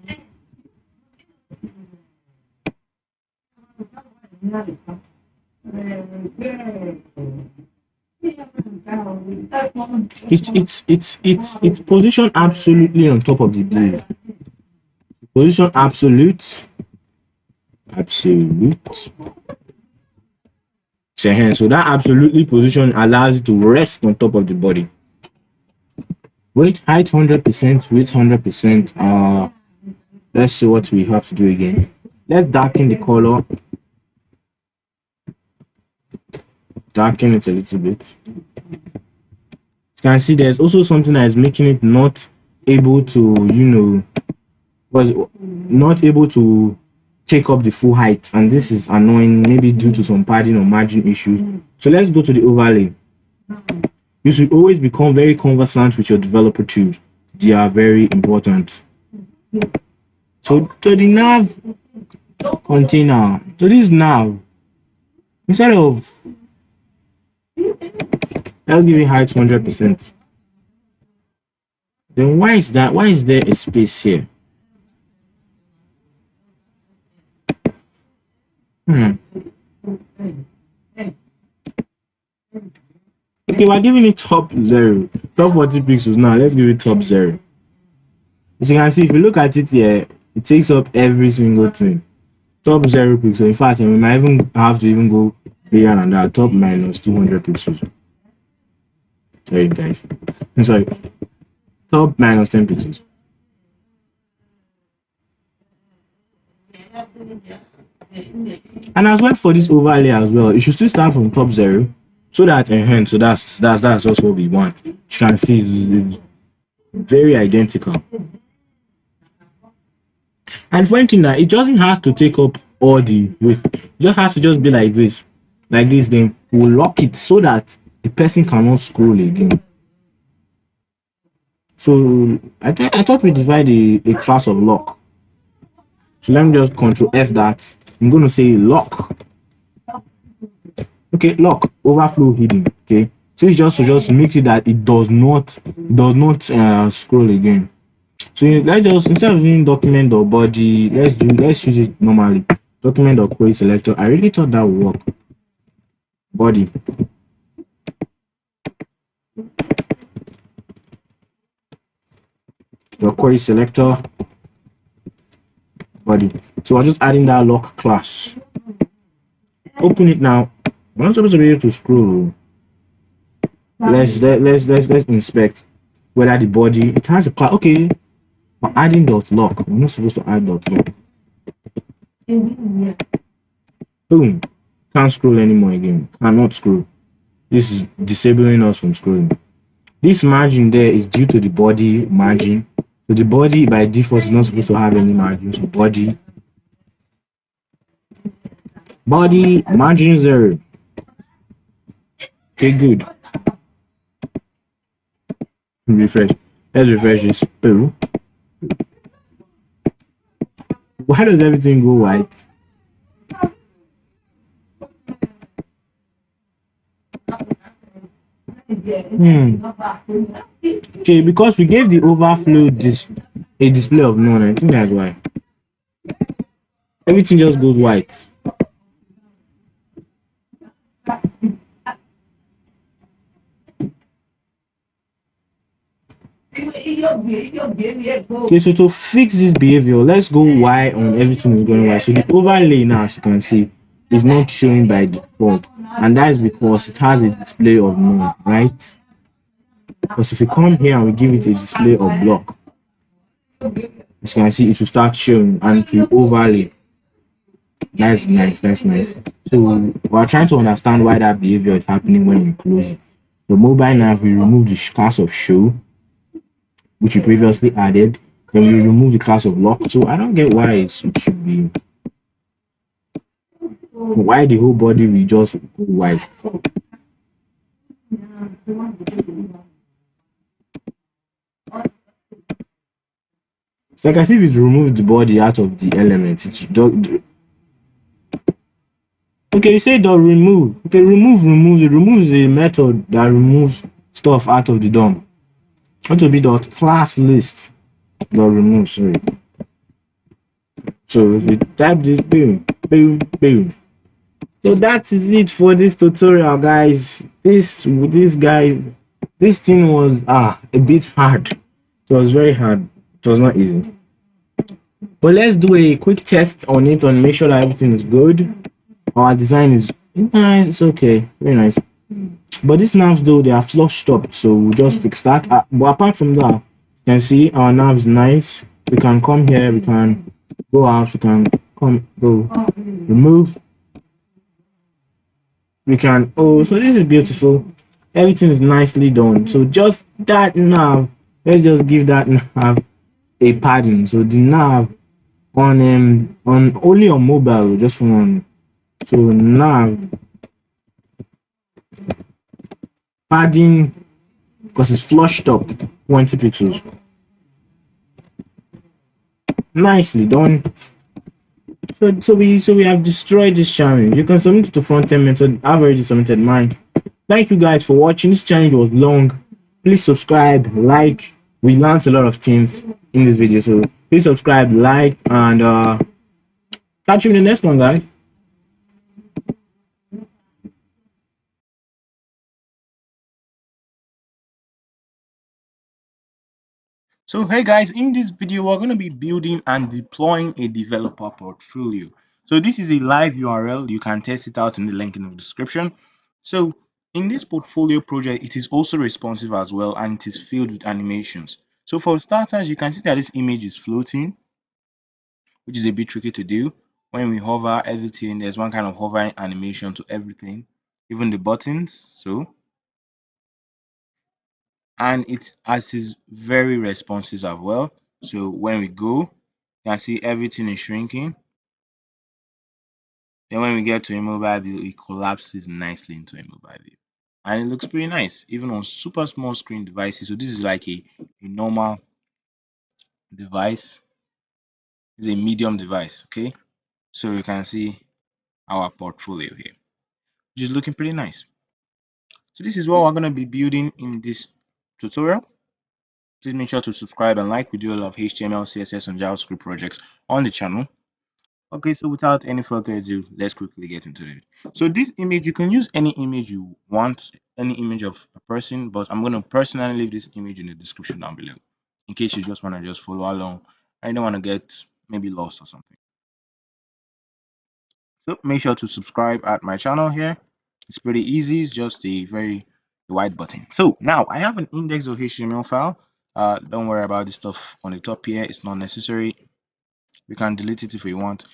It's positioned absolutely on top of the blade. Position absolute. So that absolutely position allows it to rest on top of the body. Weight, height 100%, width 100%. Let's see what we have to do again. Let's darken the color. Darken it a little bit. You can see there's also something that is making it not able to, was not able to take up the full height, and this is annoying, maybe due to some padding or margin issues. So let's go to the overlay. You should always become very conversant with your developer tools. They are very important. So to the nav container, to this nav, instead of, let's give it height 100%. Then why is there a space here? Hmm. Okay, we're giving it top 0. Top 40 pixels now. Let's give it top 0. As you can see, if you look at it here, it takes up every single thing. Top 0 pixels. In fact, we might even have to even go bigger than that. Top minus 200 pixels. Sorry, guys. I'm sorry. Top minus 10 pixels. And as well for this overlay as well, it should still start from top 0 so that so that's also what we want. You can see it's very identical. And one thing that it doesn't have to take up all the width, it just has to just be like this. Then we'll lock it so that the person cannot scroll again. So I thought we divide a class of lock. So let me just control F that. I'm going to say lock. Okay, lock overflow hidden. Okay, so it's just makes it that it does not scroll again. So let's just, instead of using document or body, let's use it normally. Document or query selector. I really thought that would work. Body. Your query selector. Body. So we're just adding that lock class. Open it now. We're not supposed to be able to scroll. Let's inspect whether the body it has a class. Okay, we're adding dot lock. We're not supposed to add dot lock. Boom. Can't scroll anymore again. Cannot scroll. This is disabling us from scrolling. This margin there is due to the body margin. So the body by default is not supposed to have any margin. So body margin 0. Okay, good. Refresh. Let's refresh this. Boom. Why does everything go white? Okay, because we gave the overflow a display of none. I think that's why. Everything just goes white. Okay, so to fix this behavior, let's go Y on everything is going Y. So the overlay now, as you can see, is not showing by default, and that is because it has a display of none, right? Because if we come here and we give it a display of block, as you can see, it will start showing and to overlay. That's nice. So we're trying to understand why that behavior is happening when we close it. The mobile nav, we remove the class of show, which we previously added. Then we remove the class of lock. So I don't get why it should be. Why the whole body will just go white. It's like as if it removed the body out of the element. Okay, you say dot remove. Okay, remove. It removes a method that removes stuff out of the DOM. What will be dot class list dot remove. Sorry. So we type this. Boom. So that is it for this tutorial, guys. This thing was a bit hard. It was very hard. It was not easy. But let's do a quick test on it and make sure that everything is good. Our design is nice. It's okay, very nice. But these knobs though, they are flush stopped, so we'll just fix that. But apart from that, you can see our knob is nice. We can come here, we can go out, we can go remove. We can so this is beautiful. Everything is nicely done. So just that knob, let's just give that knob a padding. So the knob on only on mobile, just one. So now padding, because it's flushed up 20 pixels. Nicely done. So we have destroyed this challenge. You can submit it to frontend method. I've already submitted mine. Thank you guys for watching. This challenge was long. Please subscribe, like. We learned a lot of things in this video, so please subscribe, like, and catch you in the next one, guys. So hey guys, in this video we're going to be building and deploying a developer portfolio. So this is a live URL. You can test it out in the link in the description. So in this portfolio project, it is also responsive as well, and it is filled with animations. So for starters, you can see that this image is floating, which is a bit tricky to do. When we hover everything, there's one kind of hovering animation to everything, even the buttons. So, and it as is very responsive as well. So when we go, you can see everything is shrinking. Then when we get to a mobile view, it collapses nicely into a mobile view. And it looks pretty nice, even on super small screen devices. So this is like a normal device. It's a medium device, okay? So you can see our portfolio here, which is looking pretty nice. So this is what we're going to be building in this tutorial. Please make sure to subscribe and like. We do a lot of HTML, CSS, and JavaScript projects on the channel. Okay, so without any further ado, let's quickly get into it. So this image, you can use any image you want, any image of a person, but I'm going to personally leave this image in the description down below in case you just want to just follow along. I don't want to get maybe lost or something. So make sure to subscribe at my channel here. It's pretty easy. It's just a very white button. So now I have an index.html file. Don't worry about this stuff on the top here. It's not necessary. We can delete it if we want.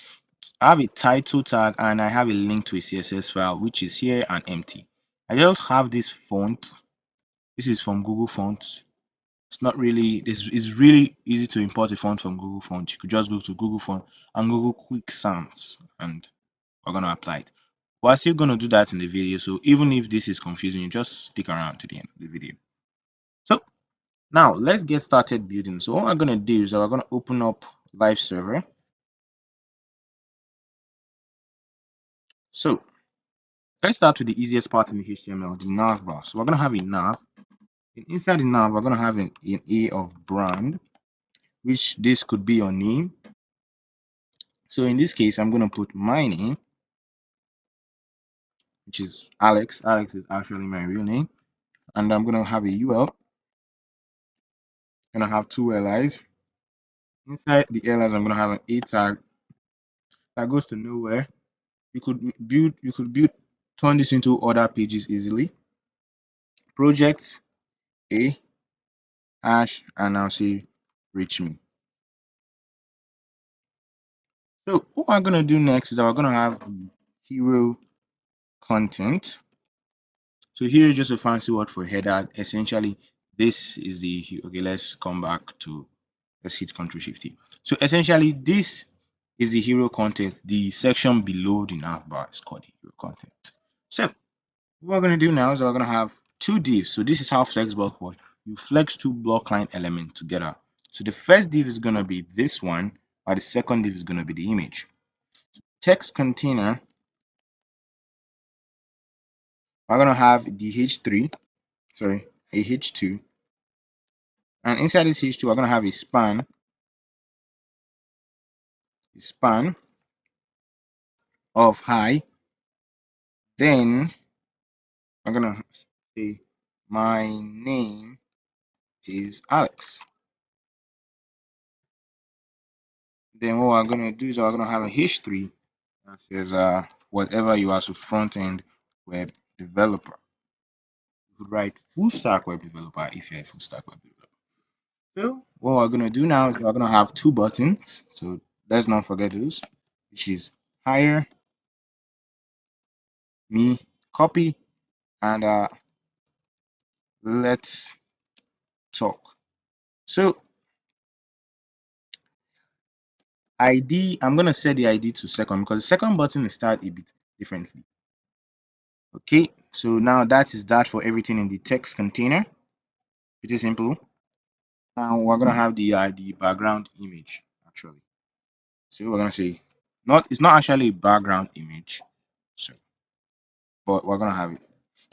I have a title tag and I have a link to a CSS file which is here and empty. I just have this font. This is from Google Fonts. It's not really this is really easy to import a font from Google Fonts. You could just go to Google Font and Google Quick Sans and we're gonna apply it. We're still gonna do that in the video, so even if this is confusing, you just stick around to the end of the video. So now let's get started building. So what I'm gonna do is we're gonna open up live server. So let's start with the easiest part in the HTML, the nav bar. So we're gonna have a nav, and inside the nav we're gonna have an A of brand, which this could be your name. So in this case, I'm gonna put my name, which is Alex. Alex is actually my real name, and I'm gonna have a UL, and I have two LIs. Inside the LIs, I'm gonna have an A tag that goes to nowhere. You could turn this into other pages easily. Project A hash, and I'll say reach me. So what I'm gonna do next is that we're gonna have the hero content. So here is just a fancy word for header. Essentially, this is the okay. Let's come back to let's hit Ctrl Shift T. So essentially, this is the hero content. The section below the navbar is called the hero content. So what we're going to do now is we're going to have two divs. So this is how Flexbox works. You flex two block line elements together. So the first div is going to be this one, or the second div is going to be the image. Text container, we're going to have the H3, sorry, a H2. And inside this H2, we're going to have a span of hi. Then we're going to say my name is Alex. Then what we're going to do is we're going to have a H3 that says whatever you are, so front end web developer. You could write full stack web developer if you're a full stack web developer. So what we're going to do now is we're going to have two buttons. So let's not forget those, which is hire me, copy, and let's talk. So ID, I'm going to set the ID to second because the second button is styled a bit differently. Okay, so now that is that for everything in the text container. It is simple. Now we're gonna have the background image actually. So we're gonna say it's not actually a background image, so but we're gonna have it.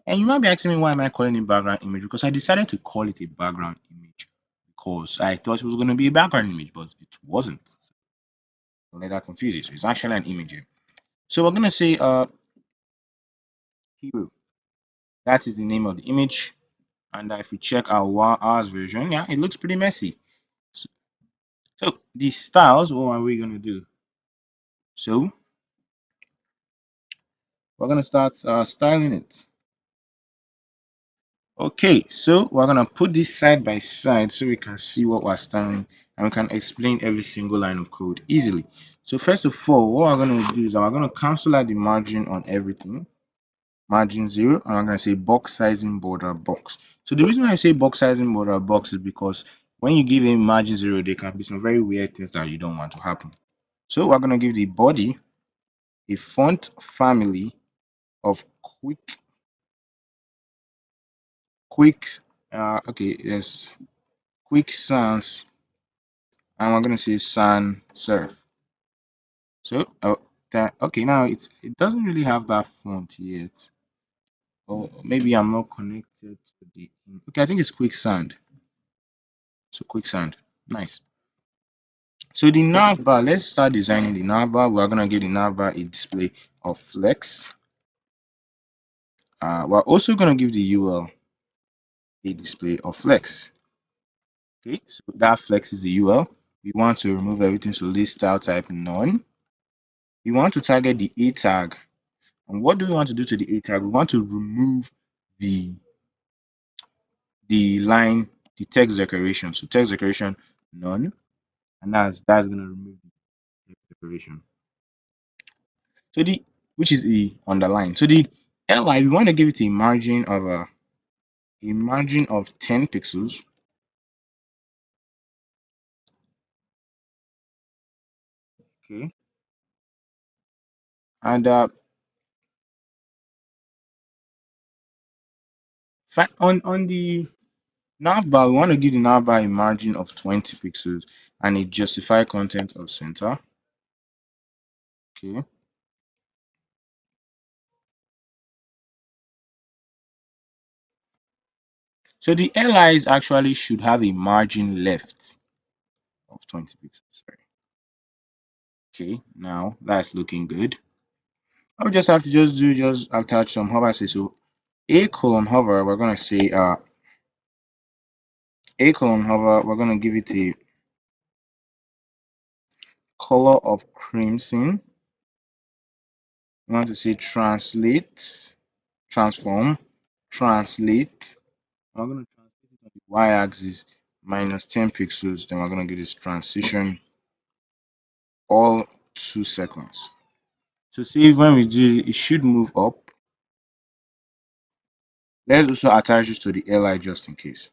And you might be asking me why am I calling it background image? Because I decided to call it a background image because I thought it was gonna be a background image, but it wasn't. Don't let that confuse you. So it's actually an image here. So we're gonna say hero. That is the name of the image. And if we check our ours version, yeah, it looks pretty messy. So the styles, what are we gonna do? So we're gonna start styling it. Okay, so we're gonna put this side by side so we can see what we're styling and we can explain every single line of code easily. So first of all, what we're gonna do is we're gonna cancel out the margin on everything, margin 0, and I'm gonna say box sizing border box. So the reason why I say box sizing border box is because when you give a margin 0, there can be some very weird things that you don't want to happen. So we're gonna give the body a font family of quick okay, yes, quick sans, and we're gonna say sans serif. So okay, now it doesn't really have that font yet, or maybe I'm not connected to the okay, I think it's quicksand. So quicksand, nice. So the navbar, let's start designing the navbar. We're gonna give the navbar a display of flex. We're also gonna give the UL a display of flex. Okay, so that flex is the UL. We want to remove everything, so list style type none. We want to target the A tag. And what do we want to do to the A tag? We want to remove the line, the text decoration. So text decoration none, and that's gonna remove the text decoration. So the which is the underline. So the li, we want to give it a margin of 10 pixels. Okay, and on the navbar, we want to give the navbar a margin of 20 pixels and a justify content of center. Okay. So the LIs actually should have a margin left of 20 pixels. Sorry. Okay, now that's looking good. I'll just have to just attach some hover say so a colon hover, we're gonna say a colon hover, we're gonna give it a color of crimson. We want to say translate, transform, translate. We're gonna translate it on the y-axis minus 10 pixels, then we're gonna give this transition all 2 seconds. So see when we do it should move up. Let's also attach this to the li just in case.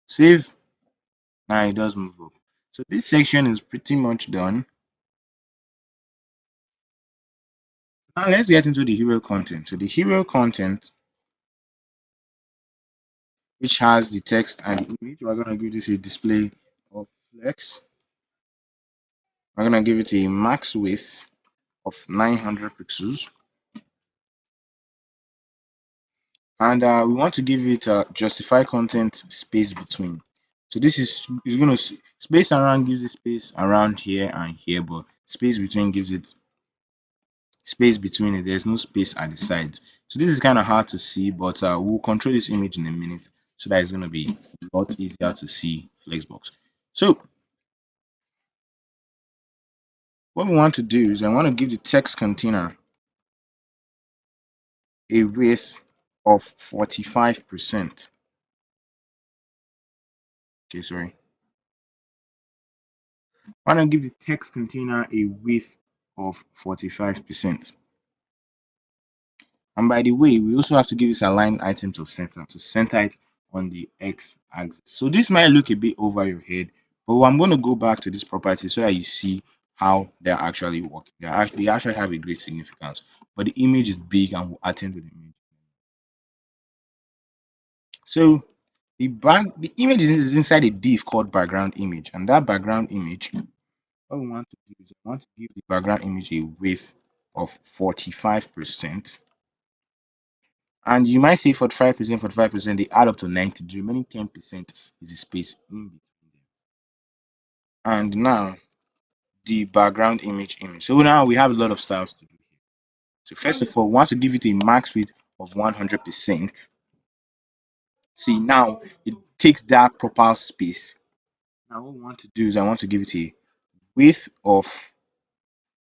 Save. Now it does move up. So this section is pretty much done. Now let's get into the hero content. So the hero content, which has the text and the image, we're gonna give this a display of flex. We're gonna give it a max width of 900 pixels. And we want to give it a justify content space between. So this is going to space around gives it space around here and here, but space between gives it space between it. There's no space at the sides. So this is kind of hard to see, but we'll control this image in a minute so that it's going to be a lot easier to see Flexbox. So what we want to do is I want to give the text container a width of 45%. Okay, sorry. I want to give the text container a width of 45%. And by the way, we also have to give this align item to center it on the x-axis. So this might look a bit over your head, but I'm going to go back to this property so that you see how they're actually working. They actually have a great significance, but the image is big and we'll attend to the image. So the image is inside a div called background image, and that background image, what we want to do is we want to give the background image a width of 45%. And you might say 45%, 45%, they add up to 90. The remaining 10% is the space in between them. And now the background image. So now we have a lot of styles to do here. So first of all, we want to give it a max width of 100%. See, now it takes that proper space. Now what we want to do is I want to give it a width of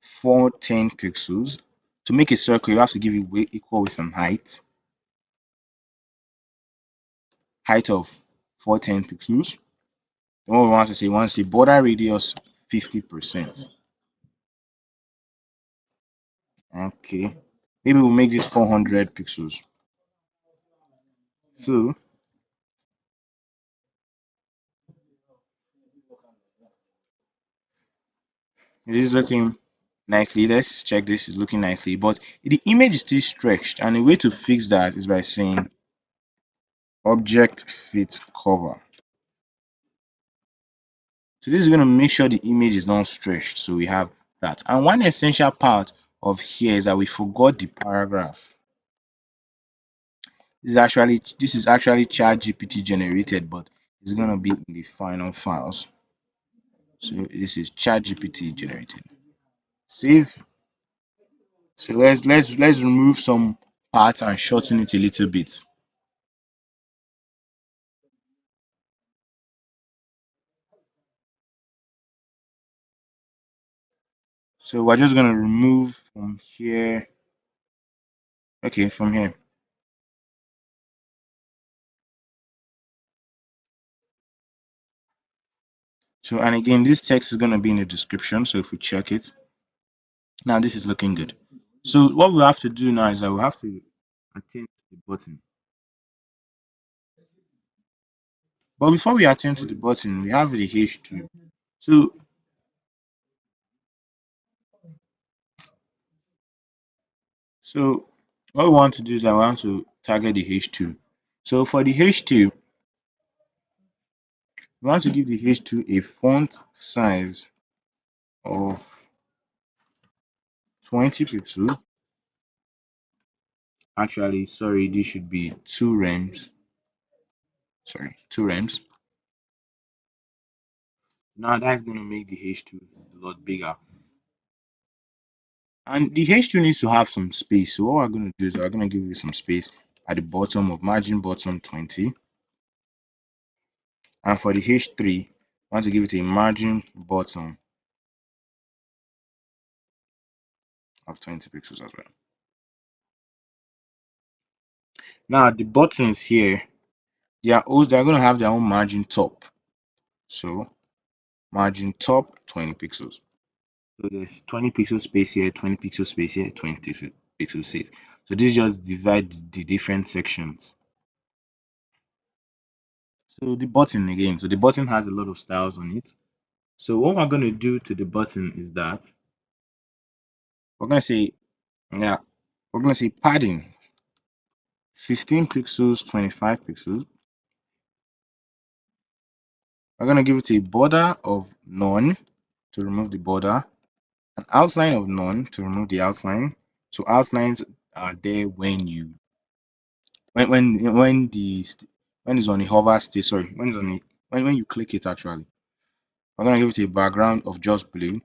410 pixels. To make a circle, you have to give it weight equal with some height of 410 pixels. Then what we want to say border radius 50%. Okay, maybe we'll make this 400 pixels. So it is looking nicely. Let's check this is looking nicely, but the image is still stretched, and a way to fix that is by saying object fit cover. So this is going to make sure the image is not stretched. So we have that. And one essential part of here is that we forgot the paragraph. This is actually ChatGPT generated, but it's going to be in the final files. So this is ChatGPT generated. Save. So let's remove some parts and shorten it a little bit. So we're just gonna remove from here. Okay, from here. So and again, this text is gonna be in the description. So if we check it, now this is looking good. So what we have to do now is that we have to attend to the button. But before we attend to the button, we have the H2. So so what we want to do is I want to target the H2. So for the H2, we want to give the H2 a font size of 20 pixels. Actually, sorry, this should be 2 rems. Sorry, 2 rems. Now that's going to make the H2 a lot bigger. And the H2 needs to have some space. So what we're going to do is we're going to give it some space at the bottom of margin bottom 20. And for the H3, I want to give it a margin bottom of 20 pixels as well. Now the buttons here, they're going to have their own margin top. So margin top 20 pixels. So there's 20 pixel space here, 20 pixel space here, 20 pixel space. So this just divides the different sections. So the button again. So the button has a lot of styles on it. So what we're going to do to the button is that we're going to say, yeah, we're going to say padding 15 pixels, 25 pixels. We're going to give it a border of none to remove the border, an outline of none to remove the outline. So outlines are there when you when it's on a hover state. Sorry, when it's on a when you click it actually. I'm gonna give it a background of just blue,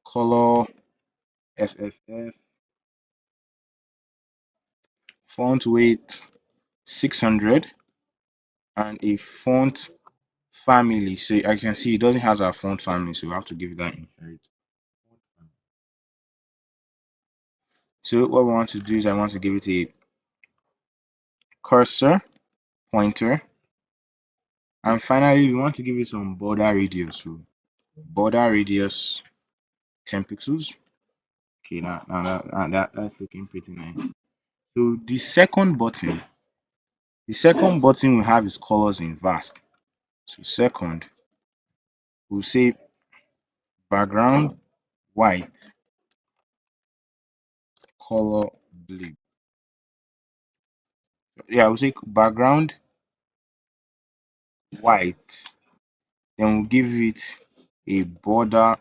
color FFF, font weight 600, and a font family. So I can see it doesn't have a font family, so we have to give it that inherit. So what we want to do is I want to give it a cursor pointer, and finally we want to give it some border radius. So border radius 10 pixels. Okay, that's looking pretty nice. So the second button we have is colors in vast. So second, we'll say background white, color blue. Yeah, we'll say background white. Then we'll give it a border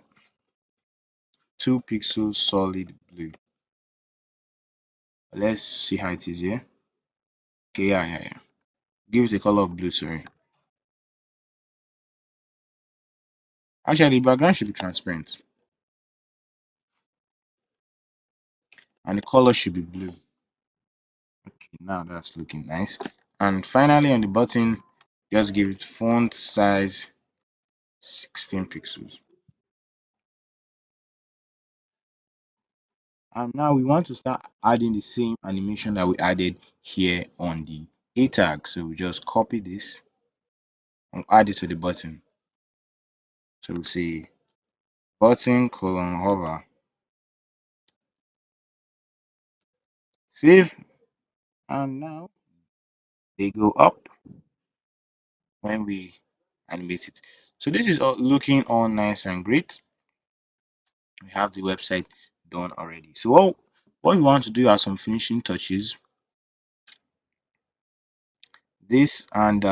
2 pixels solid blue. Let's see how it is here. Okay, yeah. Give it a color of blue, sorry. Actually, the background should be transparent. And the color should be blue. Okay, now that's looking nice. And finally on the button, Just give it font size 16 pixels. And now we want to start adding the same animation that we added here on the A tag. So we just copy this and add it to the button. So we'll say button colon hover, save, and now they go up when we animate it. So this is all looking all nice and great. We have the website done already. So what we want to do are some finishing touches. This and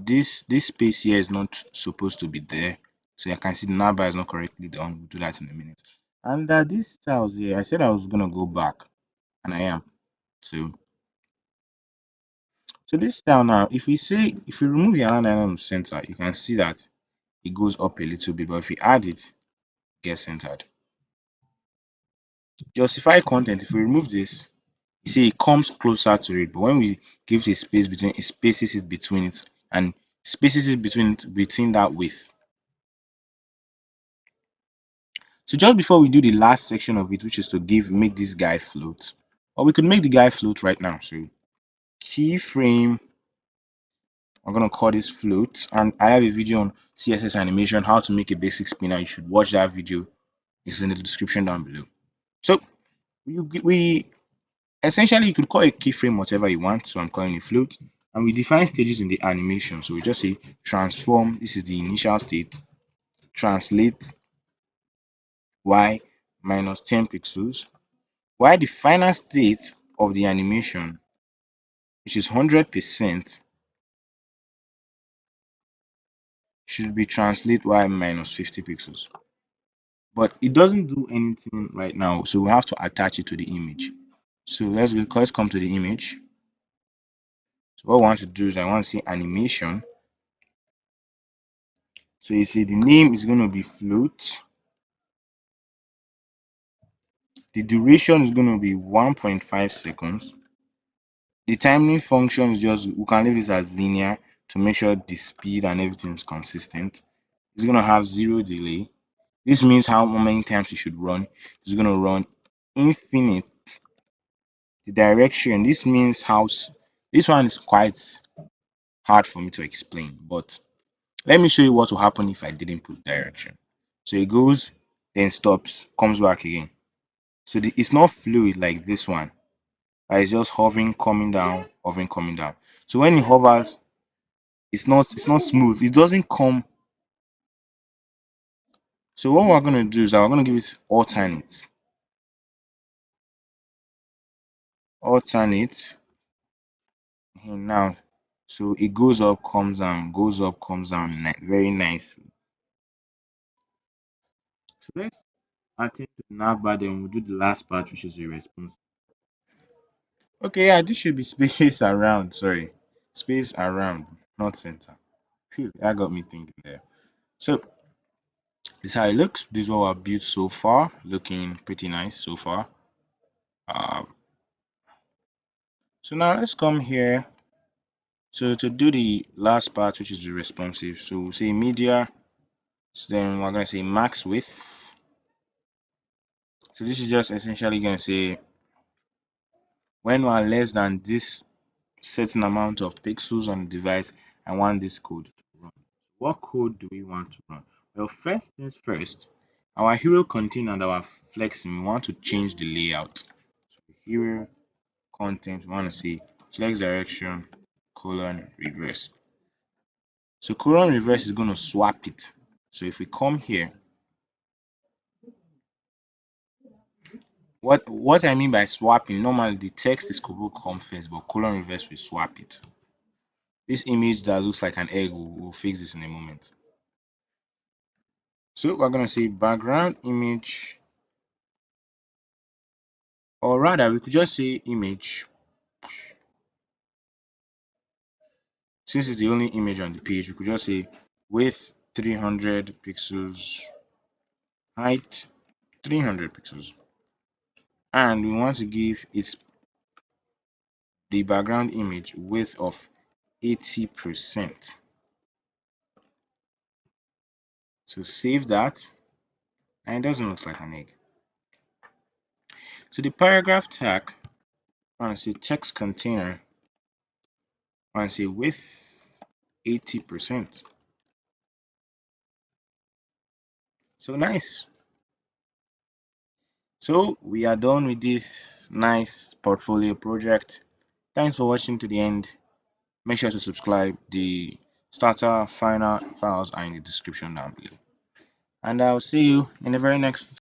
this space here is not supposed to be there. So I can see the navbar is not correctly done. We'll do that in a minute. And these styles here, I said I was gonna go back, and I am. So this style now, if we remove the align on the center, you can see that it goes up a little bit, but if we add it, get centered. Justify content, if we remove this, you see it comes closer to it, but when we give it a space between, it spaces it between it and spaces it between that width. So just before we do the last section of it, which is to make this guy float, or we could make the guy float right now. So keyframe, I'm gonna call this float, and I have a video on CSS animation, how to make a basic spinner. You should watch that video. It's in the description down below. So we essentially, you could call a keyframe whatever you want. So I'm calling it float, and we define stages in the animation. So we just say transform. This is the initial state. Translate y minus 10 pixels. While the final state of the animation, which is 100%, should be translate y minus 50 pixels. But it doesn't do anything right now, so we have to attach it to the image. So let's come to the image. So what I want to do is I want to see animation. So you see the name is going to be float. The duration is going to be 1.5 seconds. The timing function is just, we can leave this as linear to make sure the speed and everything is consistent. It's going to have 0 delay. This means how many times it should run. It's going to run infinite. The direction, this means this one is quite hard for me to explain, but let me show you what will happen if I didn't put direction. So it goes, then stops, comes back again. So it's not fluid like this one. It's just hovering, coming down, hovering, coming down. So when it hovers, it's not smooth. It doesn't come. So what we're gonna do is that we're gonna give it alternate. Alternate. And now, so it goes up, comes down, goes up, comes down, very nice. So let's attend to the navbar, then we'll do the last part, which is the response. Okay, yeah, this should be space around. Sorry, space around, not center. Phew, that got me thinking there. So this is how it looks. This is what we've built so far. Looking pretty nice so far. Um, so now let's come here. So to do the last part, which is the responsive. So we'll say media. So then we're gonna say max width. So this is just essentially gonna say when we are less than this certain amount of pixels on the device, I want this code to run. What code do we want to run? Well, first things first, our hero content and our flexing, we want to change the layout. So hero content, we want to say flex direction colon reverse. So colon reverse is going to swap it. So if we come here, what I mean by swapping, normally the text is will come first, but colon reverse will swap it. This image that looks like an egg, we'll fix this in a moment. So we're going to say background image, or rather we could just say image, since it's the only image on the page. We could just say width 300 pixels, height 300 pixels, and we want to give it the background image width of 80%. So save that, and it doesn't look like an egg. So the paragraph tag, I want to say text container, I want to say width 80%. So nice. So we are done with this nice portfolio project. Thanks for watching to the end. Make sure to subscribe. The starter final files are in the description down below. And I'll see you in the very next